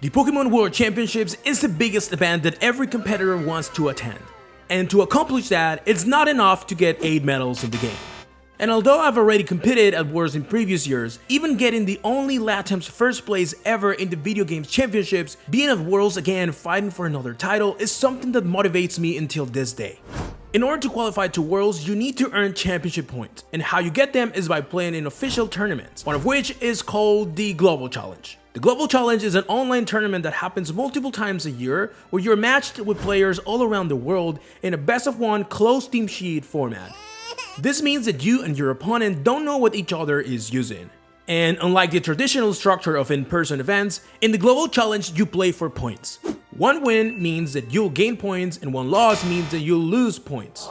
The Pokemon World Championships is the biggest event that every competitor wants to attend. And to accomplish that, it's not enough to get 8 medals in the game. And although I've already competed at Worlds in previous years, even getting the only LATAM's first place ever in the video games championships, being at Worlds again fighting for another title is something that motivates me until this day. In order to qualify to Worlds, you need to earn championship points, and how you get them is by playing in official tournaments, one of which is called the Global Challenge. The Global Challenge is an online tournament that happens multiple times a year, where you're matched with players all around the world in a best-of-1 closed team sheet format. This means that you and your opponent don't know what each other is using. And unlike the traditional structure of in-person events, in the Global Challenge you play for points. One win means that you'll gain points, and one loss means that you'll lose points.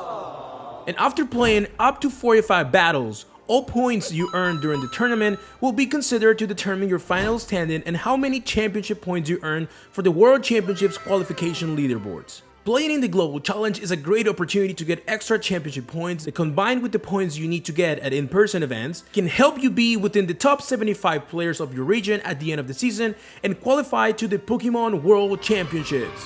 And after playing up to 45 battles, all points you earn during the tournament will be considered to determine your final standing and how many championship points you earn for the World Championships qualification leaderboards. Playing in the Global Challenge is a great opportunity to get extra championship points that, combined with the points you need to get at in-person events, can help you be within the top 75 players of your region at the end of the season and qualify to the Pokemon World Championships.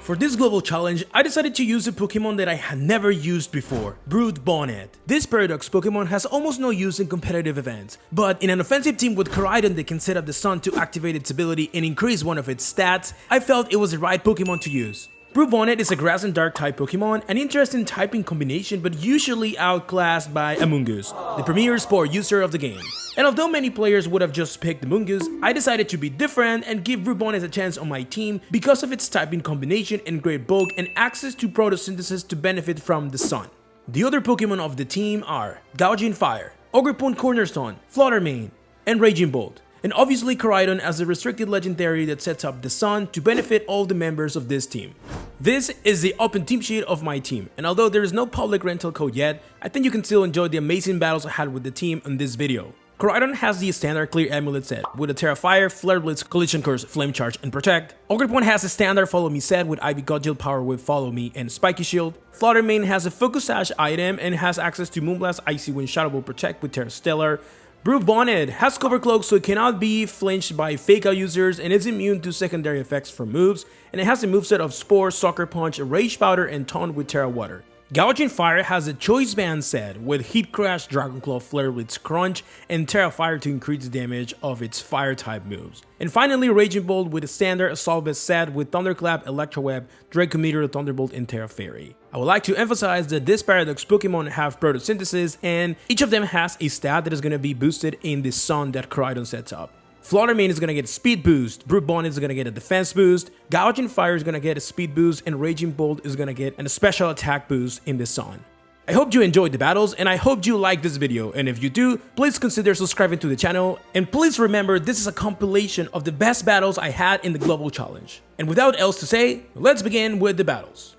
For this Global Challenge, I decided to use a Pokemon that I had never used before, Bonnet. This Paradox Pokemon has almost no use in competitive events, but in an offensive team with Koraidon that can set up the Sun to activate its ability and increase one of its stats, I felt it was the right Pokemon to use. Bonnet is a Grass and Dark type Pokemon, an interesting typing combination but usually outclassed by Amoonguss, the premier sport user of the game. And although many players would have just picked Amoonguss, I decided to be different and give Bonnet a chance on my team because of its typing combination and great bulk and access to photosynthesis to benefit from the sun. The other Pokemon of the team are Gouging Fire, Ogerpon Cornerstone, Fluttermane, and Raging Bolt. And obviously Koraidon as a restricted legendary that sets up the sun to benefit all the members of this team. This is the open team sheet of my team, and although there is no public rental code yet, I think you can still enjoy the amazing battles I had with the team in this video. Koraidon has the standard clear amulet set with a Terra Fire, Flare Blitz, Collision Curse, Flame Charge, and Protect. Ogerpon has a standard Follow Me set with Ivy Godchill, Power Whip, Follow Me, and Spiky Shield. Fluttermane has a Focus Sash item and has access to Moonblast, Icy Wind, Shadow Ball, Protect with Terra Stellar. Bonnet has Cover Cloak, so it cannot be flinched by Fake Out users and is immune to secondary effects from moves, and it has a moveset of Spore, Sucker Punch, Rage Powder, and Taunt with Terra Water. Gouging Fire has a Choice Band set with Heat Crash, Dragon Claw, Flare Blitz, Crunch, and Terra Fire to increase the damage of its Fire type moves. And finally, Raging Bolt with a standard Assault Vest set with Thunderclap, Electro Web, Draco Meteor, Thunderbolt, and Terra Fairy. I would like to emphasize that this Paradox Pokemon have photosynthesis, and each of them has a stat that is going to be boosted in the sun that Koraidon sets up. Fluttermane is going to get a speed boost, Bonnet is going to get a defense boost, Gouging Fire is going to get a speed boost, and Raging Bolt is going to get a special attack boost in the sun. I hope you enjoyed the battles, and I hope you liked this video, and if you do, please consider subscribing to the channel, and please remember this is a compilation of the best battles I had in the Global Challenge. And without else to say, let's begin with the battles.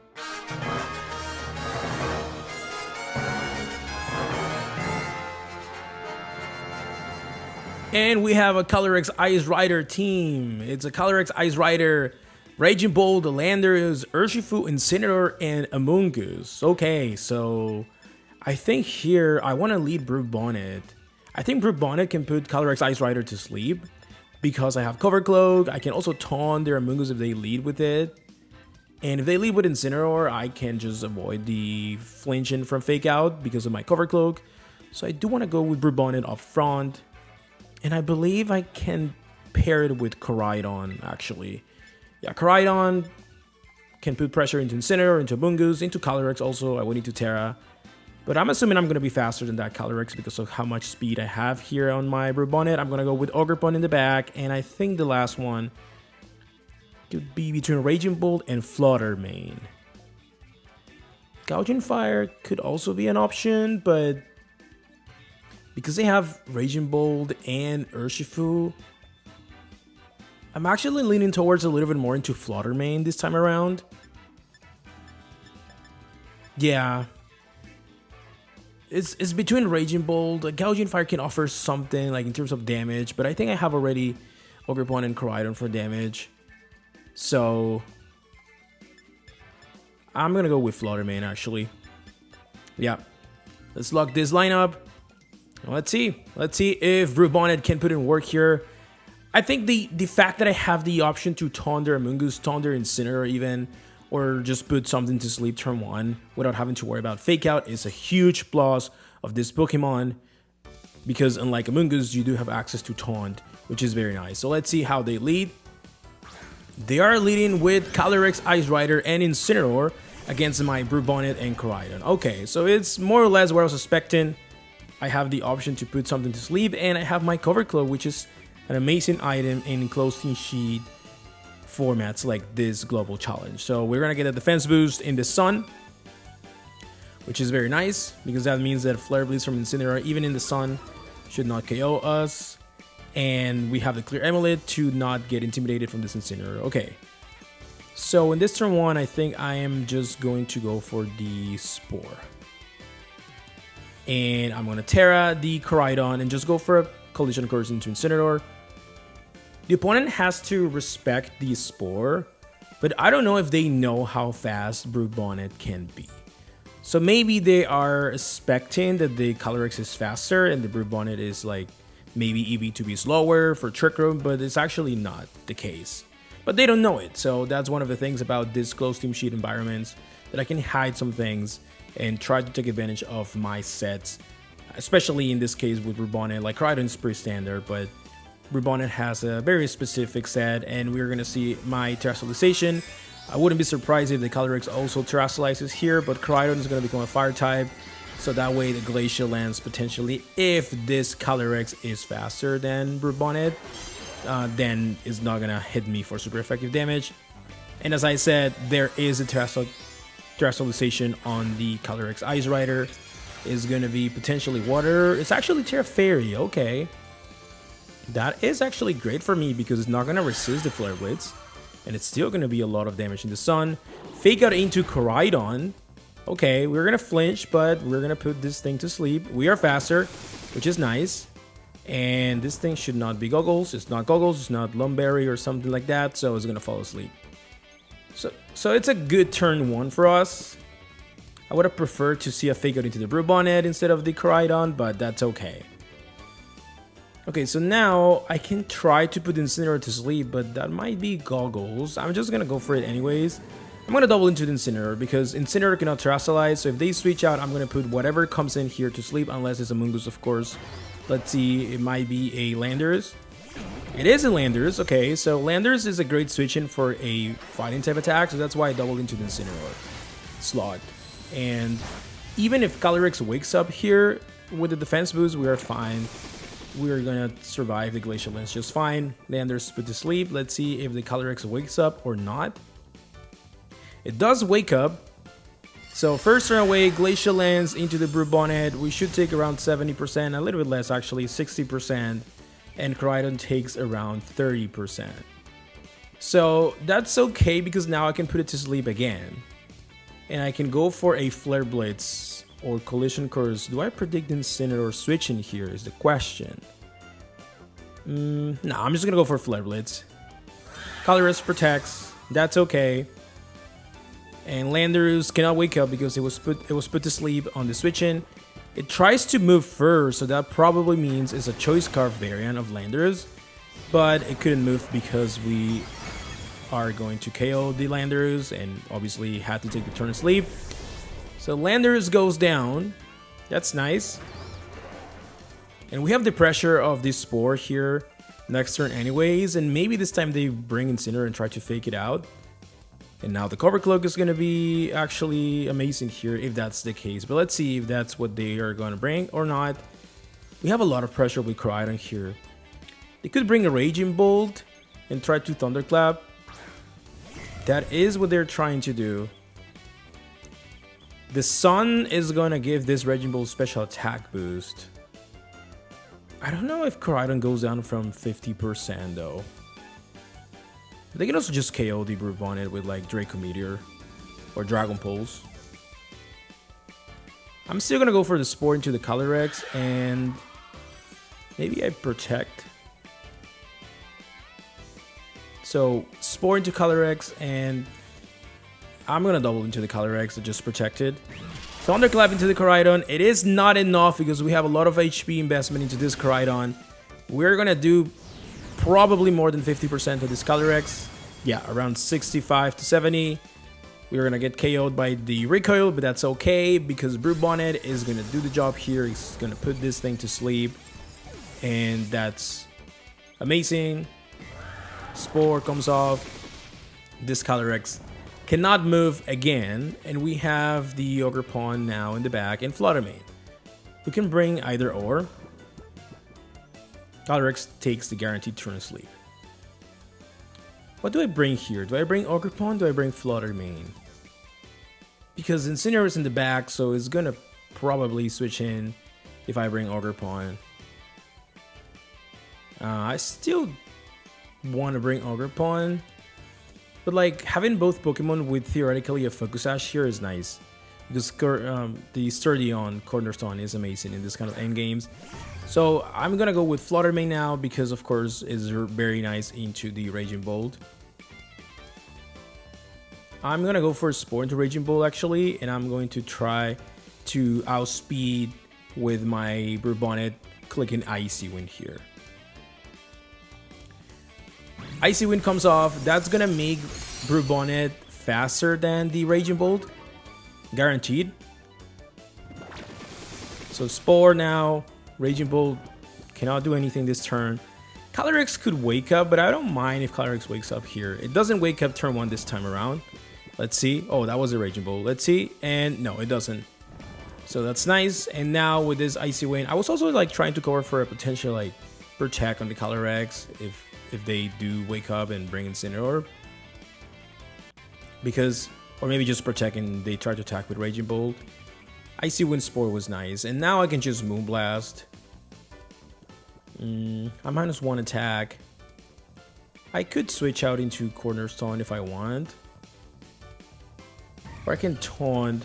And we have a Calyrex Ice Rider team. It's a Calyrex Ice Rider, Raging Bolt, Landorus, Urshifu, Incineroar, and Amoonguss. Okay, so I think here I want to lead Bonnet. I think Bonnet can put Calyrex Ice Rider to sleep because I have Cover Cloak. I can also taunt their Amoonguss if they lead with it. And if they lead with Incineroar, I can just avoid the flinching from Fake Out because of my Cover Cloak. So I do want to go with Bonnet up front. And I believe I can pair it with Koraidon, actually. Yeah, Koraidon can put pressure into Incineroar, into Amoonguss, into Calyrex also. I will need to Terra. But I'm assuming I'm going to be faster than that Calyrex because of how much speed I have here on my Bonnet. I'm going to go with Ogerpon in the back. And I think the last one could be between Raging Bolt and Fluttermane. Gouging Fire could also be an option, but because they have Raging Bolt and Urshifu, I'm actually leaning towards a little bit more into Fluttermane this time around. Yeah. It's between Raging Bolt. Gouging Fire can offer something like in terms of damage, but I think I have already Ogerpon and Koraidon for damage. So I'm gonna go with Fluttermane actually. Yeah. Let's lock this lineup. Let's see if Bonnet can put in work here. I think the fact that I have the option to Thunder Amoonguss, Thunder Incineroar even, or just put something to sleep turn 1 without having to worry about Fake Out is a huge plus of this Pokemon, because unlike Amoonguss, you do have access to Taunt, which is very nice. So let's see how they lead. They are leading with Calyrex, Ice Rider, and Incineroar against my Bonnet and Koraidon. Okay, so it's more or less what I was expecting. I have the option to put something to sleep, and I have my Cover Club, which is an amazing item in closing sheet formats like this global challenge. So we're gonna get a defense boost in the sun, which is very nice because that means that Flare Blitz from Incineroar, even in the sun, should not KO us. And we have the clear amulet to not get intimidated from this Incineroar. Okay. So in this turn 1, I think I am just going to go for the Spore. And I'm gonna Terra the Koraidon and just go for a Collision Course into Incineroar. The opponent has to respect the Spore, but I don't know if they know how fast Bonnet can be. So maybe they are expecting that the Calyrex is faster and the Bonnet is like maybe EV to be slower for Trick Room, but it's actually not the case. But they don't know it, so that's one of the things about this closed team sheet environments, that I can hide some things and try to take advantage of my sets, especially in this case with Bonnet. Like Koraidon's pretty standard, but Bonnet has a very specific set, and we're gonna see my Terastallization. I wouldn't be surprised if the Calyrex also Terastallizes here, but Koraidon is gonna become a fire type, so that way the Glacial Lance potentially, if this Calyrex is faster than Bonnet, then it's not gonna hit me for super effective damage. And as I said, there is a Terastallization on the Calyrex Ice Rider. Is gonna be potentially water. It's actually Terra Fairy, okay. That is actually great for me because it's not going to resist the Flare Blitz, and it's still going to be a lot of damage in the sun. Fake Out into Koraidon. Okay, we're going to flinch, but we're going to put this thing to sleep. We are faster, which is nice. And this thing should not be Goggles. It's not Goggles, it's not Lumberry or something like that, so it's going to fall asleep. So it's a good turn 1 for us. I would have preferred to see a Fake Out into the Bonnet instead of the Koraidon, but that's okay. Okay, so now I can try to put Incineroar to sleep, but that might be Goggles. I'm just gonna go for it anyways. I'm gonna double into the Incineroar because Incineroar cannot Terastallize, so if they switch out, I'm gonna put whatever comes in here to sleep, unless it's a Amoonguss, of course. Let's see, it might be a Landers. It is a Landers, okay, so Landers is a great switch in for a fighting type attack, so that's why I doubled into the Incineroar slot. And even if Calyrex wakes up here with the defense boost, we are fine. We're gonna survive the Glacial Lance just fine. Landers put to sleep. Let's see if the Calyrex wakes up or not. It does wake up. So first turn away, Glacial Lance into the Bonnet. We should take around 70%, a little bit less actually, 60%. And Koraidon takes around 30%. So that's okay because now I can put it to sleep again. And I can go for a Flare Blitz or Collision Course. Do I predict Incineroar switch in here is the question. No, I'm just gonna go for Flare Blitz. Calyrex protects, that's okay. And Landers cannot wake up because it was put to sleep on the switch in. It tries to move first, so that probably means it's a Choice Scarf variant of Landers, but it couldn't move because we are going to KO the Landers and obviously had to take the turn to sleep. So Landers goes down. That's nice. And we have the pressure of this Spore here next turn anyways, and maybe this time they bring Incineroar and try to fake it out. And now the Cover Cloak is going to be actually amazing here if that's the case. But let's see if that's what they are going to bring or not. We have a lot of pressure with Koraidon here. They could bring a Raging Bolt and try to Thunderclap. That is what they're trying to do. The Sun is going to give this Raging Bolt special attack boost. I don't know if Koraidon goes down from 50% though. They can also just KO the Bonnet with like Draco Meteor or Dragon Pulse. I'm still going to go for the Spore into the Calyrex and maybe I protect. So Spore into Calyrex and I'm going to double into the Calyrex to just protect it. Thunderclap into the Koraidon. It is not enough because we have a lot of HP investment into this Koraidon. We're going to do probably more than 50% of this Calyrex. Yeah, around 65 to 70. We're gonna get KO'd by the recoil, but that's okay because Bonnet is gonna do the job here. He's gonna put this thing to sleep, and that's amazing. Spore comes off. This Calyrex cannot move again, and we have the Ogerpon now in the back and Fluttermane. We can bring either or. Calyrex takes the guaranteed turn of sleep. What do I bring here? Do I bring Ogerpon? Do I bring Fluttermane? Because Incineroar is in the back, so it's gonna probably switch in if I bring Ogerpon. I still want to bring Ogerpon, but like having both Pokemon with theoretically a Focus Sash here is nice. Because the Sturdy on Cornerstone is amazing in this kind of end games. So I'm gonna go with Fluttermane now because of course it's very nice into the Raging Bolt. I'm gonna go for a Spore into Raging Bolt actually, and I'm going to try to outspeed with my Bonnet clicking Icy Wind here. Icy Wind comes off. That's gonna make Bonnet faster than the Raging Bolt. Guaranteed. So Spore now. Raging Bolt cannot do anything this turn. Calyrex could wake up, but I don't mind if Calyrex wakes up here. It doesn't wake up turn 1 this time around. Let's see. Oh, that was a Raging Bolt. Let's see. And no, it doesn't. So that's nice. And now with this Icy Wind, I was also like trying to cover for a potential like Protect on the Calyrex if they do wake up and bring Incineroar. Because, or maybe just Protect and they try to attack with Raging Bolt. Icy Wind Spore was nice. And now I can just Moonblast. I -1 attack. I could switch out into Cornerstone if I want. Or I can Taunt.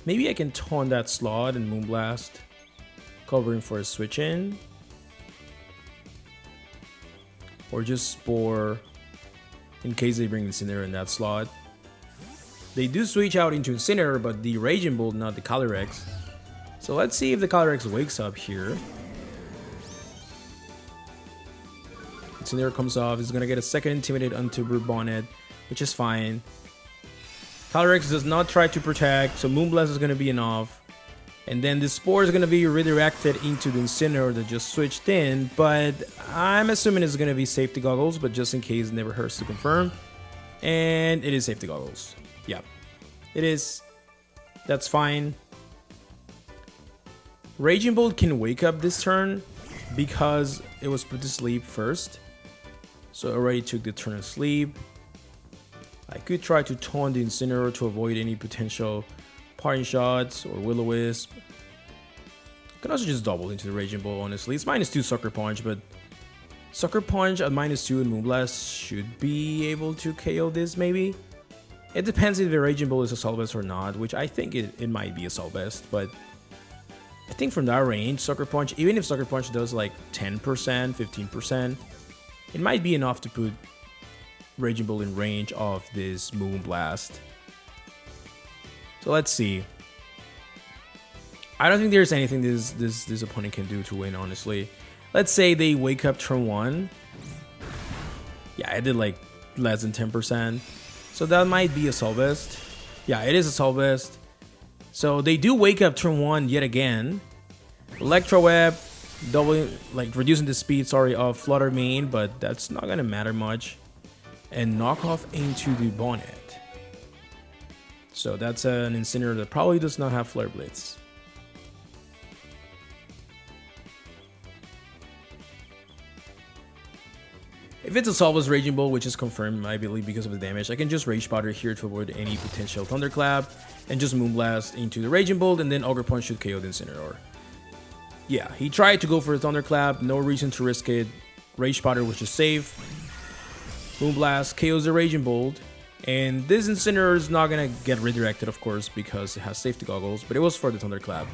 Maybe I can Taunt that slot and Moonblast. Covering for a switch in. Or just Spore in case they bring Incineroar in that slot. They do switch out into Incineroar, but the Raging Bolt, not the Calyrex. So let's see if the Calyrex wakes up here. Incineroar comes off. He's going to get a second Intimidate onto Bonnet, which is fine. Calyrex does not try to Protect, so Moonblast is going to be enough. And then the Spore is going to be redirected into the Incineroar that just switched in, but I'm assuming it's going to be Safety Goggles, but just in case, it never hurts to confirm. And it is Safety Goggles. Yeah, it is. That's fine. Raging Bolt can wake up this turn because it was put to sleep first. So it already took the turn of sleep. I could try to taunt the Incineroar to avoid any potential parting shots or Will-O-Wisp. I can also just double into the Raging Bolt, honestly. It's -2 Sucker Punch, but Sucker Punch at -2 and Moonblast should be able to KO this, maybe. It depends if the Raging Bolt is Assault Vest or not, which I think it might be Assault Vest, but I think from that range, Sucker Punch, even if Sucker Punch does like 10%, 15%, it might be enough to put Raging Bolt in range of this Moonblast. So let's see. I don't think there's anything this opponent can do to win, honestly. Let's say they wake up turn 1. Yeah, I did like less than 10%. So that might be Assault Vest. Yeah, it is Assault Vest. So they do wake up turn 1 yet again. Electro Web, reducing the speed, of Fluttermane, but that's not gonna matter much. And knock off into the Bonnet. So that's an Incineroar that probably does not have Flare Blitz. If it's a Salva's Raging Bolt, which is confirmed, I believe, because of the damage, I can just Rage Powder here to avoid any potential Thunderclap and just Moonblast into the Raging Bolt, and then Auger Punch should KO the Incineroar. Yeah, he tried to go for a Thunderclap, no reason to risk it. Rage Powder was just safe. Moonblast KOs the Raging Bolt, and this Incineroar is not gonna get redirected, of course, because it has Safety Goggles, but it was for the Thunderclap.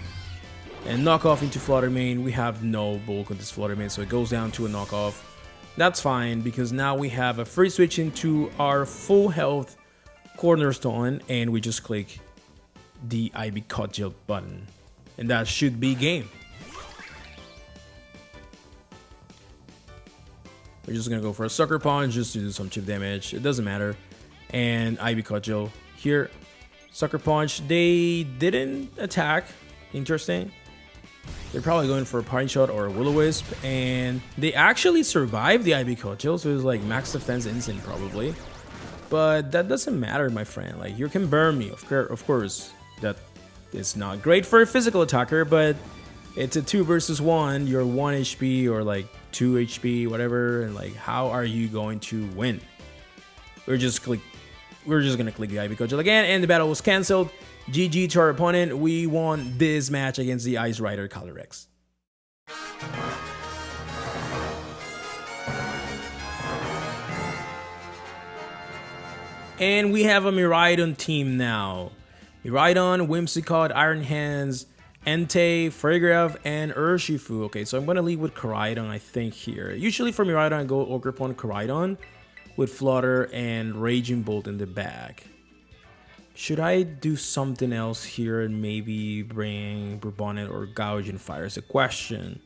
And knock off into Fluttermane. We have no bulk on this Fluttermane, so it goes down to a knockoff. That's fine, because now we have a free switch into our full health Cornerstone, and we just click the IB Cudgel button. And that should be game. We're just gonna go for a Sucker Punch just to do some chip damage. It doesn't matter. And Ivy Cudgel here. Sucker Punch. They didn't attack. Interesting. They're probably going for a Parting Shot or a Will-O-Wisp. And they actually survived the Ivy Cudgel. So it was like max defense instant probably. But that doesn't matter, my friend. Like, you can burn me. Of course. That is not great for a physical attacker. But it's a 2 versus 1. You're 1 HP or like 2 HP, whatever. And like, how are you going to win? We're just gonna click the Ivy Cudgel again, and the battle was cancelled. GG to our opponent. We won this match against the Ice Rider Calyrex. And we have a Miraidon team now. Miraidon, Whimsicott, Iron Hands, Entei, Farigiraf, and Urshifu. Okay, so I'm gonna lead with Koraidon, I think, here. Usually for Miraidon, I go Ogerpon, Koraidon, with Flutter and Raging Bolt in the back. Should I do something else here and maybe bring Bonnet or Gouging Fire is a question.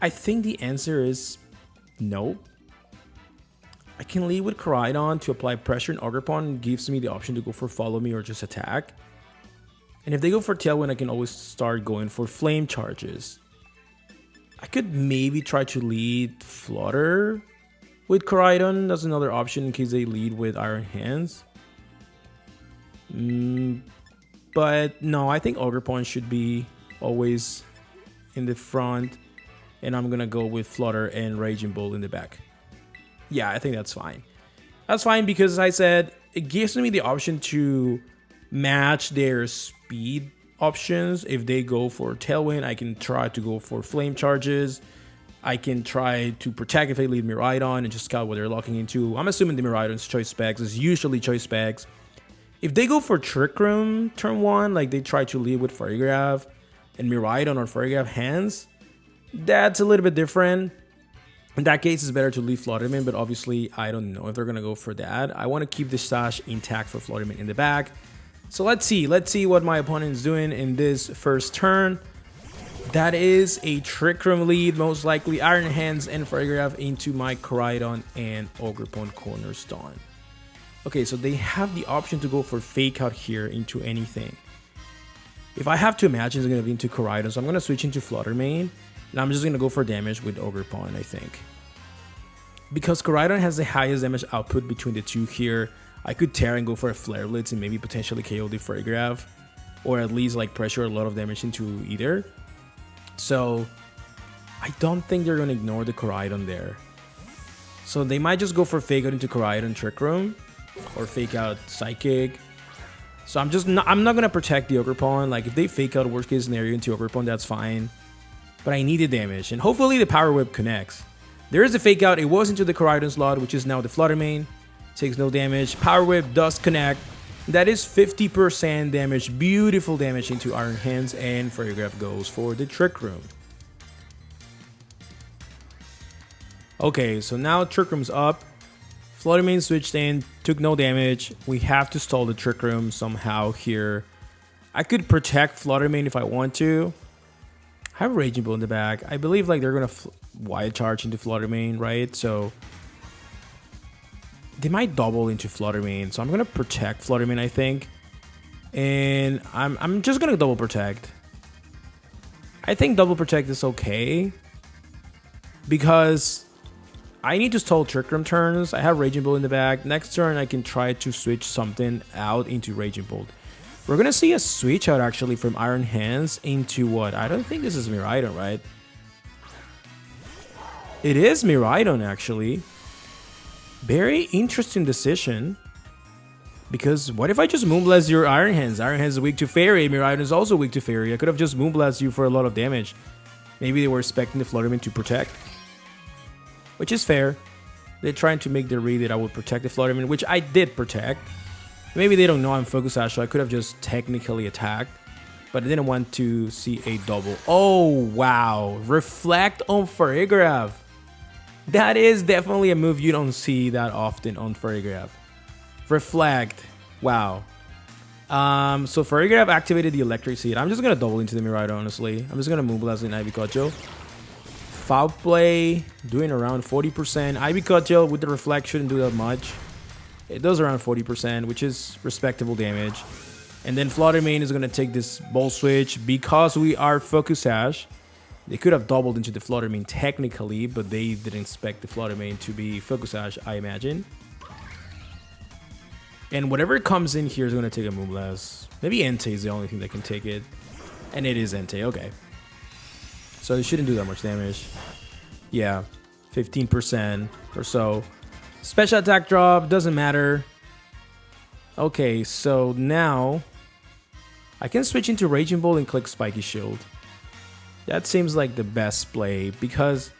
I think the answer is no. I can lead with Koraidon to apply pressure, and Ogerpon gives me the option to go for Follow Me or just attack. And if they go for Tailwind, I can always start going for Flame Charges. I could maybe try to lead Flutter with Koraidon. That's another option in case they lead with Iron Hands. But no, I think Ogerpon should be always in the front. And I'm going to go with Flutter and Raging Bolt in the back. Yeah, I think that's fine. That's fine because, as I said, it gives me the option to match their speed options. If they go for Tailwind, I can try to go for Flame Charges. I can try to protect if they lead Miraidon and just scout what they're locking into. I'm assuming the Miraidon's choice specs is usually choice specs. If they go for Trick Room turn 1, like they try to lead with Farigiraf and Miraidon or Farigiraf hands, that's a little bit different. In that case, it's better to leave Flutterman, but obviously I don't know if they're going to go for that. I want to keep the stash intact for Flutterman in the back. So let's see what my opponent is doing in this first turn. That is a Trick Room lead, most likely Iron Hands and Farigiraf into my Koraidon and Ogerpon Cornerstone. Okay, so they have the option to go for Fake Out here into anything. If I have to imagine, it's going to be into Koraidon, so I'm going to switch into Fluttermane, and I'm just going to go for damage with Ogerpon, I think. Because Koraidon has the highest damage output between the two here, I could tear and go for a Flare Blitz and maybe potentially KO the Farigiraf, or at least like pressure a lot of damage into either. So I don't think they're going to ignore the Koraidon there. So they might just go for Fake Out into Koraidon Trick Room or Fake Out Psychic. So I'm not going to protect the Ogerpon. Like if they Fake Out worst case scenario into Ogerpon, that's fine. But I need the damage, and hopefully the Power Whip connects. There is a Fake Out. It was into the Koraidon slot, which is now the Fluttermane. Takes no damage. Power Whip does connect. That is 50% damage. Beautiful damage into Iron Hands, and Farigiraf goes for the Trick Room. Okay, so now Trick Room's up. Fluttermane switched in, took no damage. We have to stall the Trick Room somehow here. I could protect Fluttermane if I want to. I have Raging Bull in the back. I believe like they're gonna wide charge into Fluttermane, right? So they might double into Fluttermane, so I'm gonna protect Fluttermane, I think, and I'm just gonna double protect. I think double protect is okay because I need to stall Trick Room turns. I have Raging Bolt in the back. Next turn, I can try to switch something out into Raging Bolt. We're gonna see a switch out actually from Iron Hands into what? I don't think this is Miraidon, right? It is Miraidon actually. Very interesting decision. Because what if I just Moonblast your Iron Hands? Iron Hands is weak to Fairy. Miraidon is also weak to Fairy. I could have just Moonblast you for a lot of damage. Maybe they were expecting the Fluttermane to protect. Which is fair. They're trying to make the read that I would protect the Fluttermane, which I did protect. Maybe they don't know I'm Focus Sash, so I could have just technically attacked. But I didn't want to see a double. Oh, wow. Reflect on Farigiraf. That is definitely a move you don't see that often on Farigiraf. Reflect. Wow. So Farigiraf activated the Electric Seed. I'm just going to double into the Miraidon, honestly. I'm just going to Moonblast in Ivy Cudgel. Foul Play doing around 40%. Ivy Cudgel with the reflect shouldn't do that much. It does around 40%, which is respectable damage. And then Flutter Mane is going to take this Bolt Switch because we are Focus Sash. They could have doubled into the Flutter Mane technically, but they didn't expect the Flutter Mane to be Focus Sash, I imagine. And whatever comes in here is going to take a Moonblast. Maybe Entei is the only thing that can take it. And it is Entei, okay. So it shouldn't do that much damage. Yeah, 15% or so. Special attack drop, doesn't matter. Okay, so now I can switch into Raging Bolt and click Spiky Shield. That seems like the best play because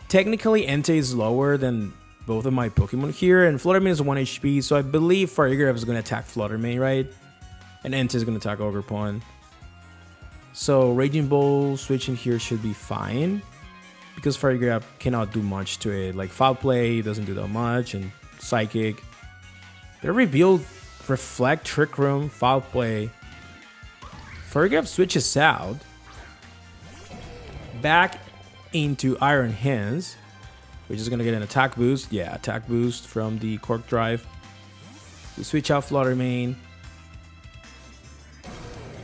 technically Entei is lower than both of my Pokemon here, and Flutter Mane is 1 HP, so I believe Farigiraf is going to attack Flutter Mane, right? And Entei is going to attack Ogerpon. So Raging Bolt switching here should be fine because Farigiraf cannot do much to it. Like Foul Play doesn't do that much, and Psychic. They revealed Reflect, Trick Room, Foul Play. Farigiraf switches out back into Iron Hands, which is going to get an attack boost. Yeah, attack boost from the Cork Drive. We switch out Flutter Mane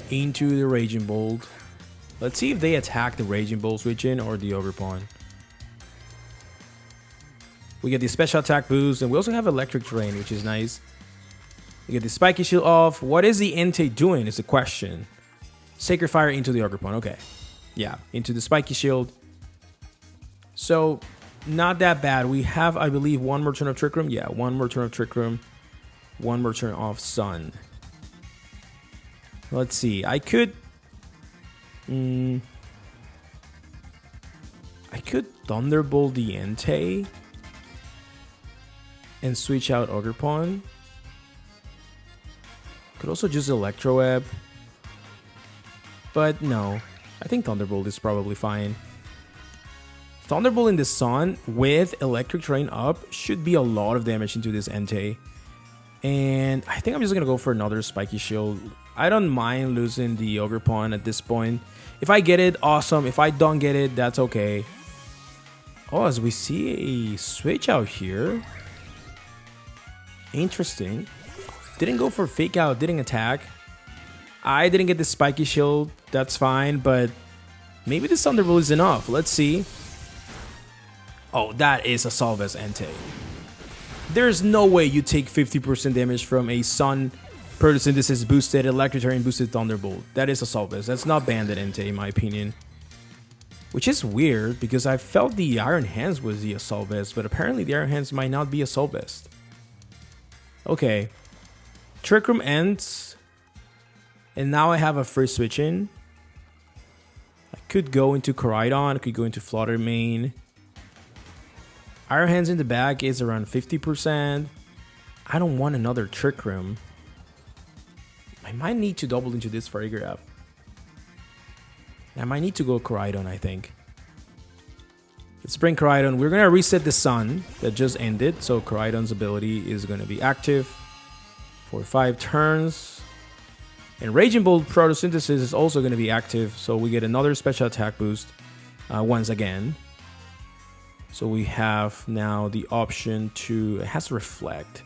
into the Raging Bolt. Let's see if they attack the Raging Bolt switch in or the Ogerpon. We get the special attack boost, and we also have Electric Drain, which is nice. We get the Spiky Shield off. What is the Entei doing is the question. Sacred Fire into the Ogerpon. Okay. Yeah, into the Spiky Shield. So, not that bad. We have, I believe, one more turn of Trick Room. Yeah, one more turn of Trick Room. One more turn of Sun. Let's see. I could Thunderbolt the Entei and switch out Ogerpon. Could also use Electro Web. But no. I think Thunderbolt is probably fine. Thunderbolt in the Sun with Electric Drain up should be a lot of damage into this Entei. And I think I'm just going to go for another Spiky Shield. I don't mind losing the Ogerpon at this point. If I get it, awesome. If I don't get it, that's okay. Oh, as we see a switch out here. Interesting. Didn't go for Fake Out, didn't attack. I didn't get the Spiky Shield, that's fine, but maybe this Thunderbolt is enough. Let's see. Oh, that is a Solves Entei. There's no way you take 50% damage from a Sun Photosynthesis boosted, Electric Terrain boosted Thunderbolt. That is a Solves. That's not Bandit Entei in my opinion. Which is weird because I felt the Iron Hands was the Assault Vest, but apparently the Iron Hands might not be Assault Vest. Okay. Trick Room ends. And now I have a free switch in. I could go into Koraidon. I could go into Flutter Mane. Iron Hands in the back is around 50%. I don't want another Trick Room. I might need to double into this Farigiraf. I might need to go Koraidon, I think. Let's bring Koraidon. We're going to reset the Sun that just ended. So Koraidon's ability is going to be active for 5 turns. And Raging Bolt Photosynthesis is also going to be active. So we get another special attack boost once again. So we have now the option to... It has to Reflect.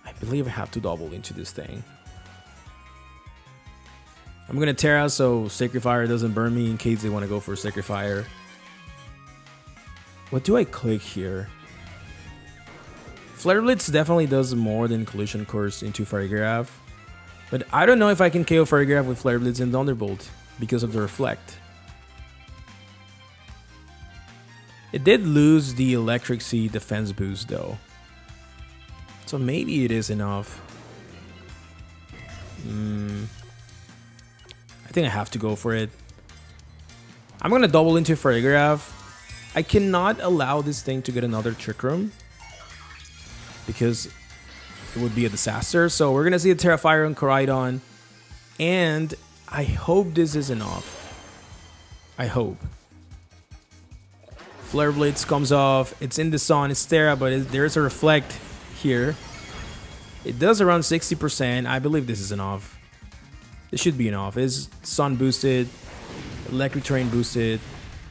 I believe I have to double into this thing. I'm going to Terra so Sacred Fire doesn't burn me in case they want to go for Sacred Fire. What do I click here? Flare Blitz definitely does more than Collision Course into Farigiraf. But I don't know if I can KO Farigiraf with Flare Blitz and Thunderbolt because of the Reflect. It did lose the Electric Sea defense boost though. So maybe it is enough. I think I have to go for it. I'm going to double into Farigiraf. I cannot allow this thing to get another Trick Room because it would be a disaster. So we're going to see a Terra Fire on Koraidon. And I hope this is enough. I hope. Flare Blitz comes off. It's in the Sun. It's Terra, but there's a Reflect here. It does around 60%. I believe this is enough. This should be enough. It's Sun boosted, Electric Terrain boosted,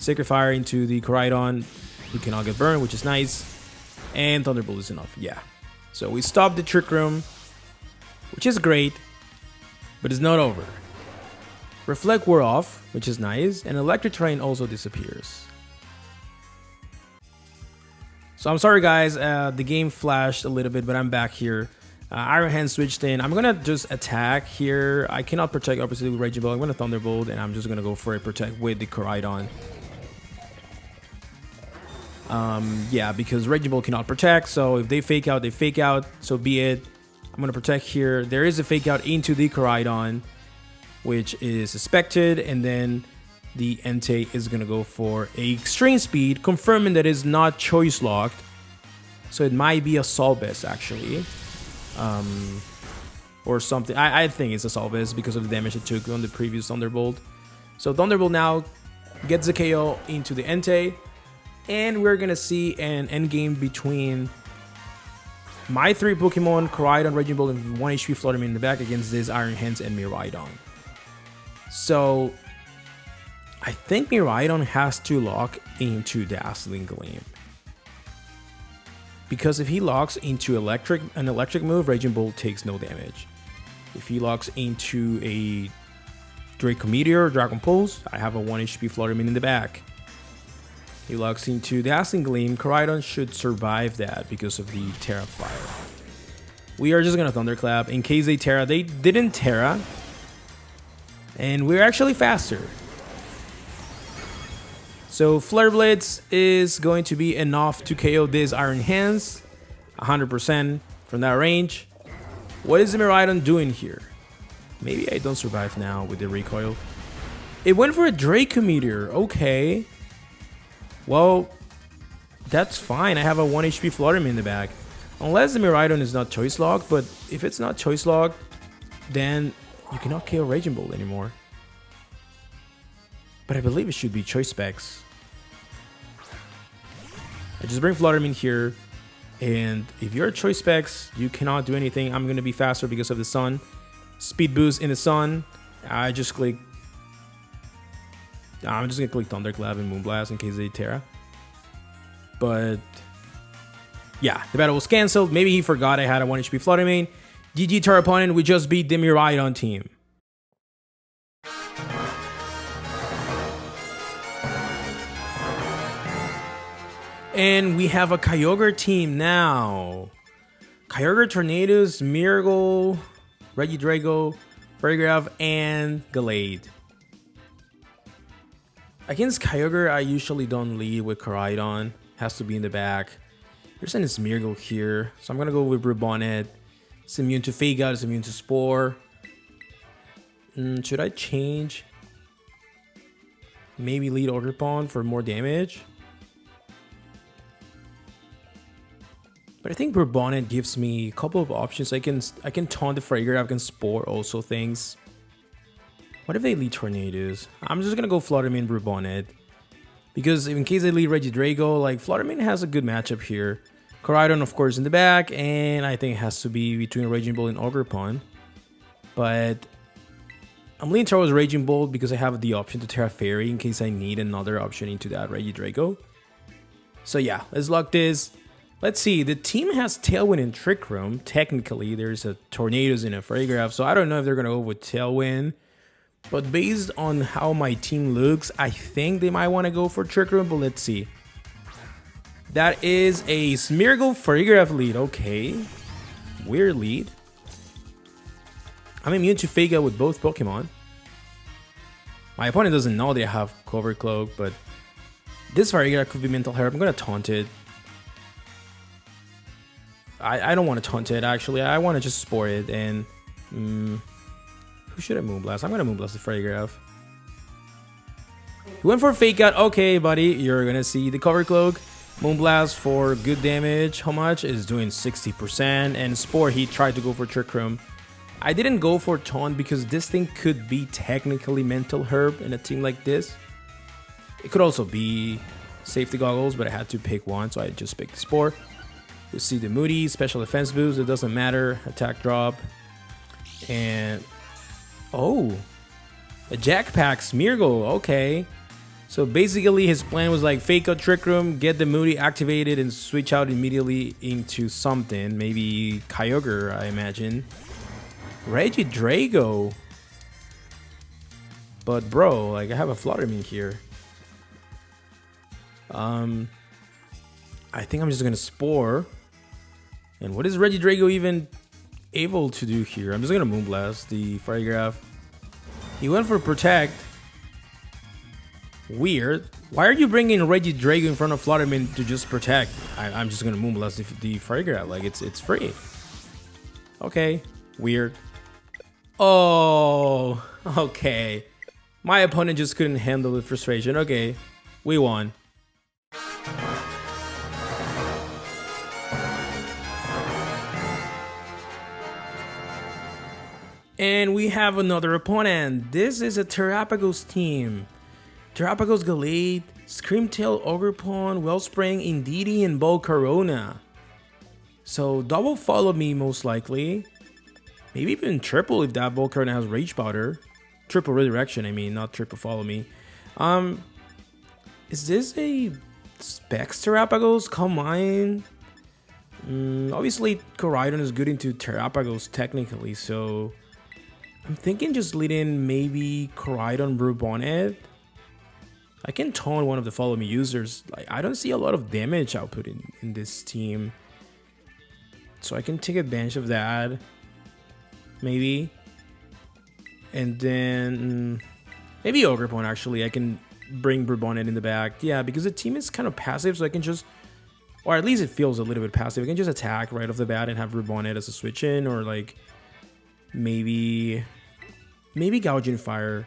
Sacred Fire into the Koraidon. We cannot get burned, which is nice. And Thunderbolt is enough, yeah. So we stopped the Trick Room, which is great, but it's not over. Reflect wore off, which is nice, and Electric Terrain also disappears. So I'm sorry guys, the game flashed a little bit, but I'm back here. Iron Hand switched in. I'm gonna just attack here. I cannot protect obviously with Raging Ball. I'm gonna Thunderbolt, and I'm just gonna go for a protect with the Koraidon. Yeah, because Raging Ball cannot protect, so if they fake out, so be it. I'm gonna protect here. There is a fake out into the Koraidon, which is suspected, and then the Entei is gonna go for a extreme speed, confirming that it's not choice locked. So it might be a Solbes actually. Or something. I think it's a Solbes because of the damage it took on the previous Thunderbolt. So Thunderbolt now gets the KO into the Entei, and we're gonna see an endgame between my 3 Pokemon, Koraidon, Raging Ball, and 1 HP Fluttermane in the back against this Iron Hands and Miraidon. So I think Miraidon has to lock into Dazzling Gleam. Because if he locks into an electric move, Raging Bolt takes no damage. If he locks into a Draco Meteor or Dragon Pulse, I have a 1 HP Fluttermane in the back. He locks into Dazzling Gleam, Koraidon should survive that because of the Terra Fire. We are just gonna Thunderclap in case they Terra. They didn't Terra, and we're actually faster. So Flare Blitz is going to be enough to KO this Iron Hands 100% from that range. What is the Miraidon doing here? Maybe I don't survive now with the recoil. It went for a Draco Meteor. Okay. Well, that's fine. I have a 1 HP Fluttermane in the back. Unless the Miraidon is not choice locked, but if it's not choice locked, then you cannot KO Raging Bolt anymore. But I believe it should be choice specs. I just bring Fluttermane here, and if you're choice specs, you cannot do anything. I'm going to be faster because of the sun. Speed boost in the sun. I'm just going to click Thunderclap and Moonblast in case they Terra. But yeah, the battle was cancelled. Maybe he forgot I had a 1 HP Fluttermane. GG to our opponent, we just beat the Miraidon team. And we have a Kyogre team now. Kyogre, Tornadus, Miracle, Regidrago, Paragraph, and Gallade. Against Kyogre, I usually don't lead with Koraidon. Has to be in the back. There's an Smeargle here, so I'm gonna go with Bonnet. It's immune to Fake Out, it's immune to Spore. Should I change? Maybe lead Ogerpon for more damage? But I think Bonnet gives me a couple of options. I can taunt the Fragrant, I can Spore also things. What if they lead Tornadoes? I'm just gonna go Fluttermane, Bonnet. Because in case they lead Regidrago, like Fluttermane has a good matchup here. Koraidon, of course, in the back, and I think it has to be between Raging Bolt and Ogerpon. But I'm leaning towards Raging Bolt because I have the option to Terra Fairy in case I need another option into that Regidrago. So yeah, let's lock this. Let's see, the team has Tailwind and Trick Room. Technically, there's a Tornadoes and a Fragraph, so I don't know if they're going to go with Tailwind. But based on how my team looks, I think they might want to go for Trick Room, but let's see. That is a Smeargle Fragraph lead, okay. Weird lead. I'm immune to Fake Out with both Pokemon. My opponent doesn't know they have Cover Cloak, but this Fragraph could be Mental Herb. I'm going to taunt it. I don't want to taunt it, actually. I want to just Spore it, and... who should I Moonblast? I'm going to Moonblast the Fragraph. You went for Fake Out. Okay, buddy. You're going to see the Cover Cloak. Moonblast for good damage. How much? Is doing 60%. And Spore, he tried to go for Trick Room. I didn't go for Taunt because this thing could be technically Mental Herb in a team like this. It could also be Safety Goggles, but I had to pick one, so I just picked Spore. You see the Moody, Special Defense Boost, it doesn't matter, Attack Drop. And, oh, a Jackpack Smeargle, okay. So basically his plan was like fake out Trick Room, get the Moody activated, and switch out immediately into something. Maybe Kyogre, I imagine. Regidrago. But bro, like I have a Fluttermane here. I think I'm just gonna Spore. And what is Regidrago even able to do here? I'm just gonna Moonblast the Fire Graph. He went for Protect. Weird. Why are you bringing Regidrago in front of Fluttermane to just Protect? I'm just gonna Moonblast the Fire Graph. Like it's free. Okay. Weird. Oh. Okay. My opponent just couldn't handle the frustration. Okay. We won. And we have another opponent. This is a Terrapagos team. Terrapagos Gallade, Screamtail, Ogerpon, Wellspring, Indeedee, and Volcarona. So double follow me most likely. Maybe even triple if that Volcarona has Rage Powder. Triple Redirection, I mean, not triple follow me. Is this a Specs Terrapagos? Come on. Obviously, Koraidon is good into Terrapagos technically, so I'm thinking just lead in maybe Koraidon Bonnet. I can taunt one of the follow me users. Like I don't see a lot of damage output in this team. So I can take advantage of that. Maybe. And then maybe Ogerpon actually. I can bring Bonnet in the back. Yeah, because the team is kind of passive, so I can just, or at least it feels a little bit passive. I can just attack right off the bat and have Bonnet as a switch in, or like maybe Gouging Fire.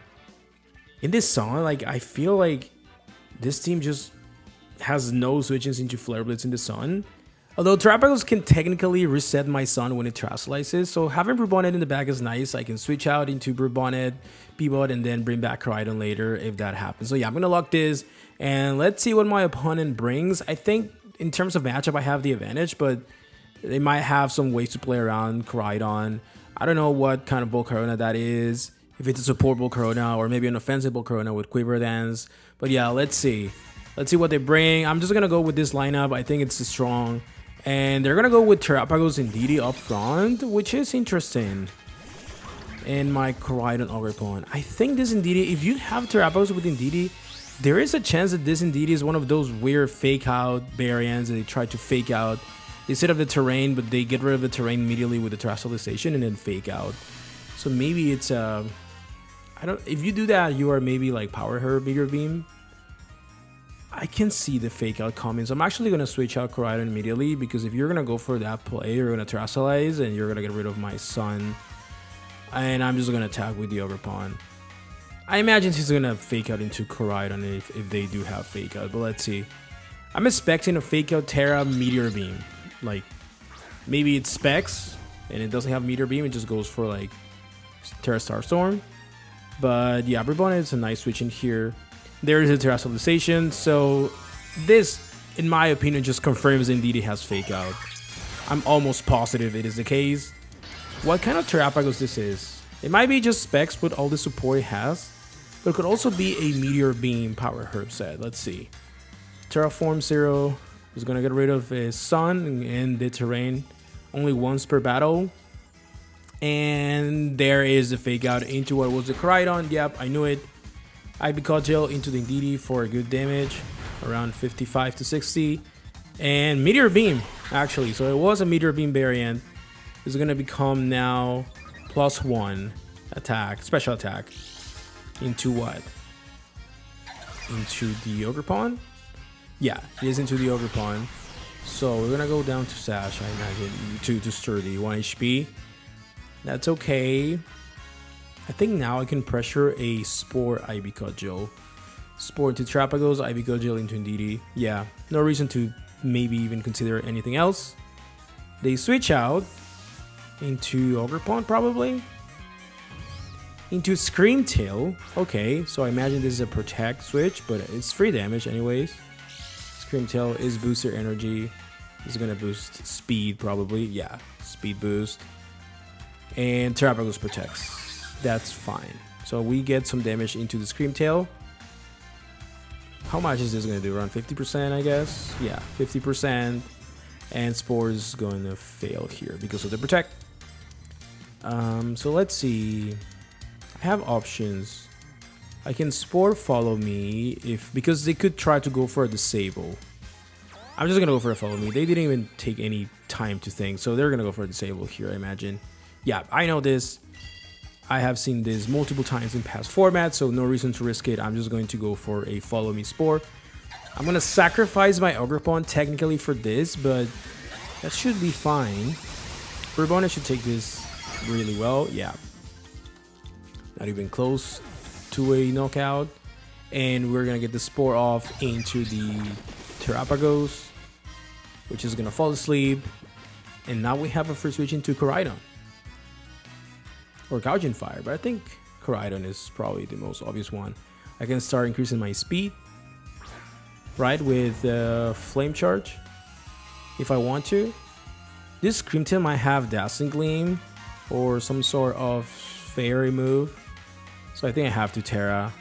In this song, like I feel like this team just has no switches into Flare Blitz in the sun. Although Terrapagos can technically reset my Sun when it Terrasolizes, so having Bonnet in the back is nice. I can switch out into Bonnet, Peabot, and then bring back Koraidon later if that happens. So yeah, I'm gonna lock this, and let's see what my opponent brings. I think in terms of matchup, I have the advantage, but they might have some ways to play around Koraidon. I don't know what kind of Volcarona that is. If it's a support Volcarona or maybe an offensive Volcarona with Quiver Dance. But yeah, let's see. Let's see what they bring. I'm just gonna go with this lineup. I think it's strong. And they're gonna go with Terrapagos Indeedee up front, which is interesting. And my Koraidon Ogerpon. I think this Indeedee, if you have Terrapagos with Indeedee, there is a chance that this Indeedee is one of those weird fake out variants that they try to fake out. They set up the terrain, but they get rid of the terrain immediately with the Terrasolization and then fake out. So maybe it's if you do that, you are maybe like Power Her, Bigger Beam. I can see the fake out coming, so I'm actually going to switch out Koraidon immediately, because if you're going to go for that play, you're going to Terrasolize and you're going to get rid of my Sun. And I'm just going to attack with the Ogerpon. I imagine he's going to fake out into Koraidon if they do have fake out, but let's see. I'm expecting a fake out Terra Meteor Beam. Like, maybe it's Specs and it doesn't have Meteor Beam, it just goes for like Terra Starstorm. But yeah, Bonnet is a nice switch in here. There is a Terrasolization, so this, in my opinion, just confirms Indeedee has fake out. I'm almost positive it is the case. What kind of Terrapagos this is? It might be just Specs with all the support it has, but it could also be a Meteor Beam Power Herb set. Let's see. Terraform Zero is gonna get rid of his Sun and the terrain only once per battle. And there is the fake out into what was the Koraidon. Yep, I knew it. IB Cudgel into the Indeedee for good damage, around 55 to 60. And Meteor Beam, actually. So it was a Meteor Beam variant. It's going to become now +1 attack, special attack. Into what? Into the Ogerpon? Yeah, it is into the Ogerpon. So we're going to go down to Sash, I imagine, to Sturdy, 1 HP. That's okay. I think now I can pressure a Spore IB Cudgel. Spore to Terrapagos, IB Cudgel into Indeedee. Yeah, no reason to maybe even consider anything else. They switch out into Ogerpon probably. Into Screamtail. Okay, so I imagine this is a Protect switch, but it's free damage anyways. Screamtail is booster energy. It's gonna boost speed probably. Yeah, speed boost. And Terrapagos protects. That's fine. So we get some damage into the Screamtail. how much is this gonna do? Around 50%, I guess. Yeah, 50%. And Spore is going to fail here because of the Protect. So let's see. I have options. I can Spore Follow Me because they could try to go for a Disable. I'm just gonna go for a Follow Me. They didn't even take any time to think, so they're gonna go for a Disable here, I imagine. Yeah, I know this. I have seen this multiple times in past formats, so no reason to risk it. I'm just going to go for a Follow Me Spore. I'm gonna sacrifice my Ogre Pawn technically for this, but that should be fine. Bonnet should take this really well. Yeah, not even close to a knockout, and we're gonna get the Spore off into the Terrapagos, which is gonna fall asleep, and now we have a free switch into Koraidon or Gouging Fire, but I think Koraidon is probably the most obvious one. I can start increasing my speed, right, with Flame Charge if I want to. This Screamtail might have Dazzling Gleam or some sort of fairy move, so I think I have to Terra.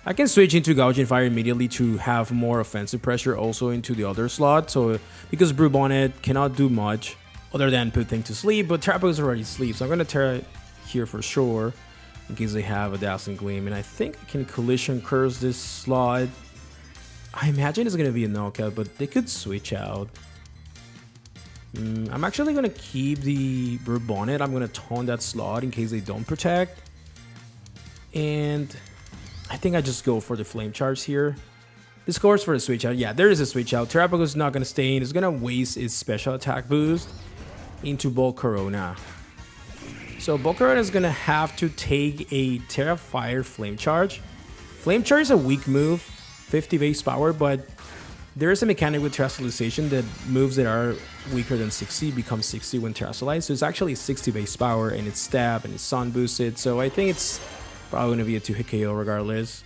I can switch into Gouging Fire immediately to have more offensive pressure also into the other slot. So because Bonnet cannot do much other than put things to sleep, but Terrapagos is already asleep, so I'm gonna Terra here for sure in case they have a Dazzling Gleam, and I think I can Collision Curse this slot. I imagine it's gonna be a knockout, but they could switch out. I'm actually gonna keep the Bonnet. I'm gonna taunt that slot in case they don't protect, and I think I just go for the Flame Charge here. This scores for a switch out. Yeah, there is a switch out. Terrapagos is not gonna stay in. It's gonna waste its special attack boost into Volcarona. So Volcarona is gonna have to take a Terra Fire Flame Charge. Flame Charge is a weak move, 50 base power, but there is a mechanic with Terastallization that moves that are weaker than 60 become 60 when Terastallized. So it's actually 60 base power, and it's stab and it's sun boosted. So I think it's probably gonna be a 2-hit KO regardless.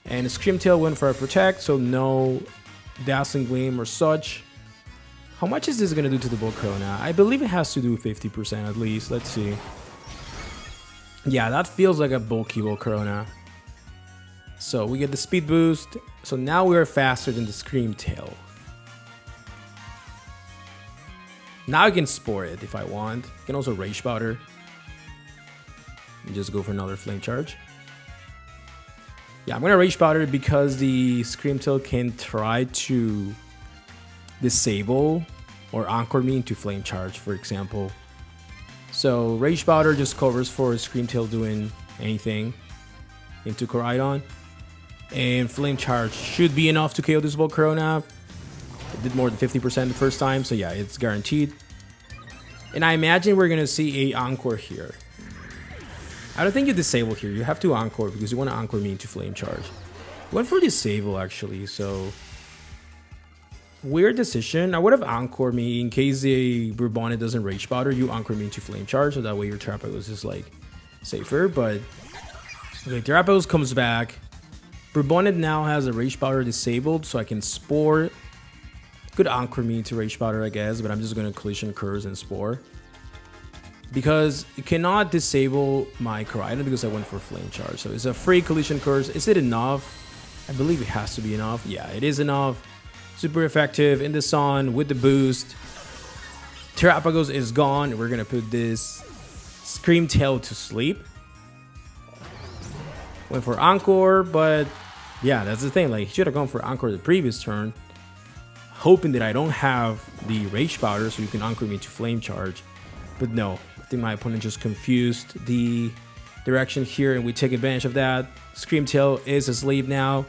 And Screamtail went for a Protect, so no Dazzling Gleam or such. How much is this gonna do to the Volcarona? I believe it has to do 50% at least. Let's see. Yeah, that feels like a bulky Volcarona. So we get the speed boost. So now we are faster than the Screamtail. Now I can Spore it if I want. I can also Rage Powder. And just go for another Flame Charge. Yeah, I'm gonna Rage Powder because the Screamtail can try to disable or anchor me into Flame Charge, for example. So Rage Powder just covers for Screamtail doing anything into Koraidon. And Flame Charge should be enough to KO this Volcarona. It did more than 50% the first time, so yeah, it's guaranteed. And I imagine we're gonna see a Encore here. I don't think you disable here. You have to Encore because you want to Encore me into Flame Charge. Went for Disable actually, so weird decision. I would have Encore me in case the Bonnet doesn't Rage Powder. You Encore me into Flame Charge, so that way your Terrapagos is like safer. But okay, Terrapagos comes back. Bonnet now has a Rage Powder disabled, so I can Spore. Could Anchor me into Rage Powder, I guess, but I'm just going to Collision Curse and Spore. Because it cannot disable my Koraidon because I went for Flame Charge. So it's a free Collision Curse. Is it enough? I believe it has to be enough. Yeah, it is enough. Super effective in the sun with the boost. Terrapagos is gone. We're going to put this Screamtail to sleep. Went for Encore, but yeah, that's the thing. Like, he should have gone for Encore the previous turn, hoping that I don't have the Rage Powder so you can Anchor me to Flame Charge. But no, I think my opponent just confused the direction here, and we take advantage of that. Screamtail is asleep now,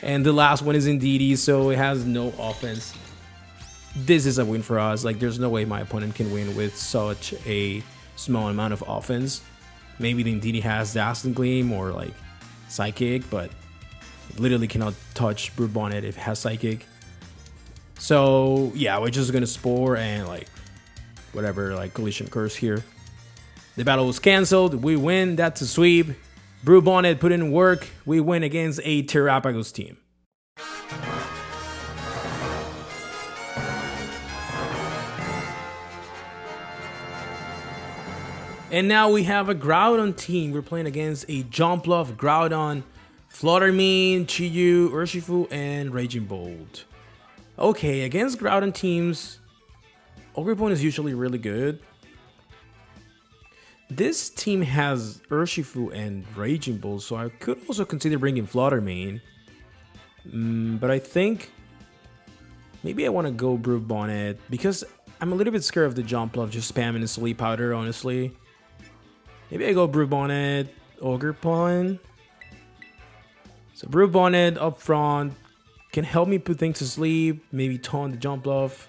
and the last one is in DD, so it has no offense. This is a win for us. Like, there's no way my opponent can win with such a small amount of offense. Maybe the Indeedee has Dazzling Gleam or like Psychic, but it literally cannot touch Bonnet if it has Psychic. So yeah, we're just gonna Spore and like whatever, like Collision Curse here. The battle was cancelled. We win. That's a sweep. Bonnet put in work. We win against a Terrapagos team. And now we have a Groudon team. We're playing against a Jumpluff, Groudon, Fluttermane, Chiyu, Urshifu, and Raging Bolt. Okay, against Groudon teams, Ogerpon is usually really good. This team has Urshifu and Raging Bolt, so I could also consider bringing Fluttermane. But I think maybe I want to go Brew Bonnet because I'm a little bit scared of the Jumpluff just spamming the Sleep Powder, honestly. Maybe I go Brew Bonnet, Ogerpon. So Brew Bonnet up front can help me put things to sleep, maybe taunt the Jumpluff.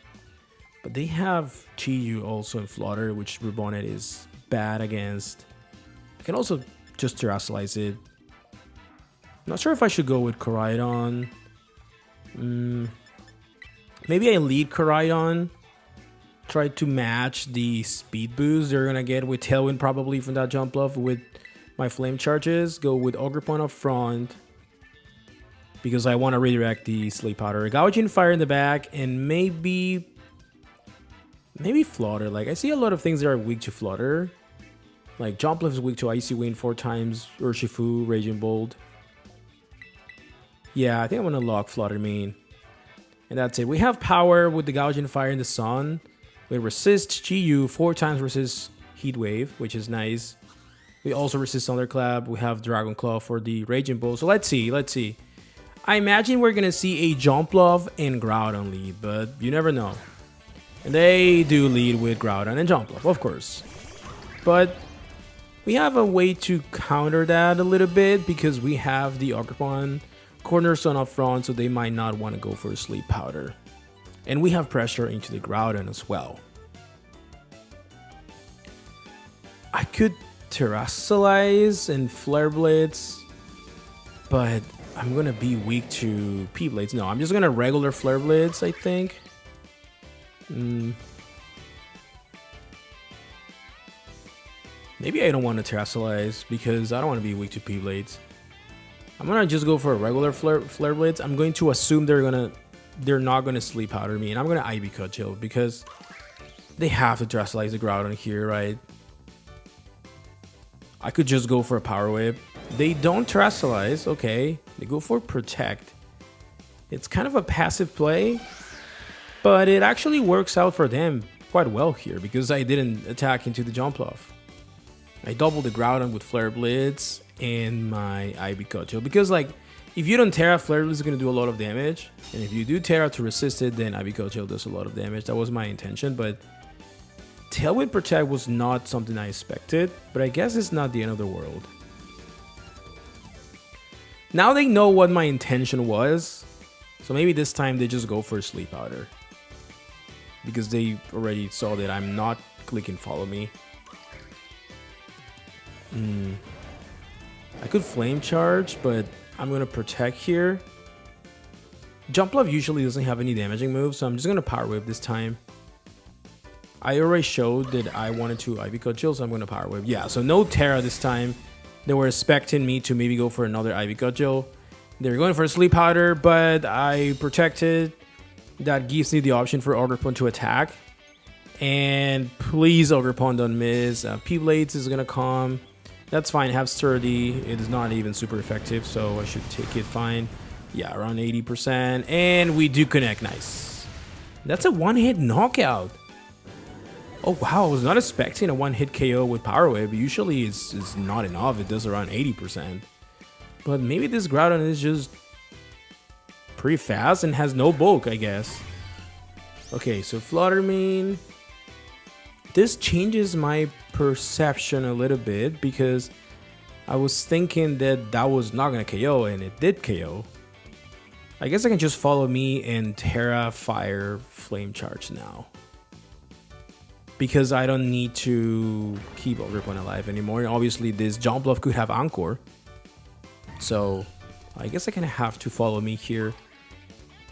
But they have Chiyu also in Flutter, which Brew Bonnet is bad against. I can also just Terrasilize it. Not sure if I should go with Koraidon. Maybe I lead Koraidon. Try to match the speed boost they're gonna get with Tailwind probably from that Jumpluff with my Flame Charges. Go with Ogerpon up front because I want to redirect the Sleep Powder. Gouging Fire in the back and maybe Flutter. Like I see a lot of things that are weak to Flutter. Like Jumpluff is weak to Icy Wind 4 times, Urshifu, Raging Bolt. Yeah, I think I'm gonna lock Fluttermane. And that's it. We have power with the Gouging Fire in the Sun. We resist Chiyu 4 times resist Heat Wave, which is nice. We also resist Thunderclap. We have Dragon Claw for the Raging Bull. So let's see. I imagine we're gonna see a Jumpluff and Groudon lead, but you never know. And they do lead with Groudon and Jumpluff, of course. But we have a way to counter that a little bit because we have the Ogerpon Cornerstone up front, so they might not want to go for a Sleep Powder. And we have pressure into the Groudon as well. I could Terrasilize and Flare Blitz, but I'm going to be weak to P-Blades. No, I'm just going to regular Flare Blitz, I think. Maybe I don't want to Terrasilize because I don't want to be weak to P-Blades. I'm going to just go for a regular Flare Blitz. I'm going to assume they're not going to Sleep Powder me, and I'm going to Ivy Cudgel because they have to Terrasilize the Groudon here, right? I could just go for a Power Whip. They don't Terrasilize, okay. They go for Protect. It's kind of a passive play, but it actually works out for them quite well here because I didn't attack into the Jumpluff. I doubled the Groudon with Flare Blitz and my Ivy Cudgel because, like, if you don't Terra, Flare Blitz is going to do a lot of damage. And if you do Terra to resist it, then Ivy Cudgel does a lot of damage. That was my intention, but Tailwind Protect was not something I expected. But I guess it's not the end of the world. Now they know what my intention was. So maybe this time they just go for a Sleep Powder. Because they already saw that I'm not clicking Follow Me. I could Flame Charge, but I'm going to Protect here. Jumpluff usually doesn't have any damaging moves, so I'm just going to Power Whip this time. I already showed that I wanted to Ivy Cudgel, so I'm going to Power Whip. Yeah, so no Terra this time. They were expecting me to maybe go for another Ivy Cudgel. They're going for a Sleep Powder, but I protected. That gives me the option for Ogerpon to attack. And please, Ogerpon, don't miss. P-Blades is going to come. That's fine. Have Sturdy. It is not even super effective, so I should take it fine. Yeah, around 80%. And we do connect. Nice. That's a one-hit knockout. Oh, wow. I was not expecting a one-hit KO with Power Wave. Usually, it's not enough. It does around 80%. But maybe this Groudon is just pretty fast and has no bulk, I guess. Okay, so Fluttermane. This changes my perception a little bit because I was thinking that was not going to KO, and it did KO. I guess I can just Follow Me and Terra Fire Flame Charge now. Because I don't need to keep Ogerpon alive anymore. And obviously, this Jumpluff could have Encore. So, I guess I kind of have to Follow Me here.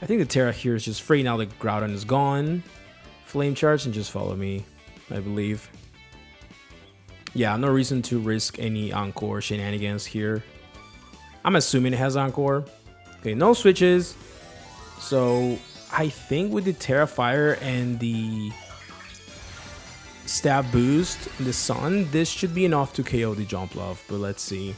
I think the Terra here is just free now that Groudon is gone. Flame Charge and just Follow Me, I believe. Yeah, no reason to risk any Encore shenanigans here. I'm assuming it has Encore. Okay, no switches. So, I think with the Terra Fire and the stab boost in the sun, this should be enough to KO the Jumpluff, but let's see.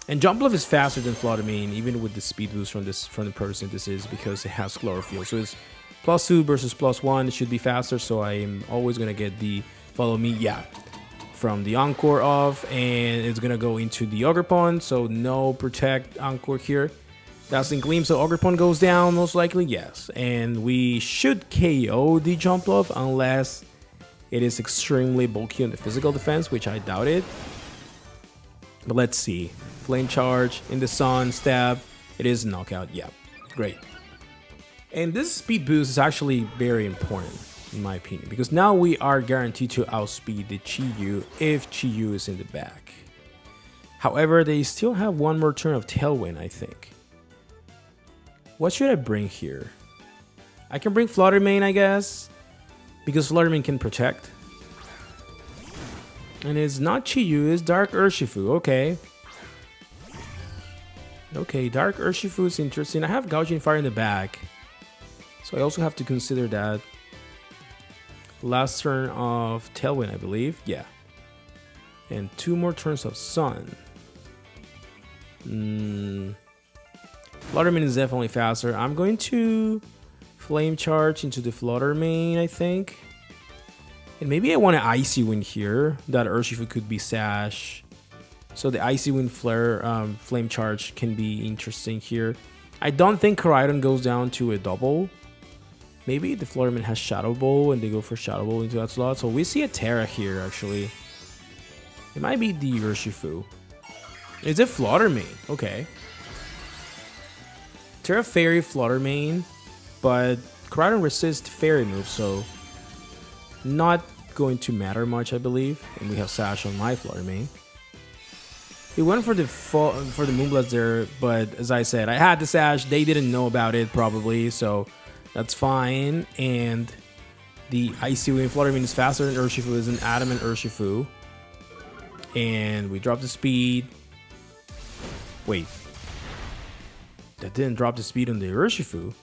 And Jumpluff is faster than Fluttermane, even with the speed boost from the photosynthesis, because it has chlorophyll. So it's +2 versus +1. It should be faster, so I am always gonna get the Follow Me, yeah, from the Encore off, and it's gonna go into the Ogerpon, so no Protect Encore here. Dazzling Gleam, so Ogerpon goes down, most likely, yes. And we should KO the Jumpluff unless it is extremely bulky on the physical defense, which I doubt it. But let's see. Flame Charge, in the sun, stab. It is knockout, yeah, great. And this speed boost is actually very important, in my opinion, because now we are guaranteed to outspeed the Chi-Yu if Chi-Yu is in the back. However, they still have one more turn of Tailwind, I think. What should I bring here? I can bring Fluttermane, I guess, because Fluttermane can protect. And it's not Chi-Yu, it's Dark Urshifu, okay. Okay, Dark Urshifu is interesting. I have Gouging Fire in the back, so I also have to consider that. Last turn of Tailwind, I believe. Yeah. And 2 more turns of Sun. Fluttermane is definitely faster. I'm going to Flame Charge into the Fluttermane, I think. And maybe I want an Icy Wind here. That Urshifu could be Sash. So the Icy Wind Flame Charge can be interesting here. I don't think Koraidon goes down to a double. Maybe the Fluttermane has Shadow Ball and they go for Shadow Ball into that slot. So we see a Terra here, actually. It might be the Urshifu. Is it Fluttermane? Okay. Terra Fairy Fluttermane, but Koraidon resists Fairy moves, so not going to matter much, I believe. And we have Sash on my Fluttermane. He went for the Moonblast there, but as I said, I had the Sash. They didn't know about it probably, so that's fine. And the Icy Wind Fluttermane is faster than Urshifu. Is an Adamant Urshifu, and we drop the speed. Wait, that didn't drop the speed on the Urshifu.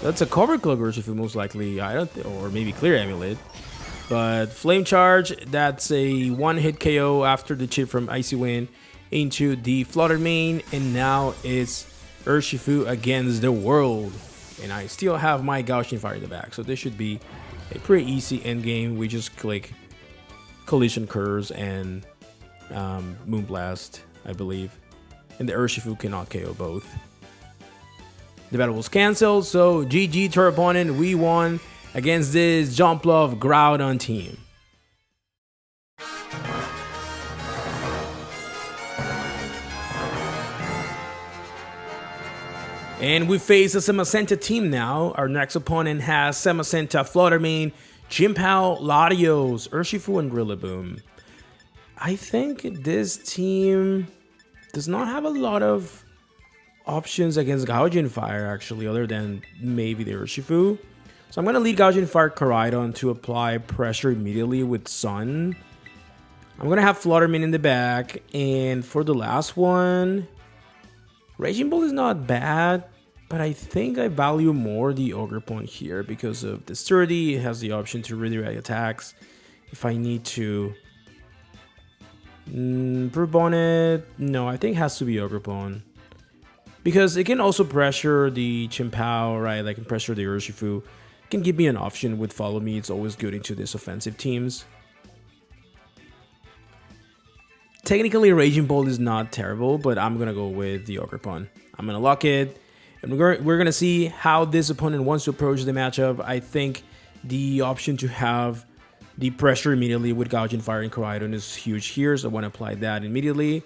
That's a Cover Cloak Urshifu, most likely. I don't, or maybe Clear Amulet. But Flame Charge, that's a one-hit KO after the chip from Icy Wind into the Fluttermane, and now it's Urshifu against the world. And I still have my Gouging Fire in the back, so this should be a pretty easy endgame. We just click Collision Curse and Moonblast, I believe. And the Urshifu cannot KO both. The battle was cancelled, so GG to our opponent. We won against this Jumpluff Groudon team. And we face a Samacenta team now. Our next opponent has Samacenta, Fluttermane, Chien-Pao, Latios, Urshifu, and Rillaboom. I think this team does not have a lot of options against Gouging Fire, actually, other than maybe the Urshifu. So I'm going to lead Gouging Fire Koraidon to apply pressure immediately with Sun. I'm going to have Fluttermane in the back. And for the last one, Raging Bull is not bad, but I think I value more the Ogerpon here because of the sturdy. It has the option to redirect attacks if I need to. For Bonnet, no, I think it has to be Ogerpon. Because it can also pressure the Chien-Pao, right? Like, can pressure the Urshifu. Can give me an option with Follow Me. It's always good into these offensive teams. Technically, Raging Bolt is not terrible, but I'm going to go with the Ogerpon. I'm going to lock it, and we're going to see how this opponent wants to approach the matchup. I think the option to have the pressure immediately with Gouging Fire and Koraidon is huge here, so I want to apply that immediately.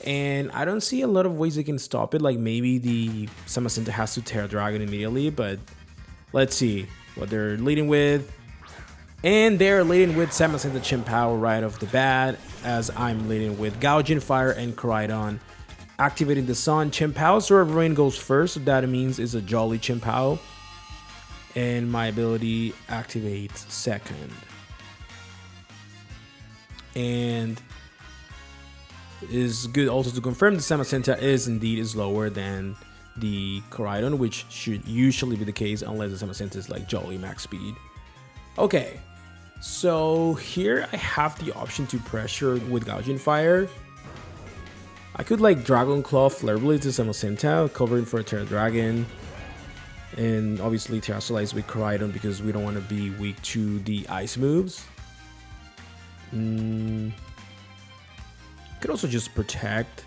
And I don't see a lot of ways they can stop it, like maybe the Samacenta has to Terra Dragon immediately, but let's see what they're leading with. And they're leading with Samacenta Chien-Pao right off the bat, as I'm leading with Gouging Fire and Koraidon. Activating the Sun. Chien-Pao's Sword of Rain goes first, so that means it's a Jolly Chien-Pao. And my ability activates second. And is good also to confirm the Samacenta is lower than the Koraidon, which should usually be the case unless the Samacenta is like Jolly max speed. Okay, So here I have the option to pressure with Gouging Fire. I could like Dragon Claw, Flare Blade to Samosenta, covering for a Terra Dragon. And obviously Terrasolize with Koraidon because we don't want to be weak to the ice moves. Could also just protect.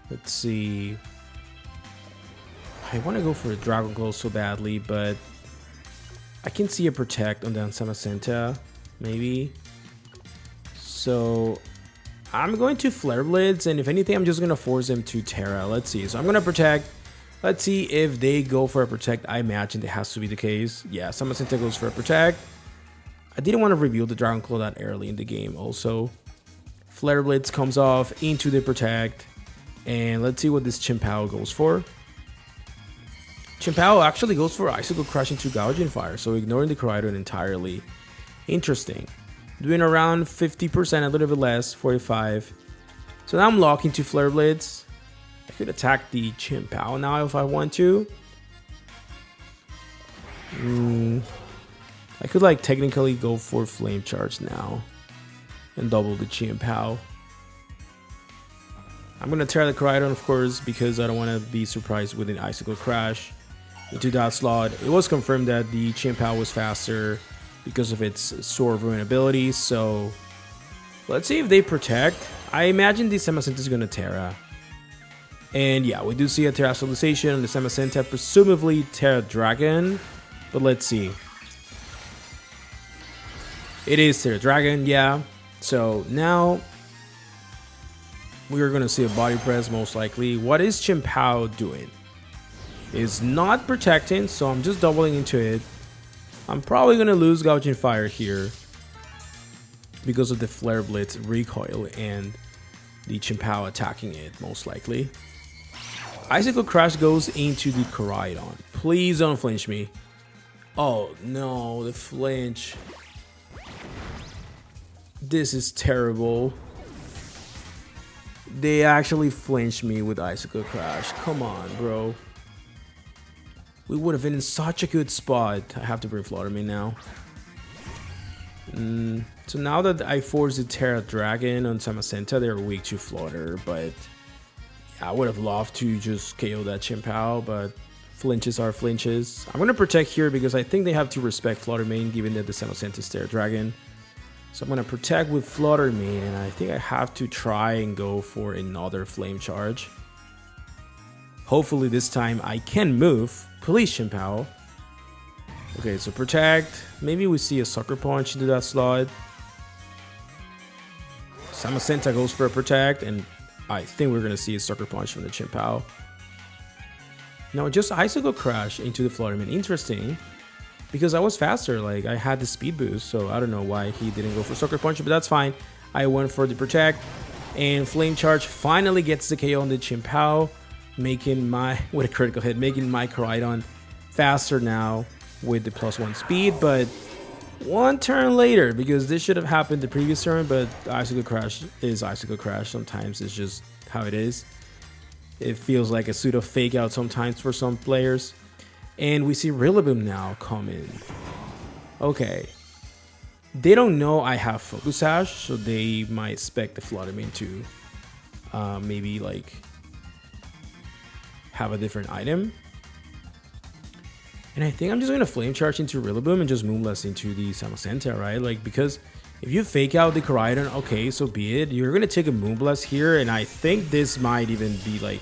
Let's see. I want to go for a Dragon Claw so badly, but I can see a protect on the Samosenta, maybe. So I'm going to Flare Blades, and if anything, I'm just going to force them to Terra. Let's see. So I'm going to protect. Let's see if they go for a protect. I imagine it has to be the case. Yeah, Samosenta goes for a protect. I didn't want to reveal the Dragon Claw that early in the game also. Flare Blades comes off into the protect. And let's see what this Chimpao goes for. Chimpao actually goes for Icicle Crush into Gouging Fire, so ignoring the Koraidon entirely. Interesting. Doing around 50%, a little bit less, 45. So now I'm locking to Flare Blades. I could attack the Chimpao now if I want to. I could like technically go for Flame Charge now and double the Chimpao. I'm going to tear the Koraidon, of course, because I don't want to be surprised with an Icicle Crash into that slot. It was confirmed that the Chimpao was faster because of its Sword of Ruin ability, so let's see if they protect. I imagine the Samosenta is going to Terra. And yeah, we do see a Terrasalization on the Samosenta, presumably Terra Dragon, but let's see. It is Terra Dragon, yeah. So now we're going to see a body press most likely. What is Chimpao doing? It's not protecting, so I'm just doubling into it. I'm probably going to lose Gouging Fire here because of the Flare Blitz recoil and the Chimpao attacking it most likely. Icicle Crash goes into the Koraidon. Please don't flinch me. Oh no, the flinch. This is terrible. They actually flinched me with Icicle Crash. Come on, bro. We would have been in such a good spot. I have to bring Fluttermane now. So now that I forced the Terra Dragon on Samosenta, they're weak to Flutter, but yeah, I would have loved to just KO that Chimpao, but flinches are flinches. I'm going to protect here because I think they have to respect Fluttermane given that the Samosenta is Terra Dragon. So I'm going to protect with Fluttermane, and I think I have to try and go for another Flame Charge. Hopefully this time I can move. Please, Chimpao. Okay, so protect. Maybe we see a Sucker Punch into that slot. Samosenta goes for a protect, and I think we're going to see a Sucker Punch from the Chimpao. Now just Icicle Crash into the Fluttermane. Interesting. Because I was faster, like I had the speed boost, so I don't know why he didn't go for Sucker Punch, but that's fine. I went for the protect, and Flame Charge finally gets the KO on the Chimpao, making my, with a critical hit, making my Koraidon faster now with the +1 speed, but one turn later, because this should have happened the previous turn, but Icicle Crash is Icicle Crash. Sometimes it's just how it is. It feels like a pseudo fake out sometimes for some players. And we see Rillaboom now come in. Okay. They don't know I have Focus Sash, so they might expect the Fluttermane to maybe like have a different item. And I think I'm just going to Flame Charge into Rillaboom and just Moonblast into the Samosenta, right? Like, because if you fake out the Koraidon, okay, so be it. You're going to take a Moonblast here, and I think this might even be like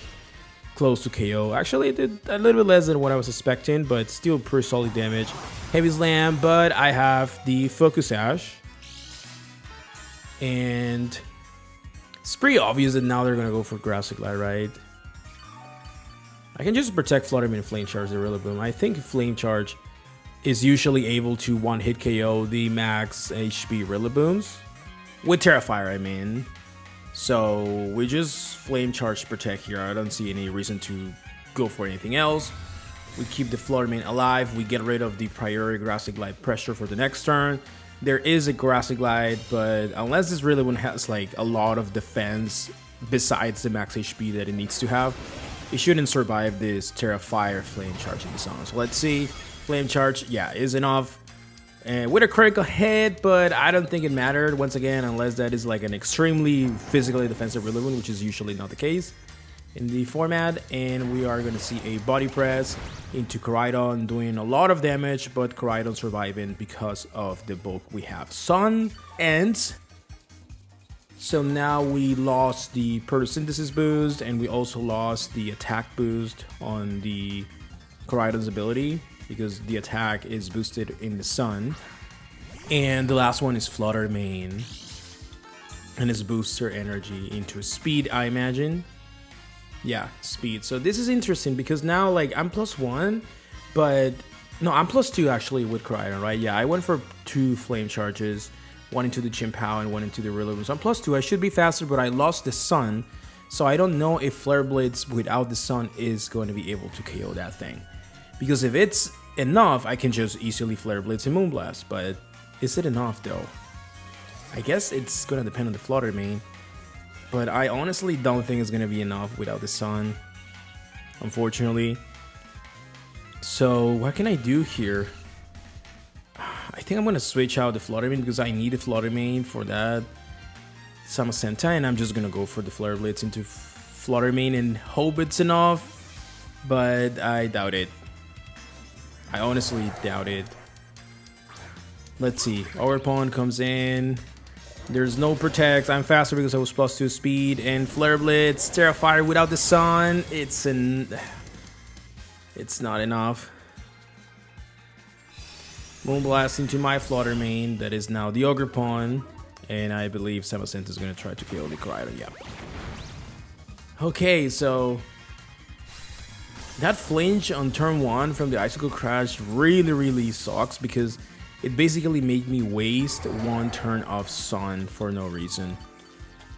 close to KO. Actually, it did a little bit less than what I was expecting, but still pretty solid damage. Heavy Slam, but I have the Focus Sash. And it's pretty obvious that now they're going to go for Grassy Glide, right? I can just protect Fluttermane and Flame Charge the Rillaboom. I think Flame Charge is usually able to one-hit KO the max HP Rillabooms. With Terrafire, I mean. So we just Flame Charge to protect here. I don't see any reason to go for anything else. We keep the Fluttermane alive. We get rid of the priority Grassy Glide pressure for the next turn. There is a Grassy Glide, but unless this really one has like a lot of defense besides the max HP that it needs to have, it shouldn't survive this Terrafire Flame Charge in the song. So let's see. Flame Charge, yeah, is enough. and with a critical hit, but I don't think it mattered once again, unless that is like an extremely physically defensive relevant, which is usually not the case in the format. And we are going to see a body press into Koraidon doing a lot of damage, but Koraidon surviving because of the bulk we have. Sun ends. So now we lost the photosynthesis boost, and we also lost the attack boost on the Koraidon's ability, because the attack is boosted in the sun. And the last one is Flutter Mane, and his booster energy into speed, I imagine. Yeah, speed. So this is interesting because now, like, I'm +1, but no, I'm +2 actually with Koraidon, right? Yeah, I went for 2 flame charges, one into the Chimpao and one into the Rillaboom. So I'm +2. I should be faster, but I lost the sun, so I don't know if Flare Blades without the sun is going to be able to KO that thing. Because if it's enough, I can just easily Flare Blades and Moonblast. But is it enough though? I guess it's gonna depend on the Flutter Mane. But I honestly don't think it's gonna be enough without the sun, unfortunately. So what can I do here? I think I'm gonna switch out the Flutter Mane because I need a Flutter Mane for that Samacenta, and I'm just gonna go for the Flare Blades into Flutter Mane and hope it's enough. But I doubt it. I honestly doubt it. Let's see. Our pawn comes in. There's no protect. I'm faster because I was +2 speed. And Flare Blitz, Terrifier without the sun. It's not enough. Moonblast into my Flutter Mane. That is now the Ogre pawn. And I believe Samacenta is going to try to kill the Koraidon. Yeah. Okay, so that flinch on turn 1 from the Icicle Crash really sucks because it basically made me waste 1 turn of sun for no reason.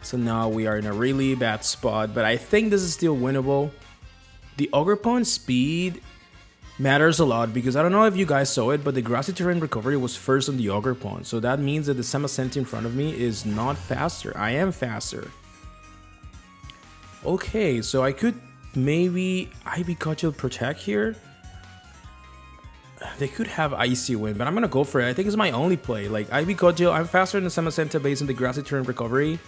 So now we are in a really bad spot, but I think this is still winnable. The Ogre Pawn speed matters a lot because I don't know if you guys saw it, but the Grassy Terrain recovery was first on the Ogre Pawn. So that means that the Samacenta in front of me is not faster. I am faster. Okay, so I could maybe Ivy Cudgel protect here. They could have Icy Wind, but I'm gonna go for it. I think it's my only play. Like Ivy Cudgel, I'm faster than the Samacenta based on the Grassy Terrain recovery,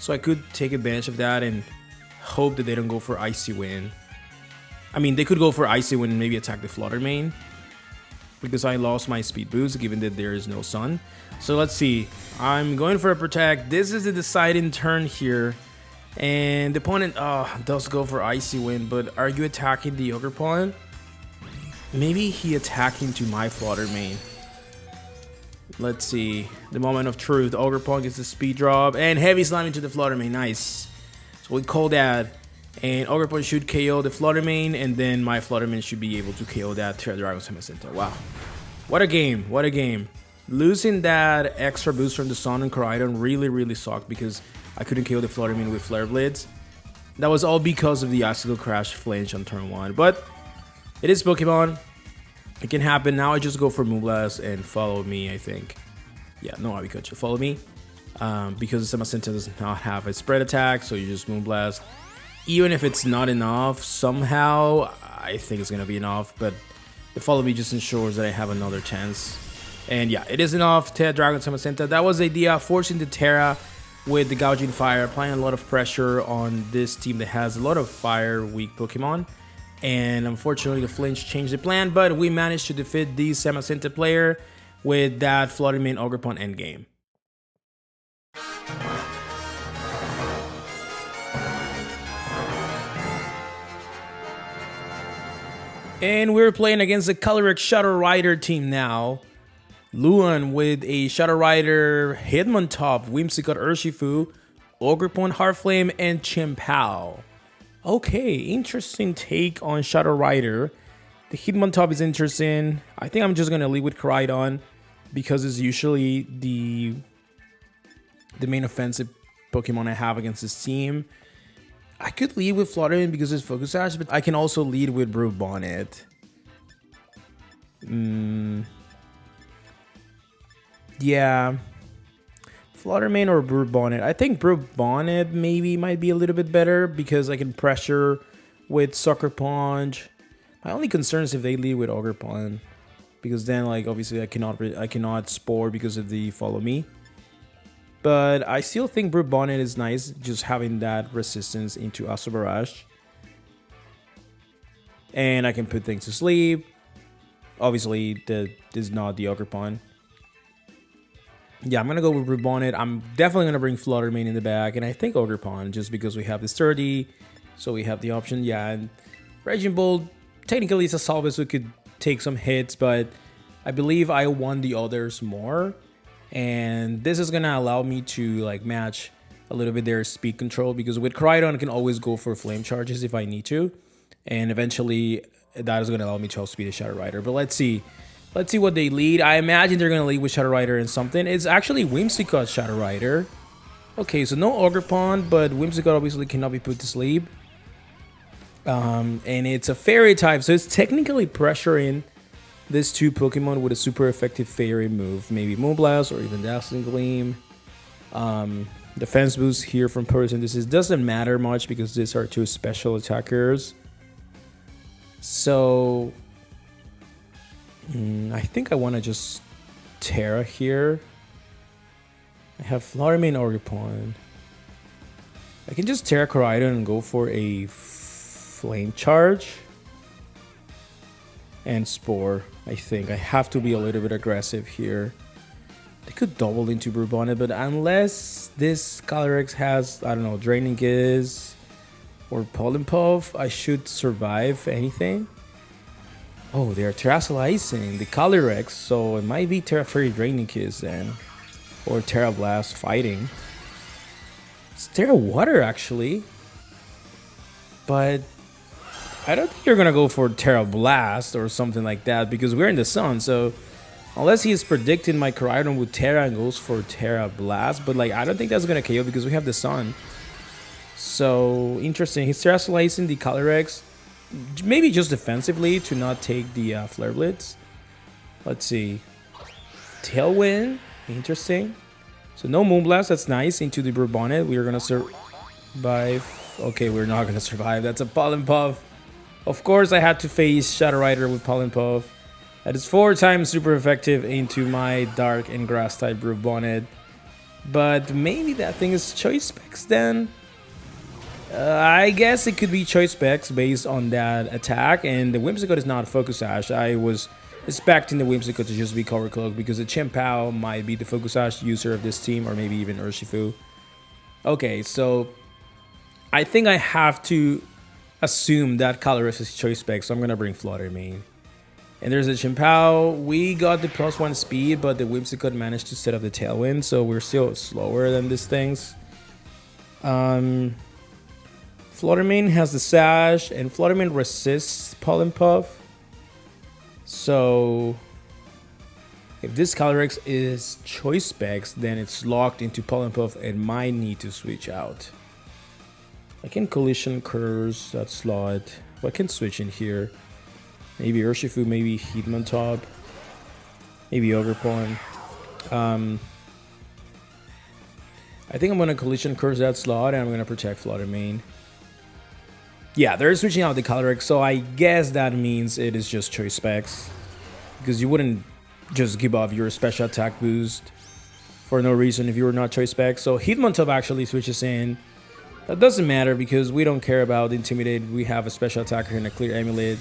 so I could take advantage of that and hope that they don't go for Icy Wind. I mean, they could go for Icy Wind and maybe attack the Flutter Mane because I lost my speed boost given that there is no sun. So let's see. I'm going for a protect. This is the deciding turn here. And the opponent does go for Icy Wind, but are you attacking the Ogre Pawn? Maybe he attacking to my Flutter Mane. Let's see. The moment of truth. Ogre Pawn gets the speed drop and heavy slam into the Flutter Mane. Nice. So we call that. And Ogre Pawn should KO the Flutter Mane, and then my Flutter Mane should be able to KO that Pterodragon Samacenta. Wow. What a game. What a game. Losing that extra boost from the Sun and Koraidon really sucked because I couldn't KO the Flutter Mane with Flare Blades. That was all because of the Icicle Crash flinch on turn 1. But it is Pokemon. It can happen. Now I just go for Moonblast and follow me, I think. Yeah, no Ivy Cudgel. Follow me. Because the Samacenta does not have a spread attack, so you just Moonblast. Even if it's not enough, somehow, I think it's going to be enough. But the follow me just ensures that I have another chance. And yeah, it is enough. Dragon Samacenta. That was the idea. Forcing the Terra with the Gouging Fire, applying a lot of pressure on this team that has a lot of fire weak Pokemon. And unfortunately, the flinch changed the plan, but we managed to defeat the Samacenta player with that Flutter Mane Ogre Pawn endgame. And we're playing against the Calyrex Shadow Rider team now. Luan with a Shadow Rider, Hitmontop, Whimsicott Urshifu, Ogre Pawn Heartflame, and Chimpao. Okay, interesting take on Shadow Rider. The Hitmontop is interesting. I think I'm just going to lead with Koraidon because it's usually the main offensive Pokemon I have against this team. I could lead with Flutter Mane because it's Focus Sash, but I can also lead with Brew Bonnet. Yeah. Flutter Mane or Brew Bonnet. I think Brew Bonnet maybe might be a little bit better because I can pressure with Sucker Punch. My only concern is if they lead with Ogre Pawn. because then like obviously I cannot spore because of the follow me. But I still think Bonnet is nice, just having that resistance into Astral Barrage. And I can put things to sleep. Obviously, this is not the Ogre Pawn. Yeah, I'm going to go with Bonnet. I'm definitely going to bring Flutter Mane in the back. And I think Ogre Pawn, just because we have this 30. So we have the option. Yeah, and Raging Bolt, technically it's a Salvus who could take some hits. But I believe I won the others more. And this is going to allow me to like match a little bit their speed control. Because with Koraidon, I can always go for flame charges if I need to. And eventually, that is going to allow me to outspeed a Shadow Rider. But let's see. Let's see what they lead. I imagine they're going to lead with Shadow Rider and something. It's actually Whimsicott Shadow Rider. Okay, so no Ogre Pawn, but Whimsicott obviously cannot be put to sleep. And it's a Fairy type, so it's technically pressuring these two Pokemon with a super effective Fairy move. Maybe Moonblast or even Dazzling Gleam. Defense boost here from Photosynthesis doesn't matter much because these are two special attackers. So I think I want to just Terra here. I have Flutter Mane Ogre Pawn. I can just Terra Koraidon and go for a Flame Charge and Spore. I think I have to be a little bit aggressive here. They could double into Bonnet, but unless this Calyrex has, I don't know, Draining Kiss or Pollen Puff, I should survive anything. Oh, they're terrestrializing the Calyrex, so it might be Terra Fairy Draining Kiss then. Or Terra Blast fighting. It's Terra Water actually. But I don't think you're gonna go for Terra Blast or something like that because we're in the sun, so unless he is predicting my Koraidon with Terra and goes for Terra Blast, but like I don't think that's gonna KO because we have the sun. So interesting. He's terrestrializing the Calyrex, maybe just defensively to not take the Flare Blitz. Let's see. Tailwind, interesting. So no Moonblast, that's nice. Into the Bonnet, we are gonna survive. Okay, we're not gonna survive. That's a Pollen Puff. Of course, I had to face Shadow Rider with Pollen Puff. That is 4 times super effective into my Dark and Grass type Bonnet. But maybe that thing is Choice Specs then. I guess it could be Choice Specs based on that attack. And the Whimsicott is not Focus Sash. I was expecting the Whimsicott to just be Cover Cloak because the Chien-Pao might be the Focus Sash user of this team, or maybe even Urshifu. Okay, so I think I have to assume that Calyrex is Choice Specs, so I'm gonna bring Flutter Mane. And there's a Chien-Pao. We got the +1 speed, but the Whimsicott managed to set up the Tailwind, so we're still slower than these things. Flutter Mane has the Sash, and Flutter Mane resists Pollen Puff. So if this Calyrex is Choice Specs, then it's locked into Pollen Puff and might need to switch out. I can Collision Curse that slot. I can switch in here. Maybe Urshifu, maybe Hitmontop, maybe Ogre Pawn. I think I'm going to Collision Curse that slot, and I'm going to protect Flutter Mane. Yeah, they're switching out the Calyrex, so I guess that means it is just Choice Specs. Because you wouldn't just give off your special attack boost for no reason if you were not Choice Specs. So Hitmontop actually switches in. That doesn't matter because we don't care about Intimidate. We have a special attacker and a clear Amulet.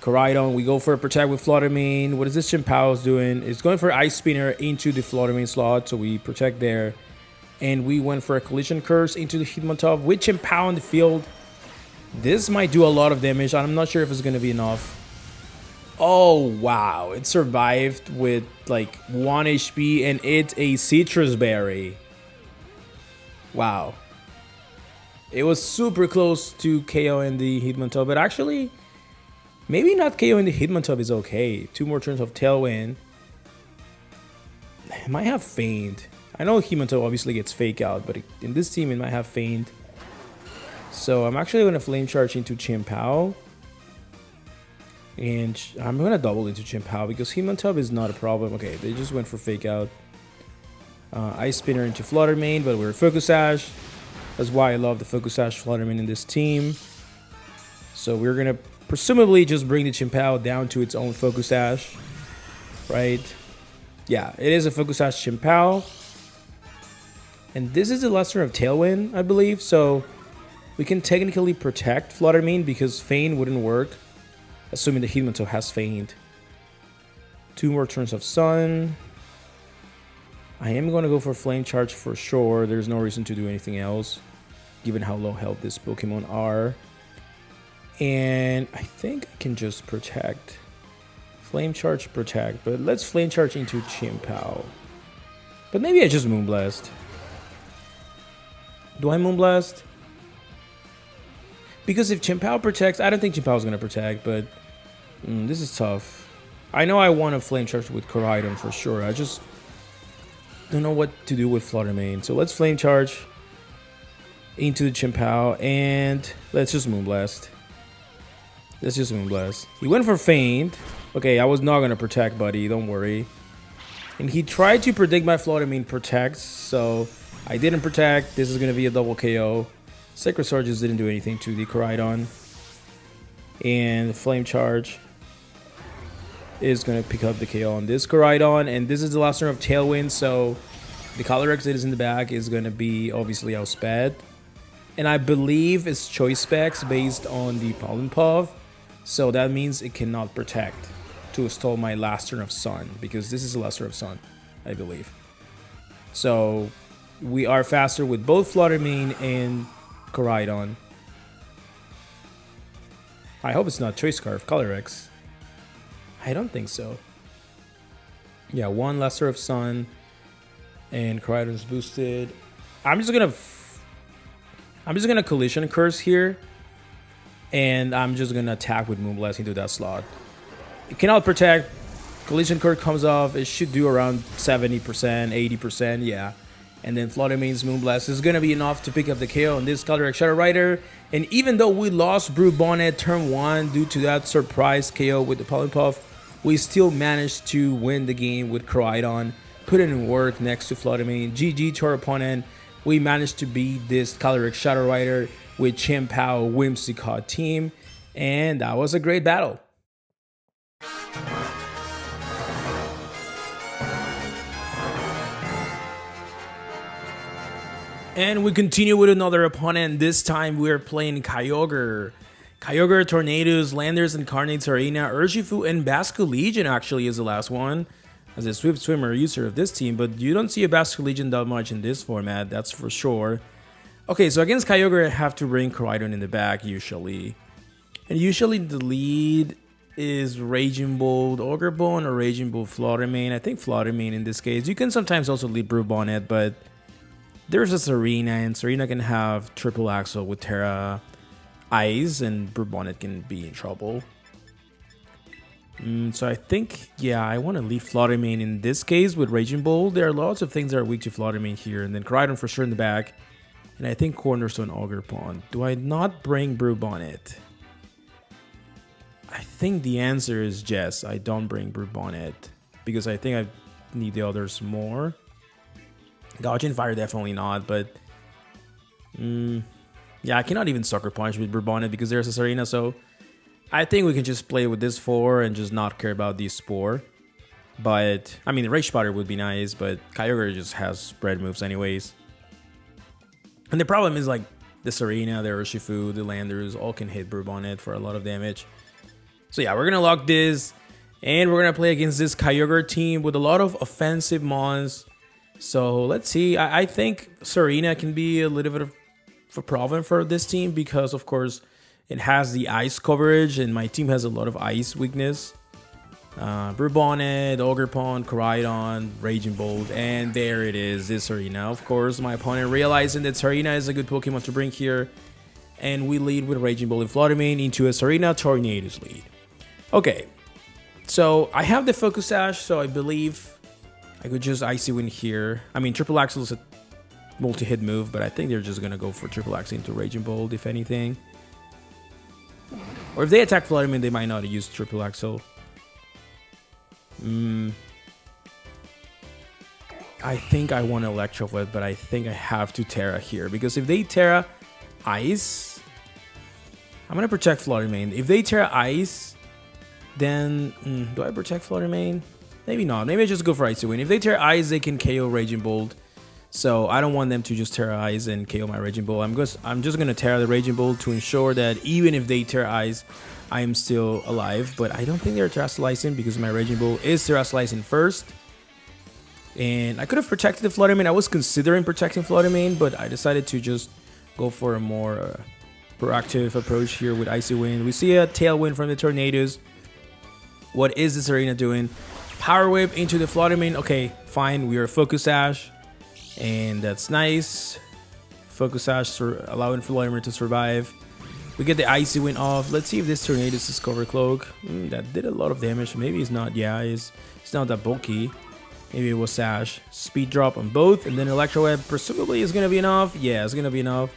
Koraidon, we go for a Protect with Flutter Mane. What is this Chien-Pao doing? It's going for Ice Spinner into the Flutter Mane slot, so we protect there. And we went for a Collision Curse into the Hitmontop with Chien-Pao in the field. This might do a lot of damage. I'm not sure if it's going to be enough. Oh, wow. It survived with like 1 HP and it's a Citrus Berry. Wow. It was super close to KO in the Hitmontop, but actually, maybe not KO in the Hitmontop is okay. 2 more turns of Tailwind. It might have Feint. I know Hitmontop obviously gets Fake Out, but in this team it might have Feint. So I'm actually going to Flame Charge into Chien-Pao. And I'm going to double into Chien-Pao because Hitmontop is not a problem. Okay, they just went for Fake Out. Ice Spinner into Flutter Mane, but we're Focus Sash. That's why I love the Focus Sash Flutter Mane in this team. So we're going to presumably just bring the Chimpao down to its own Focus Sash, right? Yeah, it is a Focus Sash Chimpao. And this is the last turn of Tailwind, I believe, so we can technically protect Fluttermane because Feint wouldn't work, assuming the Hitmonchan has Feint. 2 more turns of Sun. I am going to go for Flame Charge for sure. There's no reason to do anything else, given how low health these Pokemon are. And I think I can just protect. Flame Charge, protect, but let's Flame Charge into Chimpao. But maybe I just Moonblast. Do I Moonblast? Because if Chimpao protects, I don't think Chimpao is going to protect, but this is tough. I know I want to Flame Charge with Koraidon for sure. I just don't know what to do with Fluttermane. So let's Flame Charge into the Chimpao, and let's just Moonblast. Let's just Moonblast. He went for Feint. Okay, I was not going to protect, buddy. Don't worry. And he tried to predict my Fluttermane protects, so I didn't protect. This is going to be a double KO. Sacred Sword just didn't do anything to the Koraidon. And Flame Charge is going to pick up the KO on this Koraidon. And this is the last turn of Tailwind, so the Calyrex that is in the back is going to be obviously outsped. And I believe it's choice specs based on the Pollen Puff. So that means it cannot protect to stall my last turn of Sun, because this is the last turn of Sun, I believe. So we are faster with both Fluttermane and Koraidon. I hope it's not Choice Scarf, Calyrex. I don't think so. Yeah, 1 Lesser of Sun, and Koraidon's boosted. I'm just gonna Collision Curse here, and I'm just gonna attack with Moonblast into that slot. It cannot protect. Collision Curse comes off. It should do around 70%, 80%, yeah. And then Fluttermane's Moonblast is going to be enough to pick up the KO on this Calyrex Shadow Rider. And even though we lost Bonnet turn 1 due to that surprise KO with the Pollen Puff, we still managed to win the game with Koraidon, put it in work next to Fluttermane. GG to our opponent. We managed to beat this Calyrex Shadow Rider with Chimpao Whimsicott team. And that was a great battle. And we continue with another opponent. This time we're playing Kyogre. Kyogre, Tornadus, Landers, Incarnates, Arena, Urshifu, and Basculegion actually is the last one as a Swift Swimmer user of this team, but you don't see a Basculegion that much in this format, that's for sure. Okay, so against Kyogre, I have to bring Koraidon in the back usually. And usually the lead is Raging Bolt, Ogrebound, or Raging Bolt Fluttermane. I think Fluttermane in this case. You can sometimes also lead Bonnet, but there's a Serena, and Serena can have triple axle with Terra Ice, and Bonnet can be in trouble. So I think, yeah, I want to leave Fluttermane in this case with Raging Bolt. There are lots of things that are weak to Fluttermane here, and then Koraidon for sure in the back. And I think Cornerstone Ogrepon. Do I not bring Bonnet? I think the answer is yes, I don't bring Bonnet, because I think I need the others more. Gouging Fire, definitely not, but yeah, I cannot even Sucker Punch with Bonnet because there's a Serena, so I think we can just play with this 4 and just not care about these Spore. But, I mean, Rage Spotter would be nice, but Kyogre just has spread moves anyways. And the problem is, like, the Serena, the Urshifu, the Landers all can hit Bonnet for a lot of damage. So yeah, we're gonna lock this, and we're gonna play against this Kyogre team with a lot of offensive mons. So let's see. I think Serena can be a little bit of a problem for this team because, of course, it has the ice coverage, and my team has a lot of ice weakness. Bonnet, Ogrepon, Koraidon, Raging Bolt, and there it is, this Serena. Of course, my opponent realizing that Serena is a good Pokemon to bring here, and we lead with Raging Bolt and Fluttermane into a Serena Tornadus lead. Okay, so I have the Focus Sash, so I believe I could just Icy Wind here. I mean, Triple Axle is a multi-hit move, but I think they're just going to go for Triple Axle into Raging Bolt, if anything. Or if they attack Fluttermane, they might not use Triple Axle. I think I want Electroweb, but I think I have to Terra here, because if they Terra Ice, I'm gonna protect Flutter Mane. If they tear Ice, then do I protect Flutter Mane? Maybe not. Maybe I just go for Icy Wind. If they tear Ice, they can KO Raging Bolt. So I don't want them to just tear Ice and KO my Raging Bolt. I'm just gonna tear the Raging Bolt to ensure that even if they tear Ice, I am still alive. But I don't think they're terrestrializing because my Raging Bolt is terrestrializing first. And I could have protected the Flutter Mane. I was considering protecting Flutter Mane, but I decided to just go for a more proactive approach here with Icy Wind. We see a Tailwind from the Tornadoes. What is this arena doing? Power Whip into the Flutter Mane. Okay, fine. We are Focus Sash, and that's nice. Focus Sash allowing Flutter Mane to survive. We get the Icy Wind off. Let's see if this Tornadoes is Cover Cloak. That did a lot of damage. Maybe it's not. Yeah, it's not that bulky. Maybe it was Sash. Speed drop on both, and then Electro Web presumably is gonna be enough. Yeah, it's gonna be enough.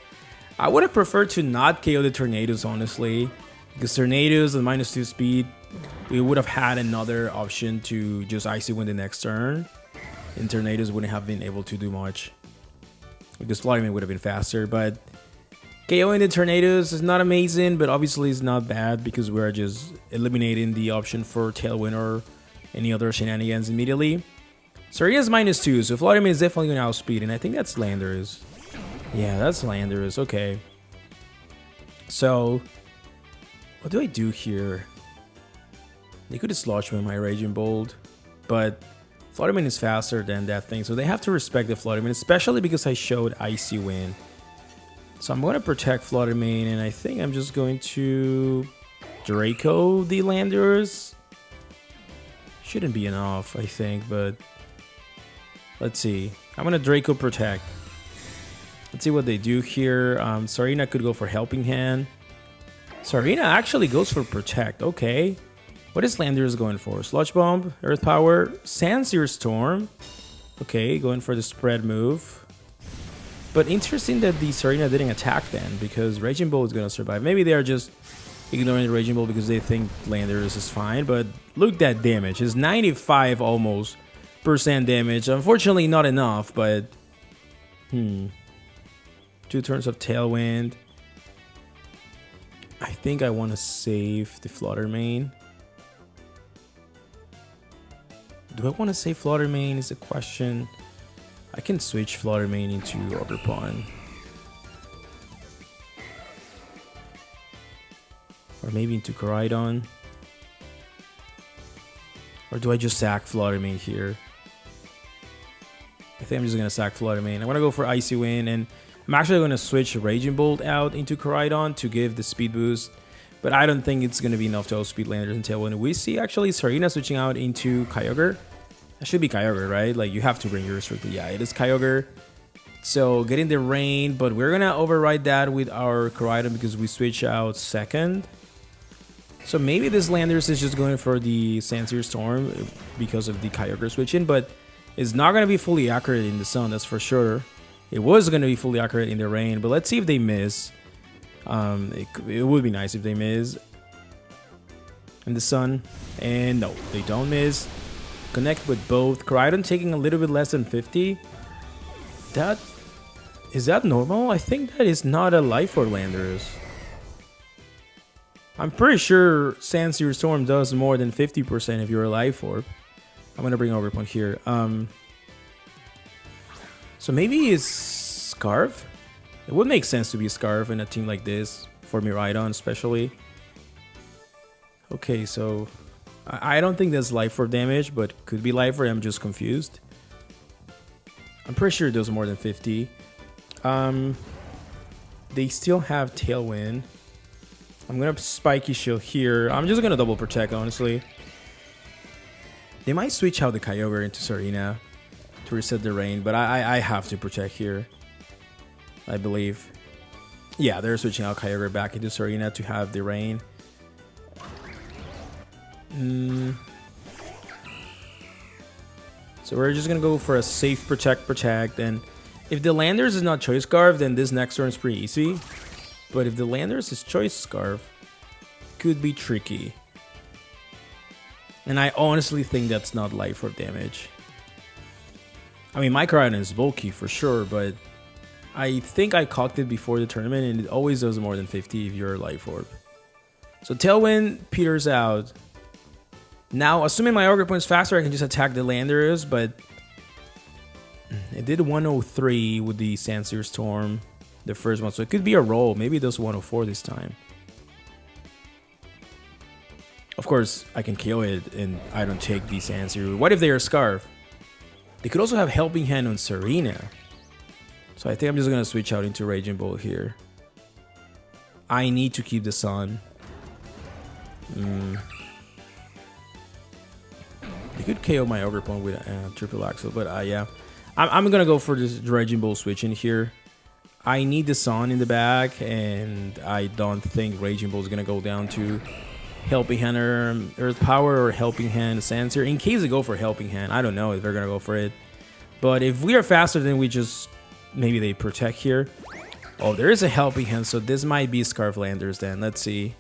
I would have preferred to not KO the Tornadoes, honestly, because Tornadoes and -2 speed, we would have had another option to just Icy Wind the next turn, and Tornadoes wouldn't have been able to do much because Flutter Mane would have been faster. But KOing the Tornadoes is not amazing, but obviously it's not bad because we're just eliminating the option for Tailwind or any other shenanigans immediately. Sarina's -2, so Flutter Mane is definitely going to outspeed, and I think that's Landorus. Yeah, that's Landorus. Okay. So, what do I do here? They could have sludged with my Raging Bolt, but Flutter Mane is faster than that thing, so they have to respect the Flutter Mane, especially because I showed Icy Wind. So I'm going to protect Flutter Mane, and I think I'm just going to Draco the Landorus. Shouldn't be enough, I think, but let's see. I'm going to Draco protect. Let's see what they do here. Sarina could go for Helping Hand. Sarina actually goes for Protect. Okay. What is Landorus going for? Sludge Bomb, Earth Power, Sandsear Storm. Okay, going for the spread move. But interesting that the Sarina didn't attack then, because Raging Bolt is going to survive. Maybe they are just ignoring the Raging Bolt because they think Landorus is fine. But look at that damage. It's 95 almost % damage. Unfortunately, not enough, but 2 turns of Tailwind. I think I want to save the Flutter Mane. Do I want to save Flutter Mane is the question. I can switch Flutter Mane into Other Pawn. Or maybe into Koraidon. Or do I just sack Flutter Mane here? I think I'm just going to sack Flutter Mane. I'm going to go for Icy Wind, and I'm actually going to switch Raging Bolt out into Koraidon to give the speed boost, but I don't think it's going to be enough to outspeed Landorus and Tailwind. We see actually Sarina switching out into Kyogre. That should be Kyogre, right? Like, you have to bring yours strictly. Yeah, it is Kyogre. So, getting the Rain, but we're going to override that with our Koraidon because we switch out second. So, maybe this Landorus is just going for the Sandsear Storm because of the Kyogre switching, but it's not going to be fully accurate in the sun, that's for sure. It was going to be fully accurate in the rain, but let's see if they miss. It would be nice if they miss in the sun. And no, they don't miss. Connect with both. Koraidon taking a little bit less than 50. Is that normal? I think that is not a Life for Landorus. I'm pretty sure Sandsear Storm does more than 50% if you're a Life Orb. I'm going to bring over one here. So maybe it's Scarf? It would make sense to be Scarf in a team like this, for Miraidon especially. Okay, so I don't think that's Life Orb damage, but could be Life Orb, I'm just confused. I'm pretty sure it does more than 50. They still have Tailwind. I'm going to Spiky Shield here. I'm just going to double protect, honestly. They might switch out the Kyogre into Sarina to reset the rain, but I have to protect here, I believe. Yeah, they're switching out Kyogre back into Sarina to have the rain. So we're just gonna go for a safe protect, and if the Landorus is not Choice Scarf, then this next turn is pretty easy. But if the Landorus is Choice Scarf, could be tricky. And I honestly think that's not Life Orb damage. I mean, my Koraidon is bulky for sure, but I think I cocked it before the tournament, and it always does more than 50 if you're a Life Orb. So Tailwind peters out. Now, assuming my Ogre Point is faster, I can just attack the Landers, but it did 103 with the Sandseer Storm, the first one, so it could be a roll. Maybe it does 104 this time. Of course, I can KO it and I don't take the Sandseer. What if they are Scarf? They could also have Helping Hand on Serena. So I think I'm just going to switch out into Raging Bolt here. I need to keep the Sun. They could KO my Ogre Point with Triple Axel, but yeah. I'm going to go for this Raging Bolt switch in here. I need the Sun in the back, and I don't think Raging Bolt is going to go down to Helping Hand or Earth Power or Helping Hand Sandseer. In case they go for Helping Hand, I don't know if they're going to go for it. But if we are faster, then we just... Maybe they protect here. Oh, there is a Helping Hand, so this might be Scarf Landers then. Let's see.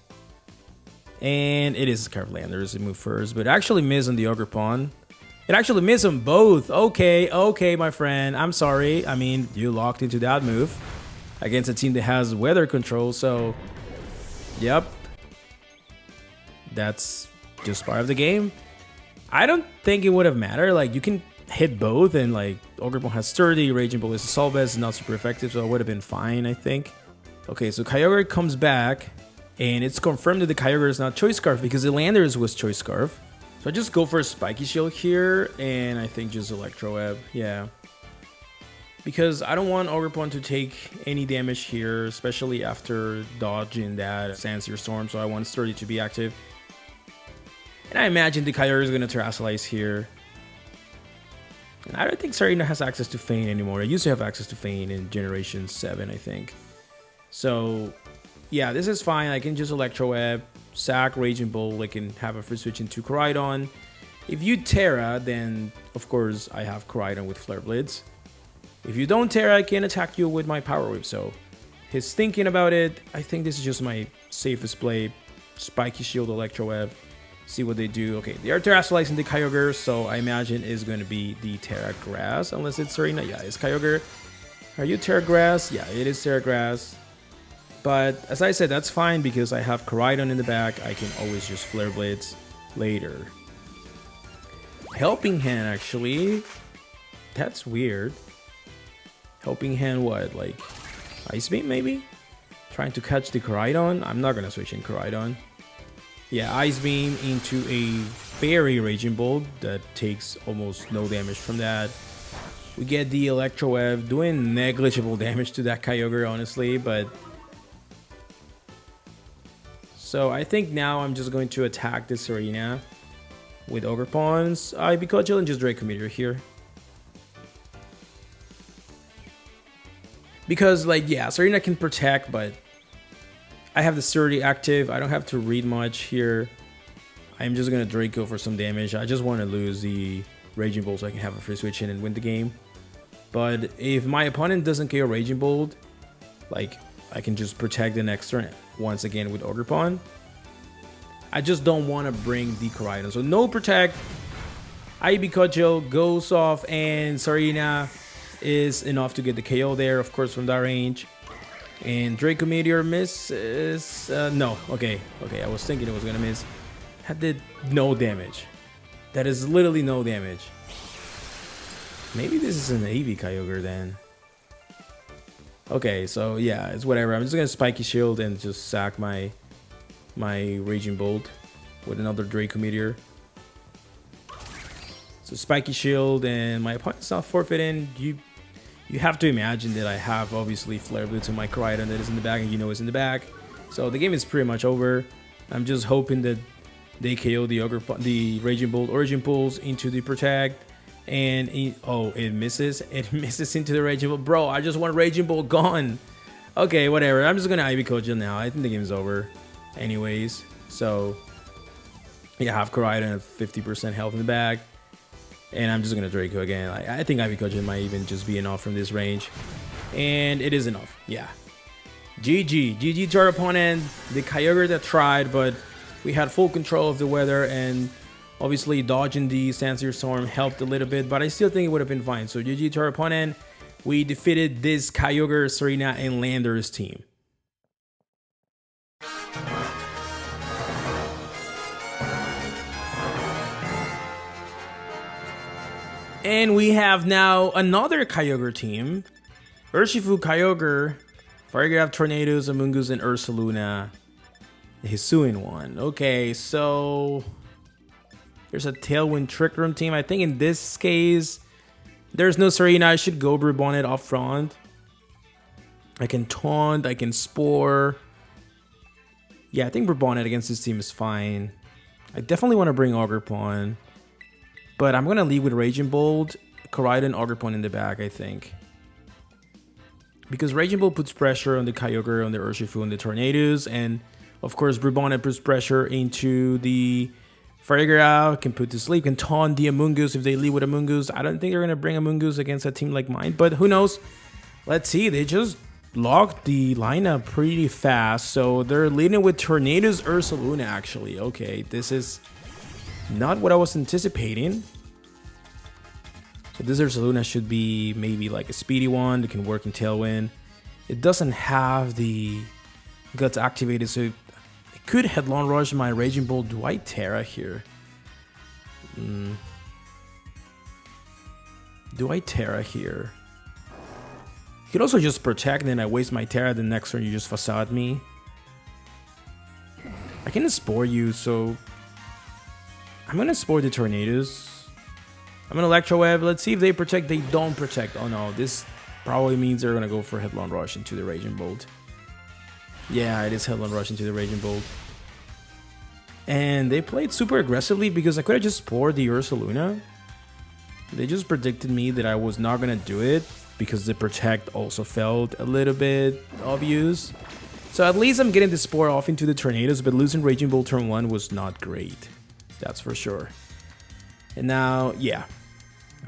And it is Scarf Landers. It moved first, but it actually missed on the Ogre Pawn. It actually missed on both. Okay, my friend. I'm sorry. I mean, you locked into that move against a team that has weather control, so... Yep. That's just part of the game. I don't think it would have mattered. Like, you can hit both, and like Ogre Pawn has Sturdy, Raging Bolt is Assault Vest, not super effective, so it would have been fine, I think. Okay, so Kyogre comes back, and it's confirmed that the Kyogre is not Choice Scarf because the Landers was Choice Scarf. So I just go for a Spiky Shield here, and I think just Electro Web, yeah. Because I don't want Ogre Pawn to take any damage here, especially after dodging that Sandseer Storm, so I want Sturdy to be active. And I imagine the Kyogre is going to Terrasilize here. And I don't think Serena has access to Feint anymore. I used to have access to Feint in Generation 7, I think. So, yeah, this is fine. I can just Electro Web, sack Raging Bolt. I can have a free switch into Koraidon. If you Terra, then, of course, I have Koraidon with Flare Blitz. If you don't Terra, I can attack you with my Power Whip. So, he's thinking about it. I think this is just my safest play. Spiky Shield, Electro Web. See what they do. Okay, they are Terrasalizing the Kyogre, so I imagine it's going to be the Terra Grass, unless it's Serena. Yeah, it's Kyogre. Are you Terra Grass? Yeah, it is Terra Grass. But as I said, that's fine because I have Koraidon in the back. I can always just Flare Blades later. Helping Hand, actually. That's weird. Helping Hand what? Like Ice Beam, maybe? Trying to catch the Koraidon? I'm not going to switch in Koraidon. Yeah, Ice Beam into a Fairy Raging Bolt that takes almost no damage from that. We get the Electro Web doing negligible damage to that Kyogre, honestly, but... So I think now I'm just going to attack this Serena with Ogre Pawns. I Pikachu and just Draco Meteor here. Because, like, yeah, Serena can protect, but... I have the Sturdy active. I don't have to read much here. I'm just going to Draco for some damage. I just want to lose the Raging Bolt so I can have a free switch in and win the game. But if my opponent doesn't KO Raging Bolt, like, I can just protect the next turn once again with Ogre Pawn. I just don't want to bring the Koraidon. So no protect. IB Cudgel goes off, and Serena is enough to get the KO there, of course, from that range. And Draco Meteor misses. No, okay, I was thinking it was gonna miss. That did no damage. That is literally no damage. Maybe this is an AV Kyogre then. Okay, so yeah, it's whatever. I'm just gonna Spiky Shield and just sack my Raging Bolt with another Draco Meteor. So Spiky Shield, and my opponent's not forfeiting. You have to imagine that I have obviously Flare Blitz on my Koraidon that is in the back, and you know it's in the back. So the game is pretty much over. I'm just hoping that they KO the Raging Bolt Origin Pulse into the Protect. And it misses. It misses into the Raging Bolt. Bro, I just want Raging Bolt gone. Okay, whatever. I'm just gonna Ivy Coach now. I think the game is over. Anyways, so yeah, I have Koraidon at 50% health in the back. And I'm just going to Draco again. I think Ivy Coach might even just be enough from this range. And it is enough. Yeah. GG to our opponent. The Kyogre that tried, but we had full control of the weather. And obviously dodging the Sandseer Storm helped a little bit. But I still think it would have been fine. So GG to our opponent. We defeated this Kyogre, Serena, and Landers team. And we have now another Kyogre team. Urshifu, Kyogre, Firegraph, Tornadoes, Amoonguss, and Ursaluna. The Hisuian one. Okay, so there's a Tailwind Trick Room team. I think in this case, there's no Serena. I should go Bonnet up front. I can Taunt, I can Spore. Yeah, I think Bonnet against this team is fine. I definitely want to bring Ogerpon. But I'm going to leave with Raging Bolt, Koraidon, Ogerpon in the back, I think. Because Raging Bolt puts pressure on the Kyogre, on the Urshifu, and the Tornadoes. And, of course, Bonnet puts pressure into the Firegraph, can put to sleep, can taunt the Amoonguss if they lead with Amoonguss. I don't think they're going to bring Amoonguss against a team like mine. But who knows? Let's see. They just locked the lineup pretty fast. So they're leading with Tornadoes, Ursaluna, actually. Okay, this is not what I was anticipating. So this Ursaluna should be maybe like a speedy one that can work in Tailwind. It doesn't have the Guts activated, so it could Headlong Rush my Raging Bolt. Do I Terra here? Do I Terra here? You could also just Protect, and then I waste my Terra. The next turn you just Facade me. I can Spore you, so I'm gonna Spore the Tornadoes. I'm gonna Electro Web. Let's see if they Protect. They don't Protect. Oh no, this probably means they're gonna go for Headlong Rush into the Raging Bolt. Yeah, it is Headlong Rush into the Raging Bolt. And they played super aggressively because I could have just Spored the Ursaluna. They just predicted me that I was not gonna do it because the Protect also felt a little bit obvious. So at least I'm getting the Spore off into the Tornadoes, but losing Raging Bolt turn 1 was not great. That's for sure. And now, yeah,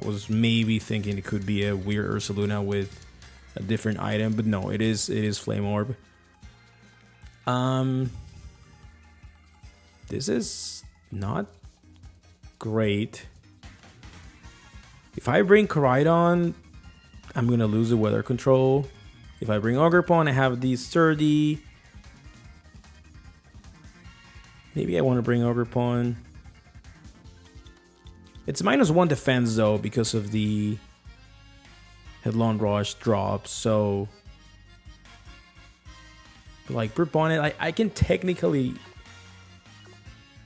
I was maybe thinking it could be a weird Ursaluna with a different item, but no, it is Flame Orb. This is not great. If I bring Koraidon, I'm gonna lose the Weather Control. If I bring Ogerpon, I have the Sturdy. Maybe I want to bring Ogerpon. It's -1 defense though because of the Headlong Rush drops. So, like Bonnet, I can technically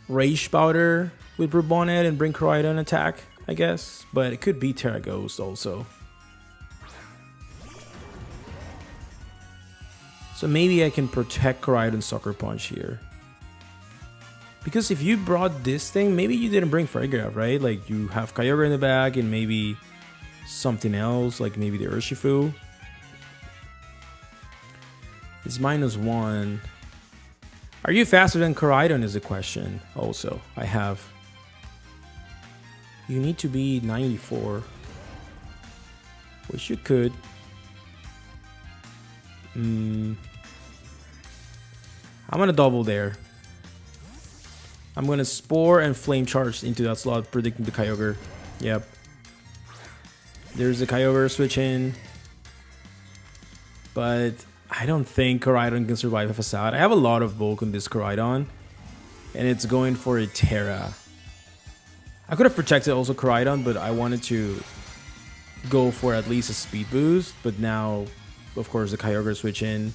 Rage Powder with Bonnet and bring Koraidon attack, I guess. But it could be Terra Ghost also. So maybe I can protect Koraidon Sucker Punch here. Because if you brought this thing, maybe you didn't bring Firegraph, right? Like you have Kyogre in the back and maybe something else, like maybe the Urshifu. It's -1. Are you faster than Koraidon is the question also I have. You need to be 94. Which you could. I'm gonna double there. I'm gonna Spore and Flame Charge into that slot, predicting the Kyogre. Yep. There's the Kyogre switch in. But I don't think Koraidon can survive a Facade. I have a lot of bulk on this Koraidon. And it's going for a Terra. I could have protected also Koraidon, but I wanted to go for at least a speed boost. But now, of course, the Kyogre switch in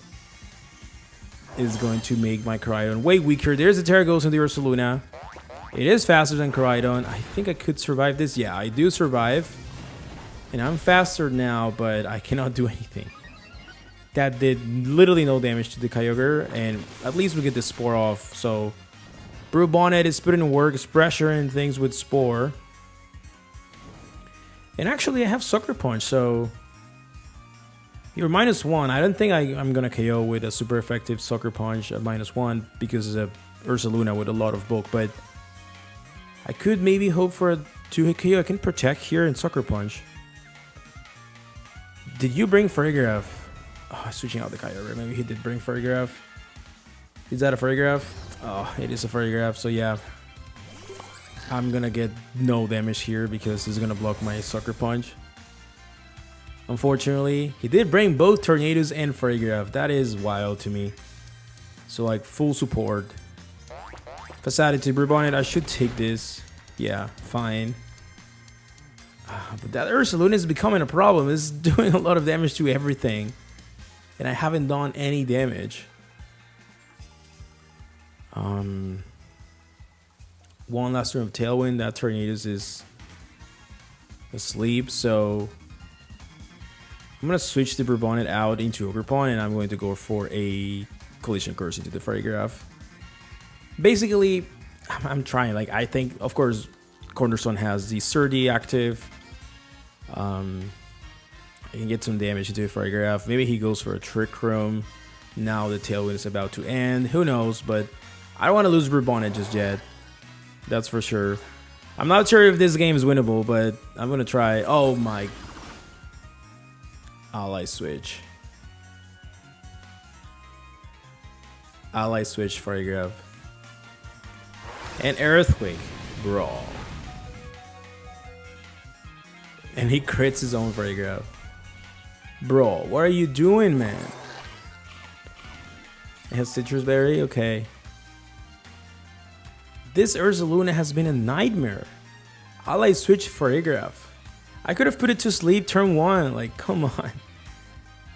is going to make my Koraidon way weaker. There's the Terra Ghost and the Ursaluna. It is faster than Koraidon. I think I could survive this. Yeah, I do survive. And I'm faster now, but I cannot do anything. That did literally no damage to the Kyogre, and at least we get the Spore off. So, Bonnet is putting in work, is pressuring things with Spore. And actually, I have Sucker Punch, so you're -1. I don't think I'm gonna KO with a super effective Sucker Punch at -1 because it's a Ursaluna with a lot of bulk. But I could maybe hope for a 2-hit KO. I can protect here and Sucker Punch. Did you bring Firegraph? Oh, switching out the Kyogre. Maybe he did bring Firegraph. Is that a Firegraph? Oh, it is a Firegraph. So yeah, I'm gonna get no damage here because he's gonna block my Sucker Punch. Unfortunately, he did bring both Tornadoes and Firegraph. That is wild to me. So like full support. Facade to Bonnet. I should take this. Yeah, fine. But that Ursaluna is becoming a problem. It's doing a lot of damage to everything. And I haven't done any damage. One last turn of Tailwind. That Tornadoes is asleep, so I'm gonna switch the Bonnet out into Ogerpon, and I'm going to go for a Collision Curse into the Photograph. Basically, I'm trying. Like, I think, of course, Cornerstone has the Surdy active. I can get some damage into the Photograph. Maybe he goes for a Trick Room. Now the Tailwind is about to end. Who knows? But I don't want to lose Bonnet just yet. That's for sure. I'm not sure if this game is winnable, but I'm gonna try. Oh my! Ally switch. Ally switch Photograph. And Earthquake Brawl. And he crits his own Photograph. Bro, what are you doing, man? It has Citrus Berry? Okay. This Ursaluna has been a nightmare. Ally switch Photograph. I could have put it to sleep turn 1. Like, come on.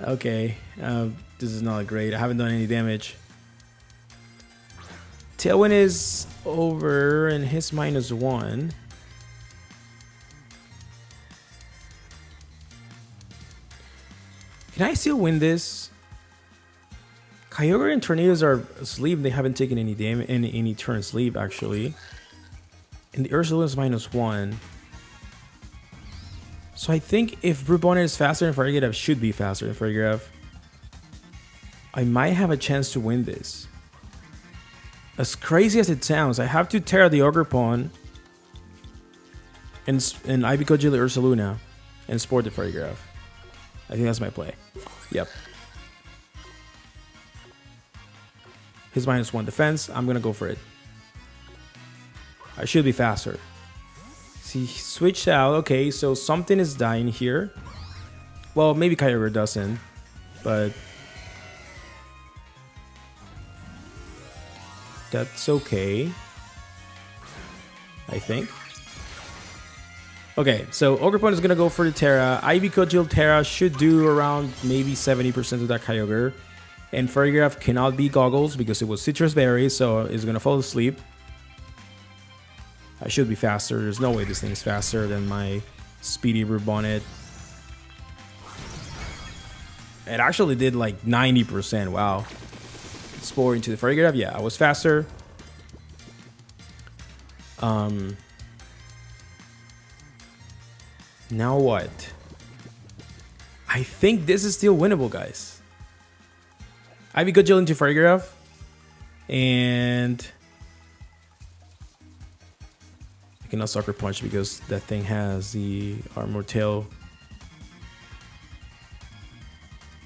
Okay. This is not great. I haven't done any damage. Tailwind is over and his -1. Can I still win this? Kyogre and Tornadoes are asleep. They haven't taken any damage, any turn sleep actually. And the Ursaluna is -1. So I think if Bonnet is faster than Photograph, should be faster than Photograph, I might have a chance to win this. As crazy as it sounds, I have to tear the Ogerpon and Ibicojo the Ursaluna and Sport the Photograph. I think that's my play. Yep. His -1 defense. I'm gonna go for it. I should be faster. See, he switched out. Okay, so something is dying here. Well, maybe Kyogre doesn't, but that's okay, I think. Okay, so Ogerpon is going to go for the Terra. Ibicojo Terra should do around maybe 70% of that Kyogre. And Photograph cannot be Goggles because it was Citrus Berry, so it's going to fall asleep. I should be faster. There's no way this thing is faster than my speedy Bonnet. It actually did like 90%. Wow. Spore into the Photograph. Yeah, I was faster. Now what? I think this is still winnable, guys. Ibicojo into Photograph. And I cannot Sucker Punch because that thing has the Armor Tail.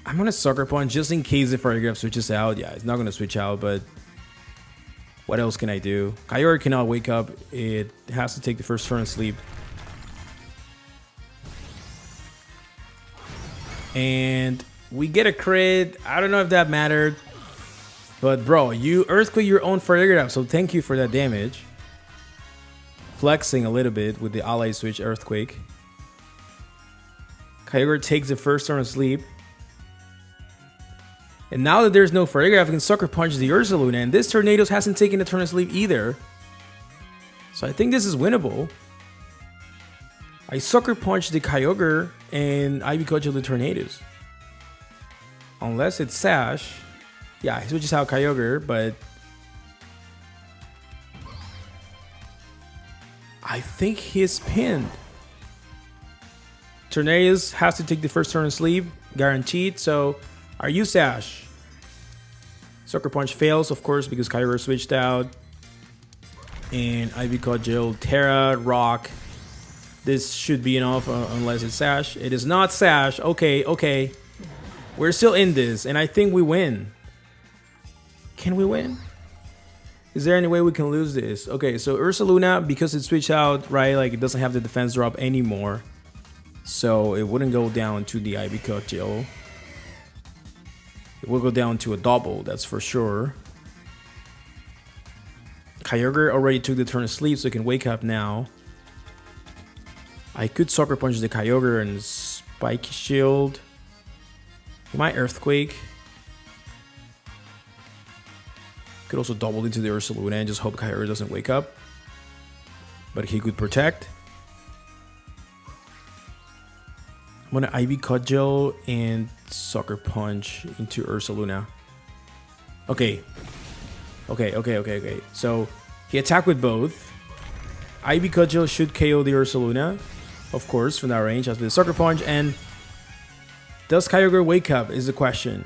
I'm gonna Sucker Punch just in case the Photograph switches out. Yeah, it's not gonna switch out, but what else can I do? Kyogre cannot wake up. It has to take the first turn and sleep. And we get a crit. I don't know if that mattered. But bro, you Earthquake your own Photograph, so thank you for that damage. Flexing a little bit with the Ally Switch Earthquake. Kyogre takes the first turn of sleep. And now that there's no Photograph, I can Sucker Punch the Ursaluna. And this Tornadoes hasn't taken a turn of sleep either. So I think this is winnable. I Sucker Punch the Kyogre and Ibicojo the Tornadoes. Unless it's Sash. Yeah, he switches out Kyogre, but I think he's pinned. Tornadoes has to take the first turn of sleep, guaranteed. So, are you Sash? Sucker Punch fails, of course, because Kyogre switched out. And Ibicojo, Terra, Rock. This should be enough unless it's Sash. It is not Sash. Okay, okay. We're still in this, and I think we win. Can we win? Is there any way we can lose this? Okay, so Ursaluna, because it switched out, right, like it doesn't have the defense drop anymore. So it wouldn't go down to the Ibicojo. It will go down to a double, that's for sure. Kyogre already took the turn of sleep, so it can wake up now. I could Sucker Punch the Kyogre and Spiky Shield. He might Earthquake. Could also double into the Ursaluna and just hope Kyogre doesn't wake up. But he could Protect. I'm gonna Ivy Cudgel and Sucker Punch into Ursaluna. Okay. So he attacked with both. Ivy Cudgel should KO the Ursaluna, of course, from that range after the Sucker Punch. And does Kyogre wake up is the question.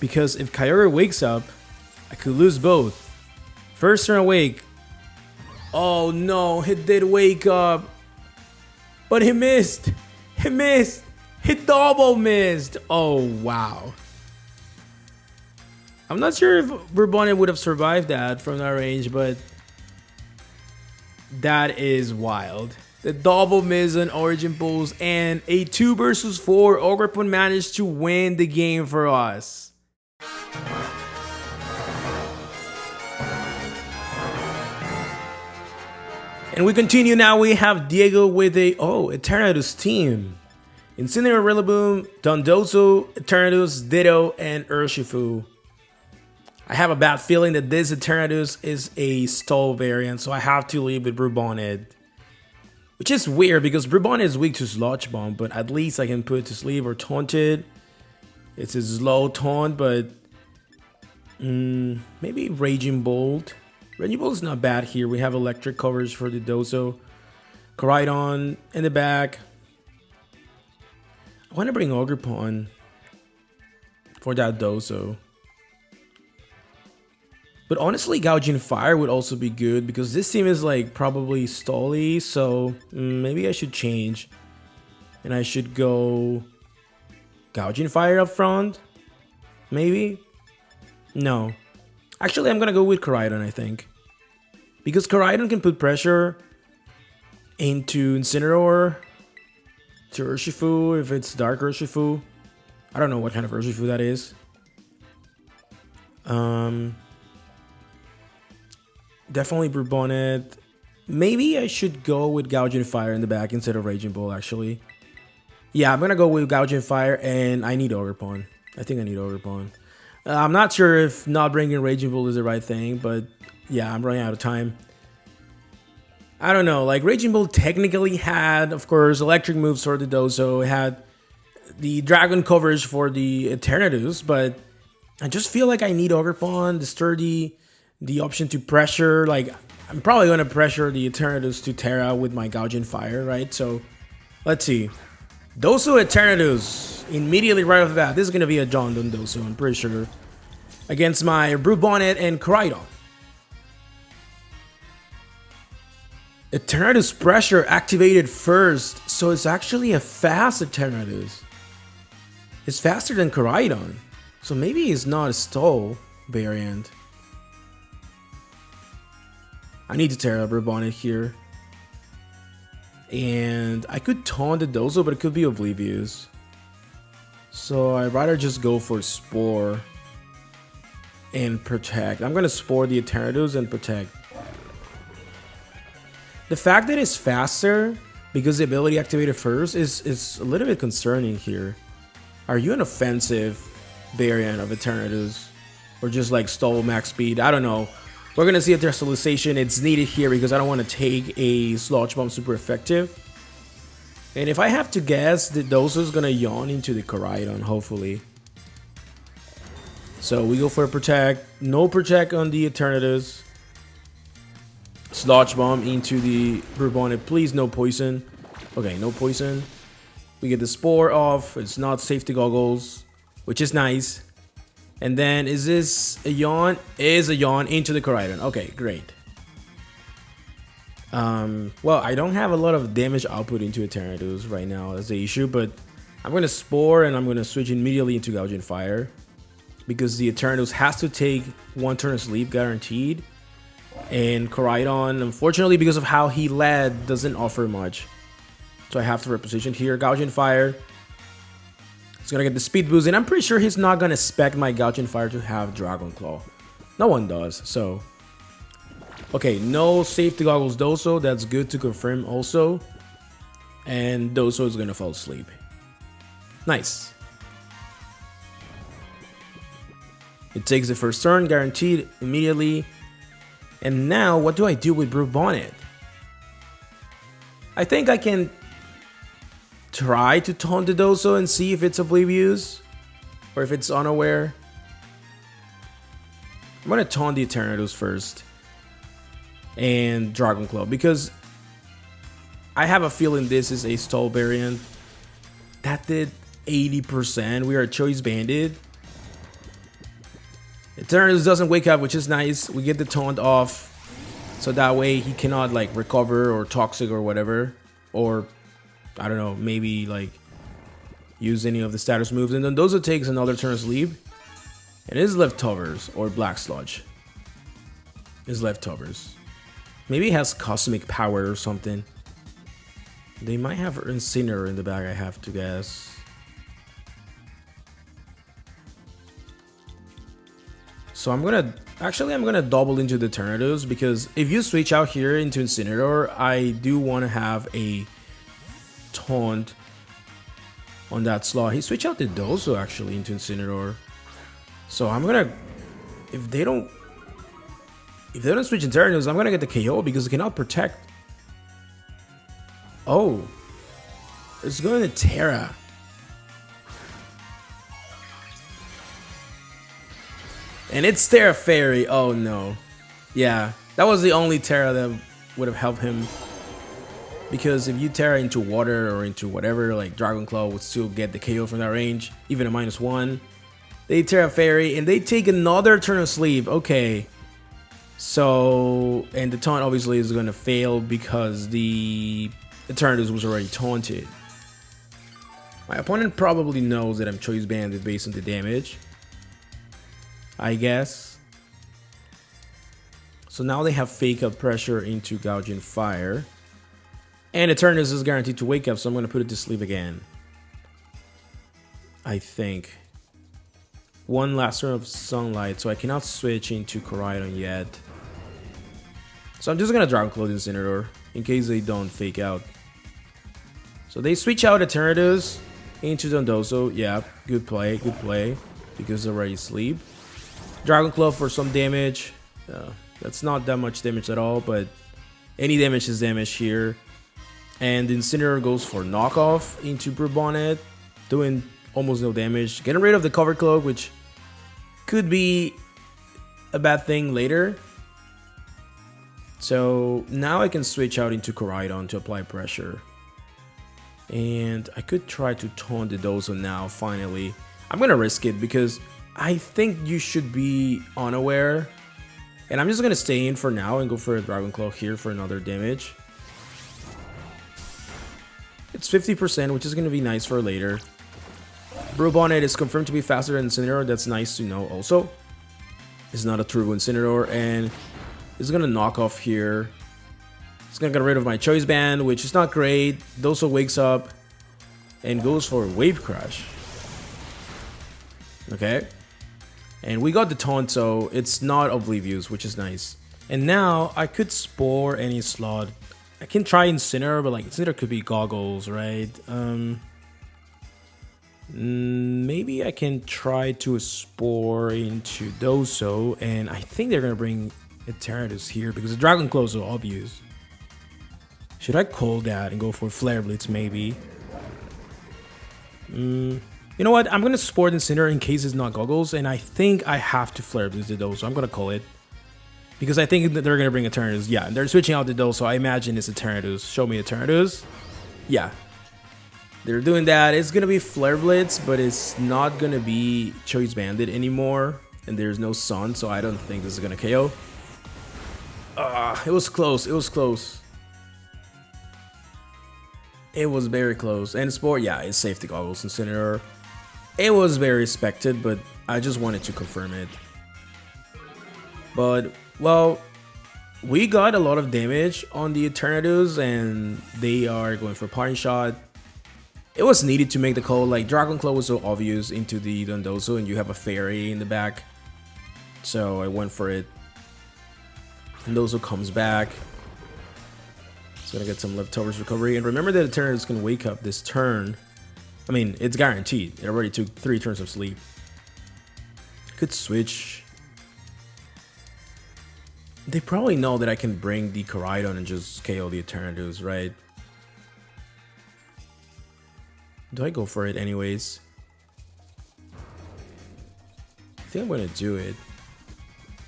Because if Kyogre wakes up, I could lose both. First turn awake. Oh no, he did wake up. But he missed. He missed. He double missed. Oh, wow. I'm not sure if Bonnet would have survived that from that range, but that is wild. The double miss on Origin Pulse and a 2 versus 4. Ogerpon managed to win the game for us. And we continue now. We have Diego with a Eternatus team. Incineroar, Rillaboom, Dondozo, Eternatus, Ditto, and Urshifu. I have a bad feeling that this Eternatus is a stall variant, so I have to leave with Bonnet. Which is weird because Bonnet is weak to Sludge Bomb, but at least I can put it to sleep or taunt it. It's a slow taunt, but maybe Raging Bolt. Raging Bolt is not bad here. We have electric coverage for the Dozo. Koraidon in the back. I want to bring Ogerpon for that Dozo. But honestly, Gouging Fire would also be good because this team is like probably stally. So maybe I should change. And I should go Gouging Fire up front. Maybe? No. Actually, I'm going to go with Koraidon, I think. Because Koraidon can put pressure into Incineroar, to Urshifu, if it's Dark Urshifu. I don't know what kind of Urshifu that is. Definitely Bonnet. Maybe I should go with Gouging Fire in the back instead of Raging Bull, actually. Yeah, I'm going to go with Gouging Fire, and I need Ogerpon. I think I need Ogerpon. I'm not sure if not bringing Raging Bull is the right thing, but yeah, I'm running out of time. I don't know, like Raging Bull technically had, of course, electric moves for the Dozo. It had the Dragon coverage for the Eternatus, but I just feel like I need Ogerpon, the sturdy, the option to pressure. Like, I'm probably going to pressure the Eternatus to Terra with my Gouging Fire, right? So, let's see. Dozo Eternatus, immediately right off the bat. This is going to be a John Dozo, I'm pretty sure. Against my Bonnet and Koraidon. Eternatus pressure activated first, so it's actually a fast Eternatus. It's faster than Koraidon, so maybe it's not a stall variant. I need to Terra Bonnet here. And I could taunt the Dozo, but it could be Oblivious. So I'd rather just go for Spore and Protect. I'm going to Spore the Eternatus and Protect. The fact that it's faster because the ability activated first is a little bit concerning here. Are you an offensive variant of Eternatus? Or just like stall max speed? I don't know. We're going to see if there's solution. It's needed here because I don't want to take a Sludge Bomb super effective. And if I have to guess, the Dozo is going to yawn into the Koraidon, hopefully. So we go for a Protect. No Protect on the Eternatus. Sludge Bomb into the Bonnet. Please, no poison. Okay, no poison. We get the Spore off. It's not safety goggles, which is nice. And then, is this a yawn? Is a yawn into the Koraidon. Okay, great. Well, I don't have a lot of damage output into Eternatus right now. That's the issue, but I'm going to Spore and I'm going to switch immediately into Gouging Fire. Because the Eternatus has to take 1 turn of sleep guaranteed. And Koraidon, unfortunately, because of how he led, doesn't offer much. So I have to reposition here. Gouging Fire. He's going to get the speed boost, and I'm pretty sure he's not going to expect my Gouging Fire to have Dragon Claw. No one does, so Okay, no safety goggles Doso. That's good to confirm also. And Doso is gonna fall asleep. Nice. It takes the first turn, guaranteed immediately. And now, what do I do with Bonnet? I think I can try to taunt the Doso and see if it's oblivious or if it's unaware. I'm gonna taunt the Eternatus first and Dragon Claw because I have a feeling this is a stall variant. That did 80%. We are choice banded. Eternatus doesn't wake up, which is nice. We get the taunt off, so that way he cannot like recover or toxic or whatever, or I don't know, maybe like use any of the status moves. And then Dozo takes another turn of sleep, and his leftovers or Black Sludge. His leftovers. Maybe he has cosmic power or something. They might have Incineroar in the bag, I have to guess. So I'm gonna double into the Eternatus because if you switch out here into Incineroar, I do want to have a taunt on that slot. He switched out the Dozo actually into Incineroar. So I'm gonna, if they don't switch Eternatus, I'm gonna get the KO because it cannot protect. Oh, it's going to Terra. And it's Terra Fairy. Oh no. Yeah, that was the only Terra that would have helped him. Because if you Terra into water or into whatever, like Dragon Claw would still get the KO from that range, even a -1. They Terra Fairy and they take another turn of sleep. Okay. So, and the taunt obviously is going to fail because the Eternatus was already taunted. My opponent probably knows that I'm choice banded based on the damage, I guess. So now they have fake up pressure into Gouging Fire. And Eternatus is guaranteed to wake up, so I'm going to put it to sleep again. I think. One last turn of Sunlight, so I cannot switch into Koraidon yet. So I'm just going to Dragon Claw the Incineroar in case they don't fake out. So they switch out Eternatus into Dondozo. Yeah, good play, because they're already asleep. Dragon Claw for some damage. That's not that much damage at all, but any damage is damage here. And Incineroar goes for knockoff into Bonnet, doing almost no damage. Getting rid of the cover cloak, which could be a bad thing later. So now I can switch out into Koraidon to apply pressure. And I could try to taunt the Dozo now, finally. I'm gonna risk it because I think you should be unaware. And I'm just gonna stay in for now and go for a Dragon Claw here for another damage. It's 50%, which is gonna be nice for later. Bonnet is confirmed to be faster than Incineroar. That's nice to know also. It's not a Turbo Incineroar, and it's gonna knock off here. It's gonna get rid of my Choice Band, which is not great. Dozo wakes up and goes for Wave Crash. Okay. And we got the taunt, so it's not oblivious, which is nice. And now I could Spore any slot. I can try Incineroar, but like Incineroar could be Goggles, right? Maybe I can try to Spore into Dozo, and I think they're gonna bring Eternatus here because the Dragon Claw is so obvious. Should I call that and go for Flare Blitz maybe? You know what? I'm gonna Spore Incineroar in case it's not Goggles, and I think I have to Flare Blitz the Dozo. I'm gonna call it. Because I think that they're gonna bring Eternatus. Yeah, they're switching out the Dozo, so I imagine it's Eternatus. Show me Eternatus. Yeah. They're doing that. It's gonna be Flare Blitz, but it's not gonna be Choice Banded anymore. And there's no Sun, so I don't think this is gonna KO. It was close. It was close. It was very close. And Spore, yeah, it's Safety Goggles Incineroar. It was very expected, but I just wanted to confirm it. But, well, we got a lot of damage on the Eternatus, and they are going for Parting Shot. It was needed to make the call. Like, Dragon Claw was so obvious into the Dondozo, and you have a Fairy in the back. So I went for it. And those who comes back. It's gonna get some leftovers recovery. And remember that the Eternatus can wake up this turn. I mean, it's guaranteed. It already took 3 turns of sleep. Could switch. They probably know that I can bring the Koraidon and just KO the Eternatus, right? Do I go for it anyways? I think I'm gonna do it.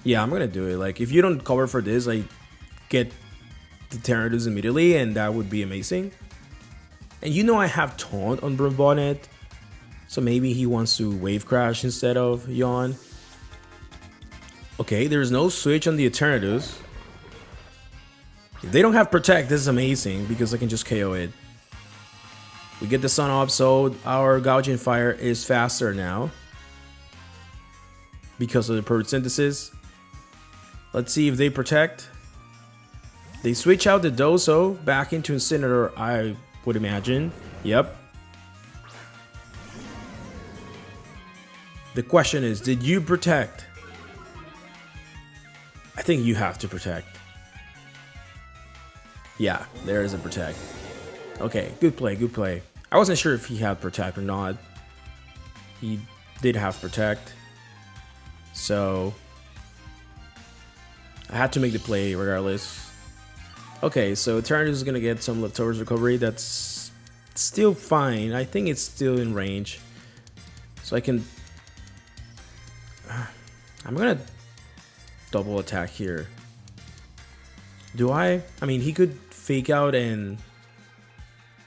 Yeah, I'm gonna do it. Like, if you don't cover for this, I get the Eternatus immediately, and that would be amazing. And you know I have Taunt on Bonnet, so maybe he wants to Wave Crash instead of Yawn. Okay, there's no switch on the Eternatus. If they don't have Protect, this is amazing because I can just KO it. We get the Sun up, so our Gouging Fire is faster now because of the Purge Synthesis. Let's see if they Protect. They switch out the Doso back into Incineroar, I would imagine. Yep. The question is, did you Protect? I think you have to Protect. Yeah, there is a Protect. Okay, good play, good play. I wasn't sure if he had Protect or not. He did have Protect. So I had to make the play regardless. Okay, so Eternatus is gonna get some leftovers recovery. That's still fine. I think it's still in range. So I can... I'm gonna double attack here. Do I? I mean, he could fake out and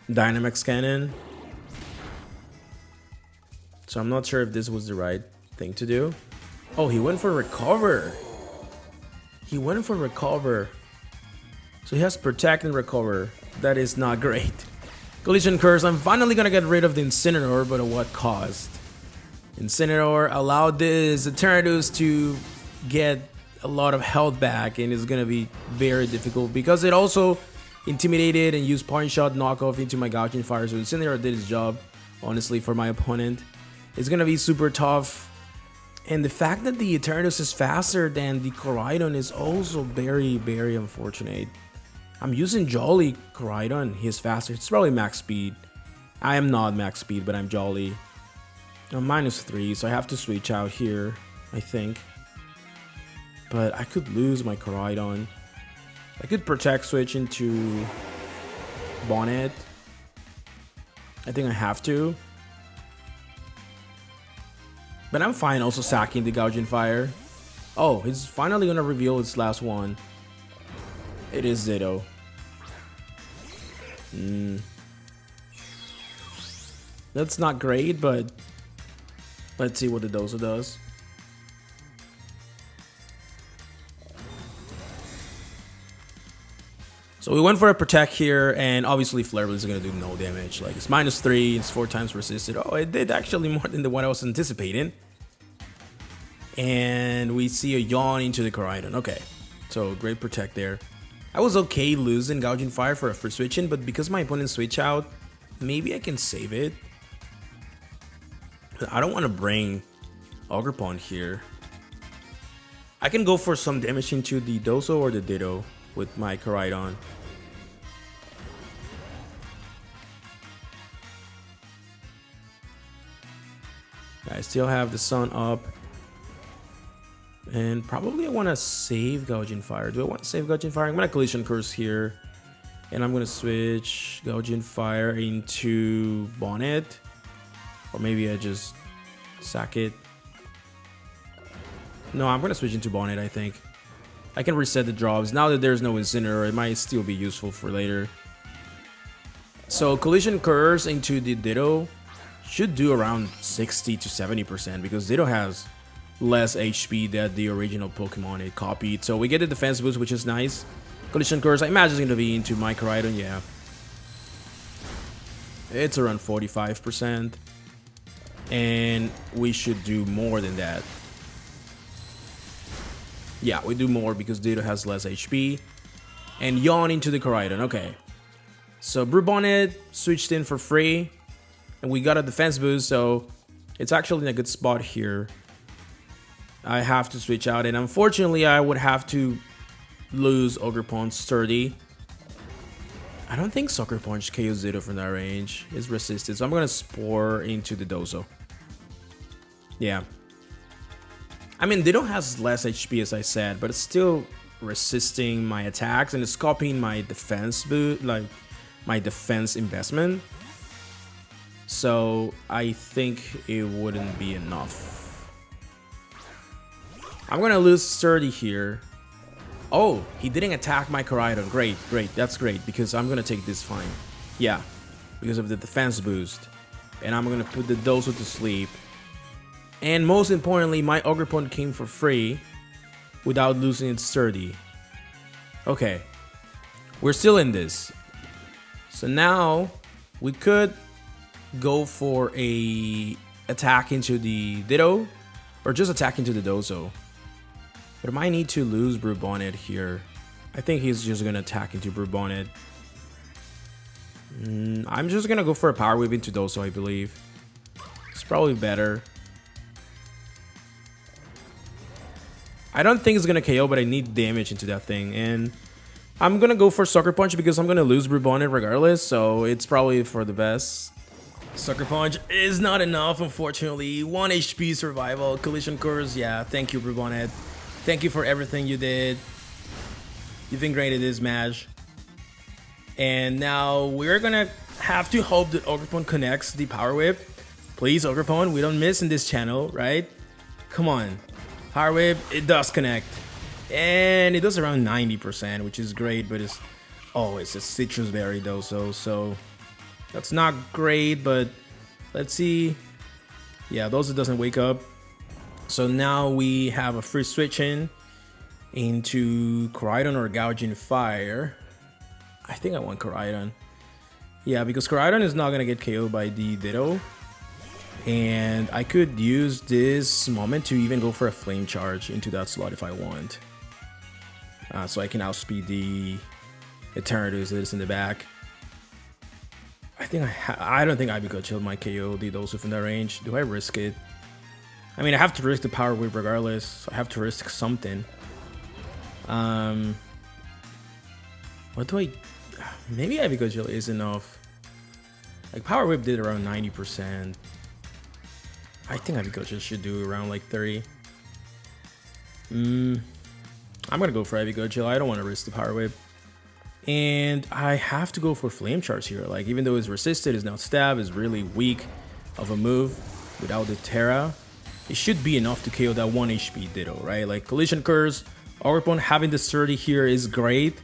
Dynamax Cannon. So I'm not sure if this was the right thing to do. Oh, he went for Recover. He went for Recover. So he has Protect and Recover. That is not great. Collision Curse. I'm finally gonna get rid of the Incineroar, but at what cost? Incineroar allowed this Eternatus to get a lot of health back, and it's gonna be very difficult because it also intimidated and used Point Shot knockoff into my Gouging Fire. So Incineroar did his job, honestly, for my opponent. It's gonna be super tough. And the fact that the Eternatus is faster than the Koraidon is also very, very unfortunate. I'm using Jolly Koraidon. He's faster. It's probably max speed. I am not max speed, but I'm Jolly. I'm -3, so I have to switch out here, I think. But I could lose my Koraidon. I could Protect switch into Bonnet. I think I have to. But I'm fine also sacking the Gouging Fire. Oh, he's finally gonna reveal his last one. It is Ditto. That's not great, but let's see what the Dozo does. So we went for a Protect here, and obviously Flare Blitz is going to do no damage. Like, it's -3, it's 4 times resisted. Oh, it did actually more than what I was anticipating. And we see a Yawn into the Koraidon. Okay, so great Protect there. I was okay losing Gouging Fire for switching, but because my opponent switch out, maybe I can save it. But I don't want to bring Ogerpon here. I can go for some damage into the Dozo or the Ditto with my Koraidon. I still have the Sun up. And probably I want to save Gouging Fire. Do I want to save Gouging Fire? I'm going to Collision Curse here. And I'm going to switch Gouging Fire into Bonnet. Or maybe I just sack it. No, I'm going to switch into Bonnet, I think. I can reset the drops. Now that there's no Incineroar, it might still be useful for later. So Collision Curse into the Ditto should do around 60 to 70% because Ditto has less HP than the original Pokemon it copied. So we get the defense boost, which is nice. Collision Curse, I imagine it's going to be into my Koraidon, yeah. It's around 45%. And we should do more than that. Yeah, we do more because Ditto has less HP. And Yawn into the Koraidon. Okay. So Bonnet switched in for free. And we got a defense boost, so it's actually in a good spot here. I have to switch out. And unfortunately, I would have to lose Ogre Punch sturdy. I don't think Sucker Punch KOs Zero from that range. It's resisted, so I'm gonna Spore into the Dozo. Yeah. I mean, Ditto has less HP as I said, but it's still resisting my attacks and it's copying my defense boot, like my defense investment. So I think it wouldn't be enough. I'm gonna lose sturdy here. Oh, he didn't attack my Koraidon. Great, great. That's great because I'm gonna take this fine. Yeah, because of the defense boost. And I'm gonna put the Dozo to sleep. And most importantly, my Ogre Punch came for free without losing its sturdy. Okay, we're still in this. So now we could go for a attack into the Ditto or just attack into the Dozo. But I might need to lose Bonnet here. I think he's just gonna attack into Bonnet. I'm just gonna go for a Power Whip into Dozo, I believe. It's probably better. I don't think it's gonna KO, but I need damage into that thing. And I'm gonna go for Sucker Punch because I'm gonna lose Bonnet regardless, so it's probably for the best. Sucker Punch is not enough, unfortunately. 1 HP survival, Collision Course. Yeah, thank you, Bonnet. Thank you for everything you did. You've been great at this match. And now we're gonna have to hope that Ogre Punch connects the Power Whip. Please, Ogre Punch, we don't miss in this channel, right? Come on. Power Whip, it does connect. And it does around 90%, which is great, but it's... Oh, it's a Citrus Berry though, so that's not great, but let's see. Yeah, those it doesn't wake up. So now we have a free switch into Koraidon or Gouging Fire. I think I want Koraidon. Yeah, because Koraidon is not gonna get KO'd by the Ditto. And I could use this moment to even go for a Flame Charge into that slot if I want. So I can outspeed the Eternatus that is in the back. I don't think Ibikochill might KO the Dozo from that range. Do I risk it? I mean, I have to risk the Power Whip regardless. So I have to risk something. What do I... Maybe Ibikochill is enough. Like, Power Whip did around 90%. I think Ibikochill should do around like 30. I'm gonna go for Ibikochill. I don't want to risk the Power Whip. And I have to go for Flame Charge here. Like, even though it's resisted, it's not stab, it's really weak of a move without the Terra. It should be enough to KO that 1 HP Ditto, right? Like, Collision Curse, Ogre Punch having the sturdy here is great.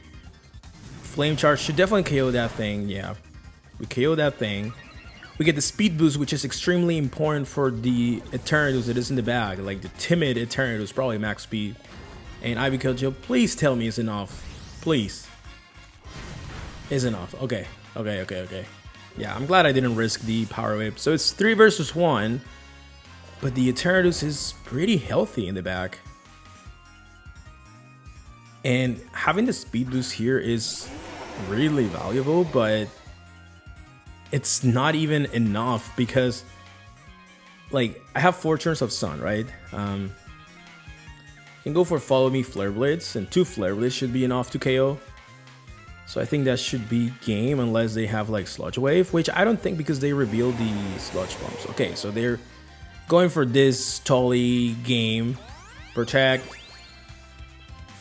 Flame Charge should definitely KO that thing, yeah. We KO that thing. We get the speed boost, which is extremely important for the Eternatus that is in the bag. Like, the timid Eternatus, probably max speed. And Ibikochill, please tell me it's enough. Please. Is enough. Okay. Yeah, I'm glad I didn't risk the Power Whip. So it's 3 versus 1. But the Eternatus is pretty healthy in the back. And having the speed boost here is really valuable, but it's not even enough because, like, I have 4 turns of Sun, right? Can go for Follow Me Flare Blitz, and 2 Flare Blitz should be enough to KO. So I think that should be game unless they have like Sludge Wave, which I don't think because they revealed the Sludge Bombs. Okay, so they're going for this Tolly game. Protect,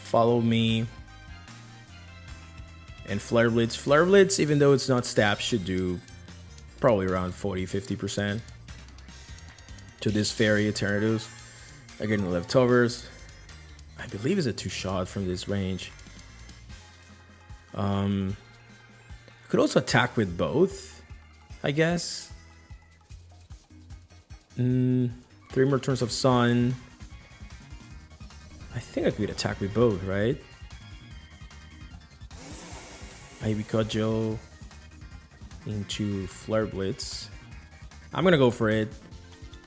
Follow Me, and Flare Blitz. Flare Blitz, even though it's not stab, should do probably around 40-50% to this Fairy Eternatus. Again, the leftovers. I believe it's a 2-shot from this range. Could also attack with both, I guess. 3 more turns of Sun. I think I could attack with both, right? Ibikochill into Flare Blitz. I'm gonna go for it.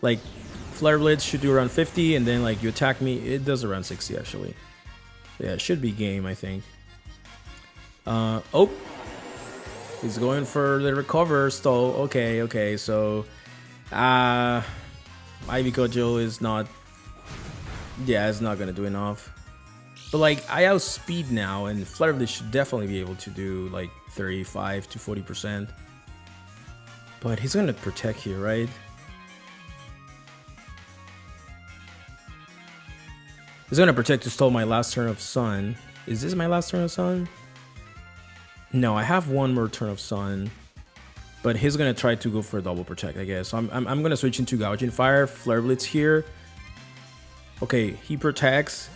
Like, Flare Blitz should do around 50, and then like you attack me, it does around 60 actually. Yeah, it should be game, I think. Oh, he's going for the recover stall. Okay, so Ibikochill is not, yeah, it's not gonna do enough. But like I outspeed now, and Flare Blitz should definitely be able to do like 35 to 40%. But he's gonna protect here, right? He's gonna protect to stall my last turn of Sun. Is this my last turn of Sun? No, I have one more turn of Sun. But he's gonna try to go for a double protect, I guess. So I'm gonna switch into Gouging Fire, Flare Blitz here. Okay, he protects.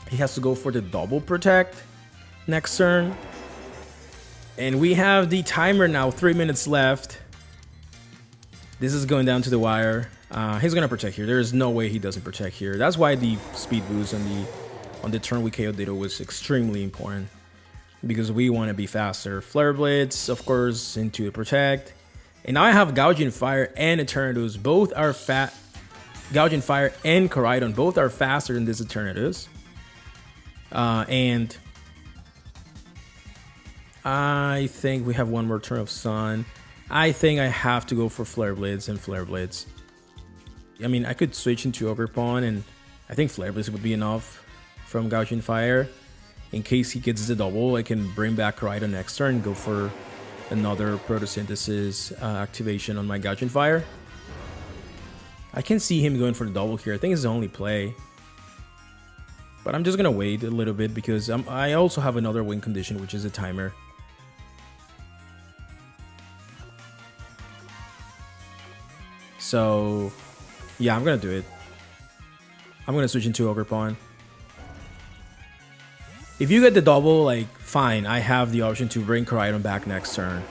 He has to go for the double protect next turn. And we have the timer now, 3 minutes left. This is going down to the wire. He's gonna protect here. There is no way he doesn't protect here. That's why the speed boost on the turn we KO'd Ditto was extremely important, because we want to be faster. Flare Blitz, of course, into the protect. And now I have Gouging Fire and Eternatus. Both are fat. Gouging Fire and Koraidon both are faster than this Eternatus. And I think we have one more turn of Sun. I think I have to go for Flare Blitz and Flare Blitz. I mean, I could switch into Ogerpon, and I think Flare Blitz would be enough from Gouging Fire. In case he gets the double, I can bring back Koraidon next turn, go for another Photosynthesis activation on my Gouging Fire. I can see him going for the double here. I think it's the only play. But I'm just going to wait a little bit, because I also have another win condition, which is a timer. So, yeah, I'm going to do it. I'm going to switch into Ogerpon. If you get the double, like, fine. I have the option to bring Koraidon back next turn.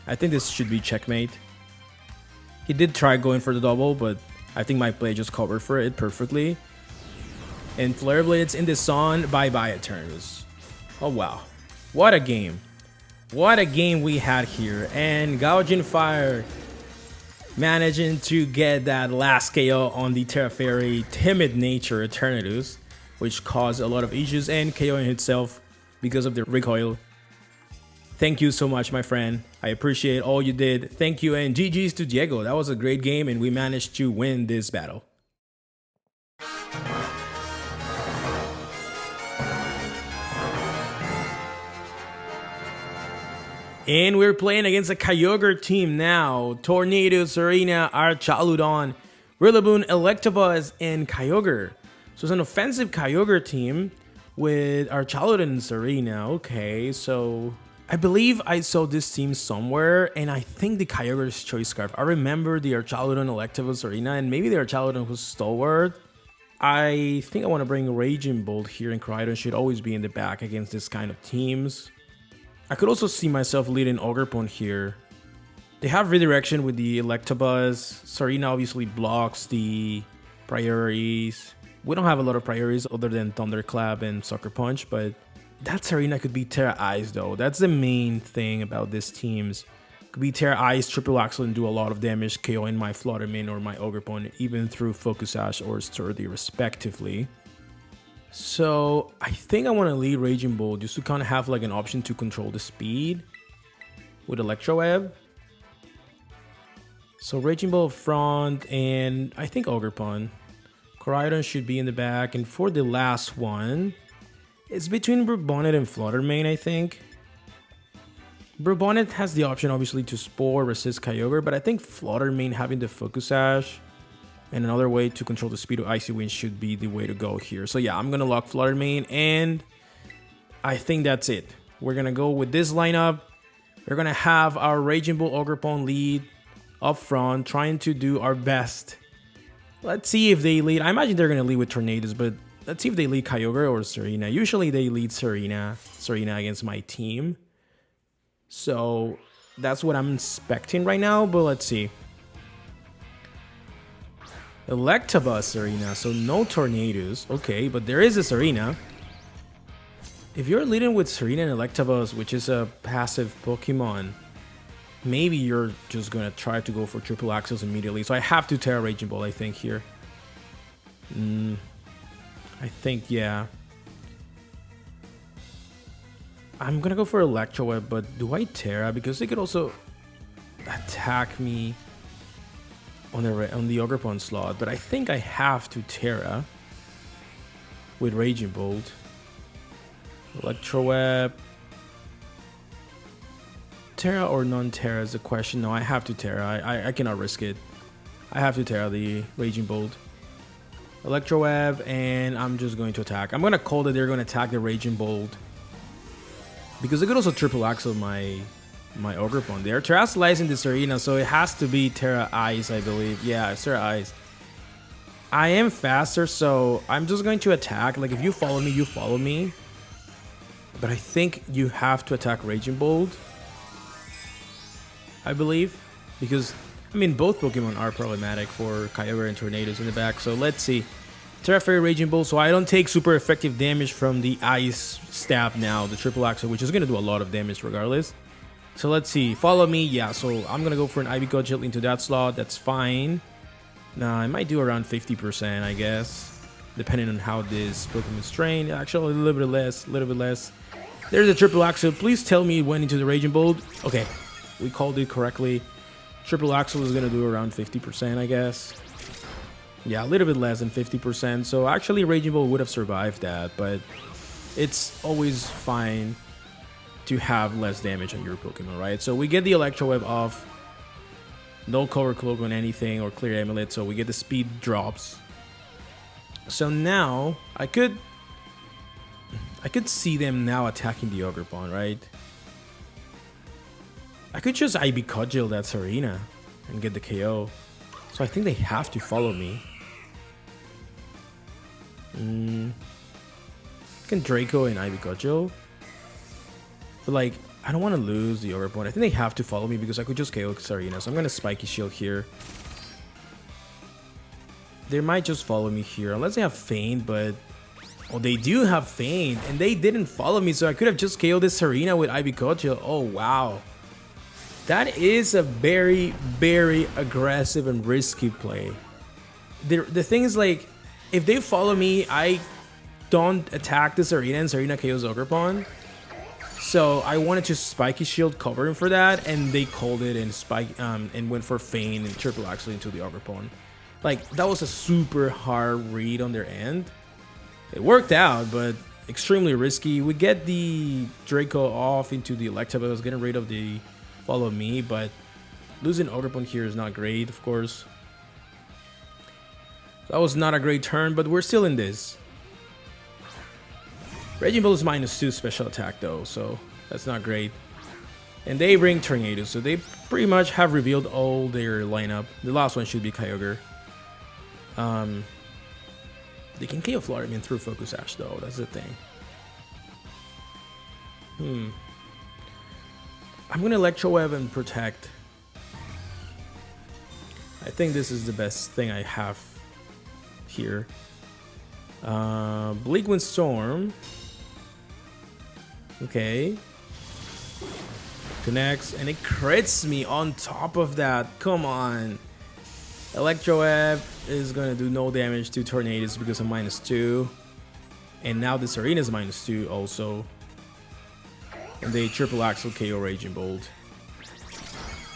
I think this should be checkmate. He did try going for the double, but I think my play just covered for it perfectly. And Flare Blitz in the Sun, bye-bye Eternatus. Oh, wow. What a game. What a game we had here. And Gouging Fire managing to get that last KO on the Terra Fairy Timid Nature Eternatus, which caused a lot of issues, and KOing itself because of the recoil. Thank you so much, my friend. I appreciate all you did. Thank you, and GG's to Diego. That was a great game, and we managed to win this battle. And we're playing against a Kyogre team now. Tornado, Serena, Archaludon, Rillaboom, Electabuzz, and Kyogre. So it's an offensive Kyogre team with Archaludon and Serena. Okay, so I believe I saw this team somewhere, and I think the Kyogre's Choice Scarf. I remember the Archaludon, Electabuzz, Serena, and maybe the Archaludon was Stalwart. I think I want to bring Raging Bolt here, and Koraidon should always be in the back against this kind of teams. I could also see myself leading Ogerpon here. They have redirection with the Electabuzz. Serena obviously blocks the priorities. We don't have a lot of priorities other than Thunderclap and Sucker Punch, but that Serena could be Terra Ice though. That's the main thing about these teams. Could be Terra Ice, Triple Axel, and do a lot of damage, KOing my Fluttermane or my Ogerpon, even through Focus Sash or Sturdy respectively. So I think I want to lead Raging Bull just to kind of have like an option to control the speed with Electro Web. So Raging Bull front, and I think Ogerpon. Koraidon should be in the back, and for the last one, it's between Bonnet and Fluttermane, I think. Bonnet has the option obviously to Spore, resist Kyogre, but I think Fluttermane having the Focus Sash and another way to control the speed of Icy Wind should be the way to go here. So yeah, I'm going to lock Fluttermane, and I think that's it. We're going to go with this lineup. We're going to have our Raging Bull Ogerpon lead up front, trying to do our best. Let's see if they lead. I imagine they're going to lead with Tornadoes, but let's see if they lead Kyogre or Serena. Usually they lead Serena against my team. So that's what I'm expecting right now, but let's see. Electabuzz Serena, so no Tornadoes. Okay, but there is a Serena. If you're leading with Serena and Electabuzz, which is a passive Pokemon, maybe you're just going to try to go for Triple Axles immediately. So I have to Terra Raging Ball, I think, here. I think, yeah. I'm going to go for Electro Web, but do I Terra? Because they could also attack me on the Ogerpon slot, but I think I have to Terra. with Raging Bolt. Electro Web. Terra or non-Terra is the question. No, I have to Terra. I cannot risk it. I have to Terra the Raging Bolt. Electro Web, and I'm just going to attack. I'm going to call that they're going to attack the Raging Bolt. Because they could also triple axle my Ogre Pawn there. Terra slice in this arena, so it has to be Terra Ice, I believe. Yeah, it's Terra Ice. I am faster, so I'm just going to attack. Like, if you follow me, you follow me. But I think you have to attack Raging Bolt, I believe. Because, I mean, both Pokemon are problematic for Kyogre and Tornadoes in the back. So let's see. Terra Fairy Raging Bolt, so I don't take super effective damage from the Ice Stab now, the Triple Axle, which is going to do a lot of damage regardless. So let's see. Follow me. Yeah, so I'm going to go for an Ivy Cudgel into that slot. That's fine. Nah, I might do around 50%, I guess, depending on how this Pokemon is trained. Actually, a little bit less. There's a Triple Axle. Please tell me it went into the Raging Bolt. Okay, we called it correctly. Triple Axle is going to do around 50%, I guess. Yeah, a little bit less than 50%. So actually, Raging Bolt would have survived that, but it's always fine to have less damage on your Pokemon, right? So we get the Electro Web off. No Cover Cloak on anything or Clear Amulet, so we get the speed drops. So now I could see them now attacking the Ogre Pawn, right? I could just IB Cudgel that Serena and get the KO. So I think they have to follow me. Can Draco and IB Cudgel? But like, I don't want to lose the Ogre Pawn. I think they have to follow me because I could just KO Serena. So I'm going to Spiky Shield here. They might just follow me here unless they have Feint, but... Oh, they do have Feint, and they didn't follow me, so I could have just KO'd this Serena with IB Cudgel. Oh, wow. That is a very, very aggressive and risky play. The thing is, like, if they follow me, I don't attack this Serena, and Serena KOs Ogre Pawn. So I wanted to Spiky Shield cover him for that, and they called it and went for Feint and Triple Axle into the Ogre Pawn. Like, that was a super hard read on their end. It worked out, but extremely risky. We get the Draco off into the Electabuzz, getting rid of the Follow Me, but losing Ogre Pawn here is not great, of course. That was not a great turn, but we're still in this. Raging Bolt is -2 special attack though, so that's not great. And they bring Tornado, so they pretty much have revealed all their lineup. The last one should be Kyogre. They can KO Florian through Focus Ash though, that's the thing. I'm gonna Electro Web and Protect. I think this is the best thing I have here. Bleak Wind Storm. Okay. Connects, and it crits me on top of that. Come on. Electro Web is going to do no damage to Tornadoes because of -2. And now this Arena is -2 also. And they Triple Axle KO Raging Bolt.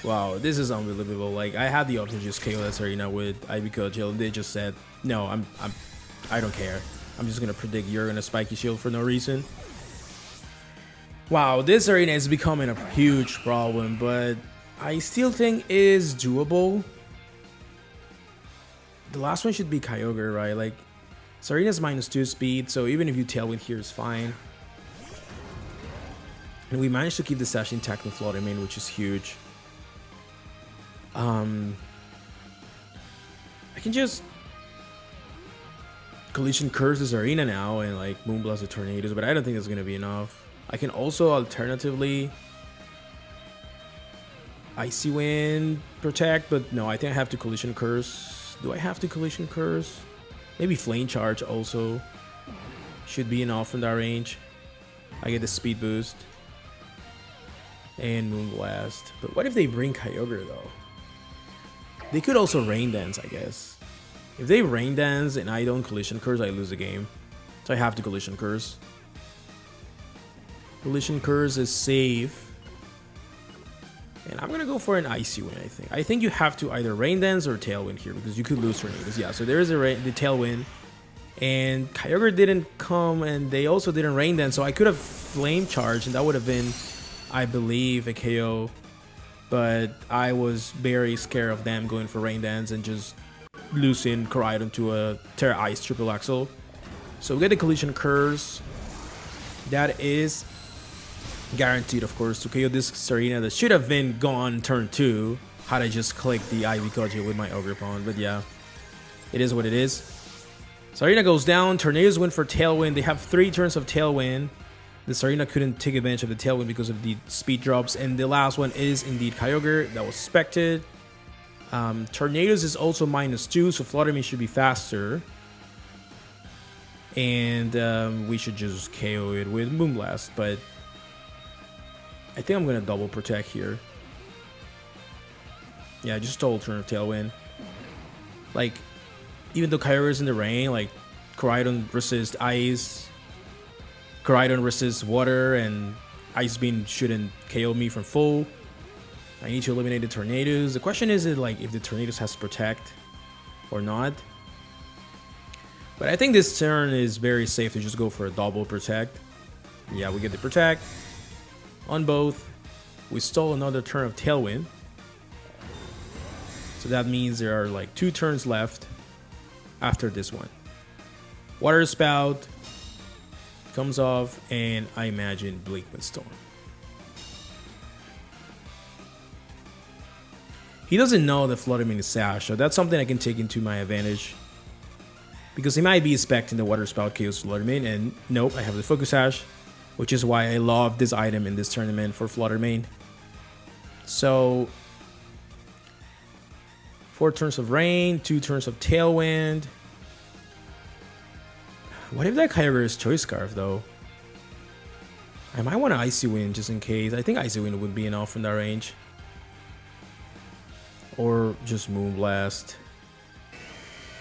Wow, this is unbelievable. Like, I had the option to just KO this Arena with Ivy Cudgel, and they just said, no, I don't care. I'm just going to predict you're going to Spiky Shield for no reason. Wow, this Arena is becoming a huge problem, but I still think it is doable. The last one should be Kyogre, right? Like, Serena's -2 speed, so even if you Tailwind here is fine. And we managed to keep the Sash intact with Florian, which is huge. I can just Collision Curse this Arena now and like Moonblast the Tornadoes, but I don't think that's going to be enough. I can also alternatively Icy Wind Protect, but no, I think I have to Collision Curse. Do I have to Collision Curse? Maybe Flame Charge also should be enough from that range. I get the speed boost and Moonblast. But what if they bring Kyogre though? They could also Rain Dance, I guess. If they Rain Dance and I don't Collision Curse, I lose the game. So I have to Collision Curse. Collision Curse is safe. And I'm gonna go for an Icy Wind, I think. I think you have to either Rain Dance or Tailwind here because you could lose Tornadoes. Yeah, so there is the Tailwind. And Kyogre didn't come, and they also didn't Rain Dance, so I could have Flame Charge, and that would have been, I believe, a KO. But I was very scared of them going for Rain Dance and just losing Koraidon to a Terra Ice Triple Axle. So we get the Collision Curse. That is guaranteed, of course, to KO this Serena that should have been gone turn 2 had I just clicked the Ivy Koji with my Ogre Pawn. But yeah, it is what it is. Serena goes down. Tornadoes win for Tailwind. They have 3 turns of Tailwind. The Serena couldn't take advantage of the Tailwind because of the speed drops. And the last one is indeed Kyogre. That was expected. Tornadoes is also -2, so Flutter Mane should be faster. And we should just KO it with Moonblast. But I think I'm going to double protect here. Yeah, just total turn of Tailwind. Like, even though Kyogre is in the rain, like, Koraidon resists Ice. Koraidon resists Water, and Ice Beam shouldn't KO me from full. I need to eliminate the Tornadoes. The question is, like, if the Tornadoes has Protect or not. But I think this turn is very safe to just go for a double Protect. Yeah, we get the Protect on both. We stole another turn of Tailwind. So that means there are like 2 turns left after this one. Water Spout comes off, and I imagine Bleakman Storm. He doesn't know that Flutter Mane is Sash, so that's something I can take into my advantage. Because he might be expecting the Water Spout KOs Flutter Mane, and nope, I have the Focus Sash, which is why I love this item in this tournament for Flutter Mane. So 4 turns of Rain, 2 turns of Tailwind. What if that Kyogre is Choice Scarf though? I might want to Icy Wind just in case. I think Icy Wind would be enough from that range. Or just Moonblast.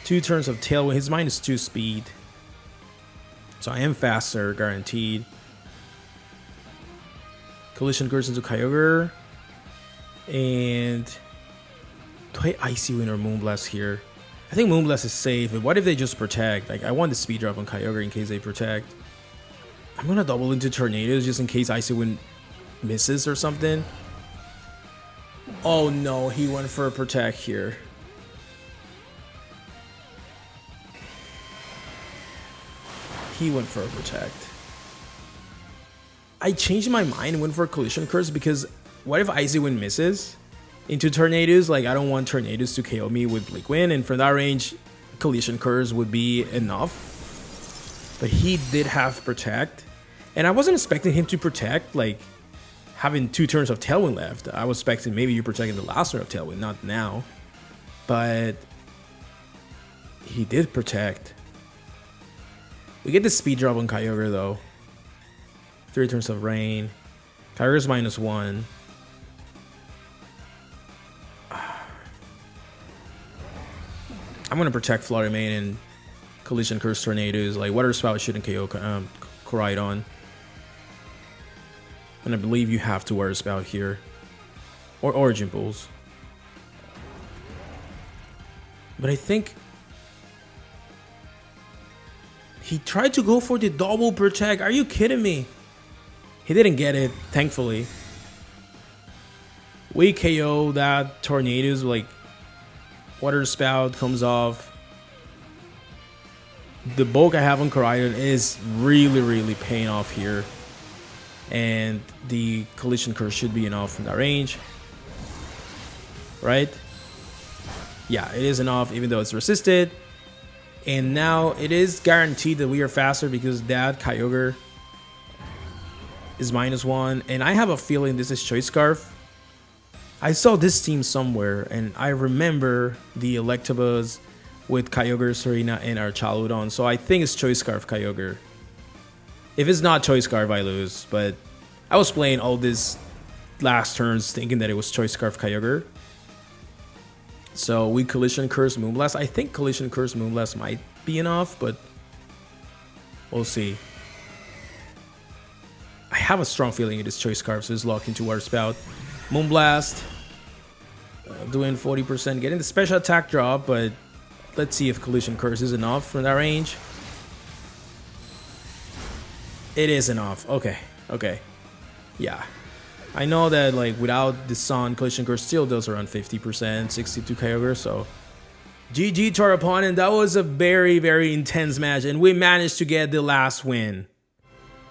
2 turns of Tailwind. His -2 speed. So I am faster, guaranteed. Collision Curse into Kyogre. And do I Icy Wind or Moonblast here? I think Moonblast is safe, but what if they just Protect? Like, I want the speed drop on Kyogre in case they Protect. I'm gonna double into Tornadoes just in case Icy Wind misses or something. Oh no, he went for a Protect here. He went for a Protect. I changed my mind and went for a Collision Curse because what if Icy Wind misses into Tornadoes? Like, I don't want Tornadoes to KO me with Bleak Wind, and from that range, Collision Curse would be enough. But he did have Protect, and I wasn't expecting him to Protect, like, having 2 turns of Tailwind left. I was expecting maybe you protecting the last turn of Tailwind, not now. But he did Protect. We get the speed drop on Kyogre though. 3 turns of Rain. Kyogre's -1. I'm gonna protect Flutter Mane and Collision Curse Tornadoes. Like, Water Spout shouldn't KO Koraidon. And I believe you have to Water Spout here. Or Origin Pulse. But I think he tried to go for the double Protect. Are you kidding me? He didn't get it, thankfully. We KO that Tornadoes, like, Water Spout comes off. The bulk I have on Koraidon is really paying off here. And the Collision Curse should be enough from that range. Right? Yeah, it is enough even though it's resisted. And now it is guaranteed that we are faster because that Kyogre is -1. And I have a feeling this is Choice Scarf. I saw this team somewhere, and I remember the Electabuzz with Kyogre, Serena, and Archaludon. So I think it's Choice Scarf Kyogre. If it's not Choice Scarf, I lose. But I was playing all these last turns thinking that it was Choice Scarf Kyogre. So we Collision Curse Moonblast. I think Collision Curse Moonblast might be enough, but we'll see. I have a strong feeling it is Choice Scarf, so it's locked into Water Spout. Moonblast. Doing 40%, getting the special attack drop, but let's see if Collision Curse is enough from that range. It is enough. Okay, okay. Yeah. I know that like without the Sun, Collision Course still does around 50%, 62 Kyogre, so GG to our opponent. That was a very, very intense match, and we managed to get the last win.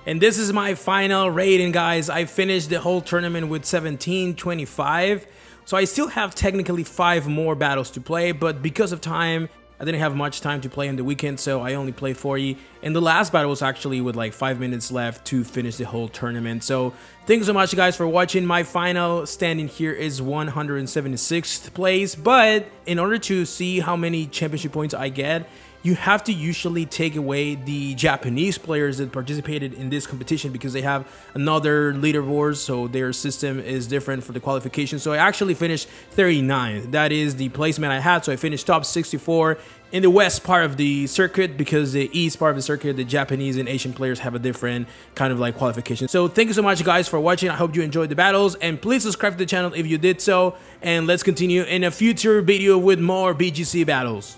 And this is my final rating, guys. I finished the whole tournament with 1725. So I still have technically 5 more battles to play, but because of time, I didn't have much time to play on the weekend, so I only played 40. And the last battle was actually with like 5 minutes left to finish the whole tournament. So thank you so much, guys, for watching. My final standing here is 176th place, but in order to see how many championship points I get, you have to usually take away the Japanese players that participated in this competition because they have another leaderboard, so their system is different for the qualification. So I actually finished 39. That is the placement I had, so I finished top 64 in the west part of the circuit because the east part of the circuit, the Japanese and Asian players have a different kind of like qualification. So thank you so much, guys, for watching. I hope you enjoyed the battles, and please subscribe to the channel if you did so, and let's continue in a future video with more BGC battles.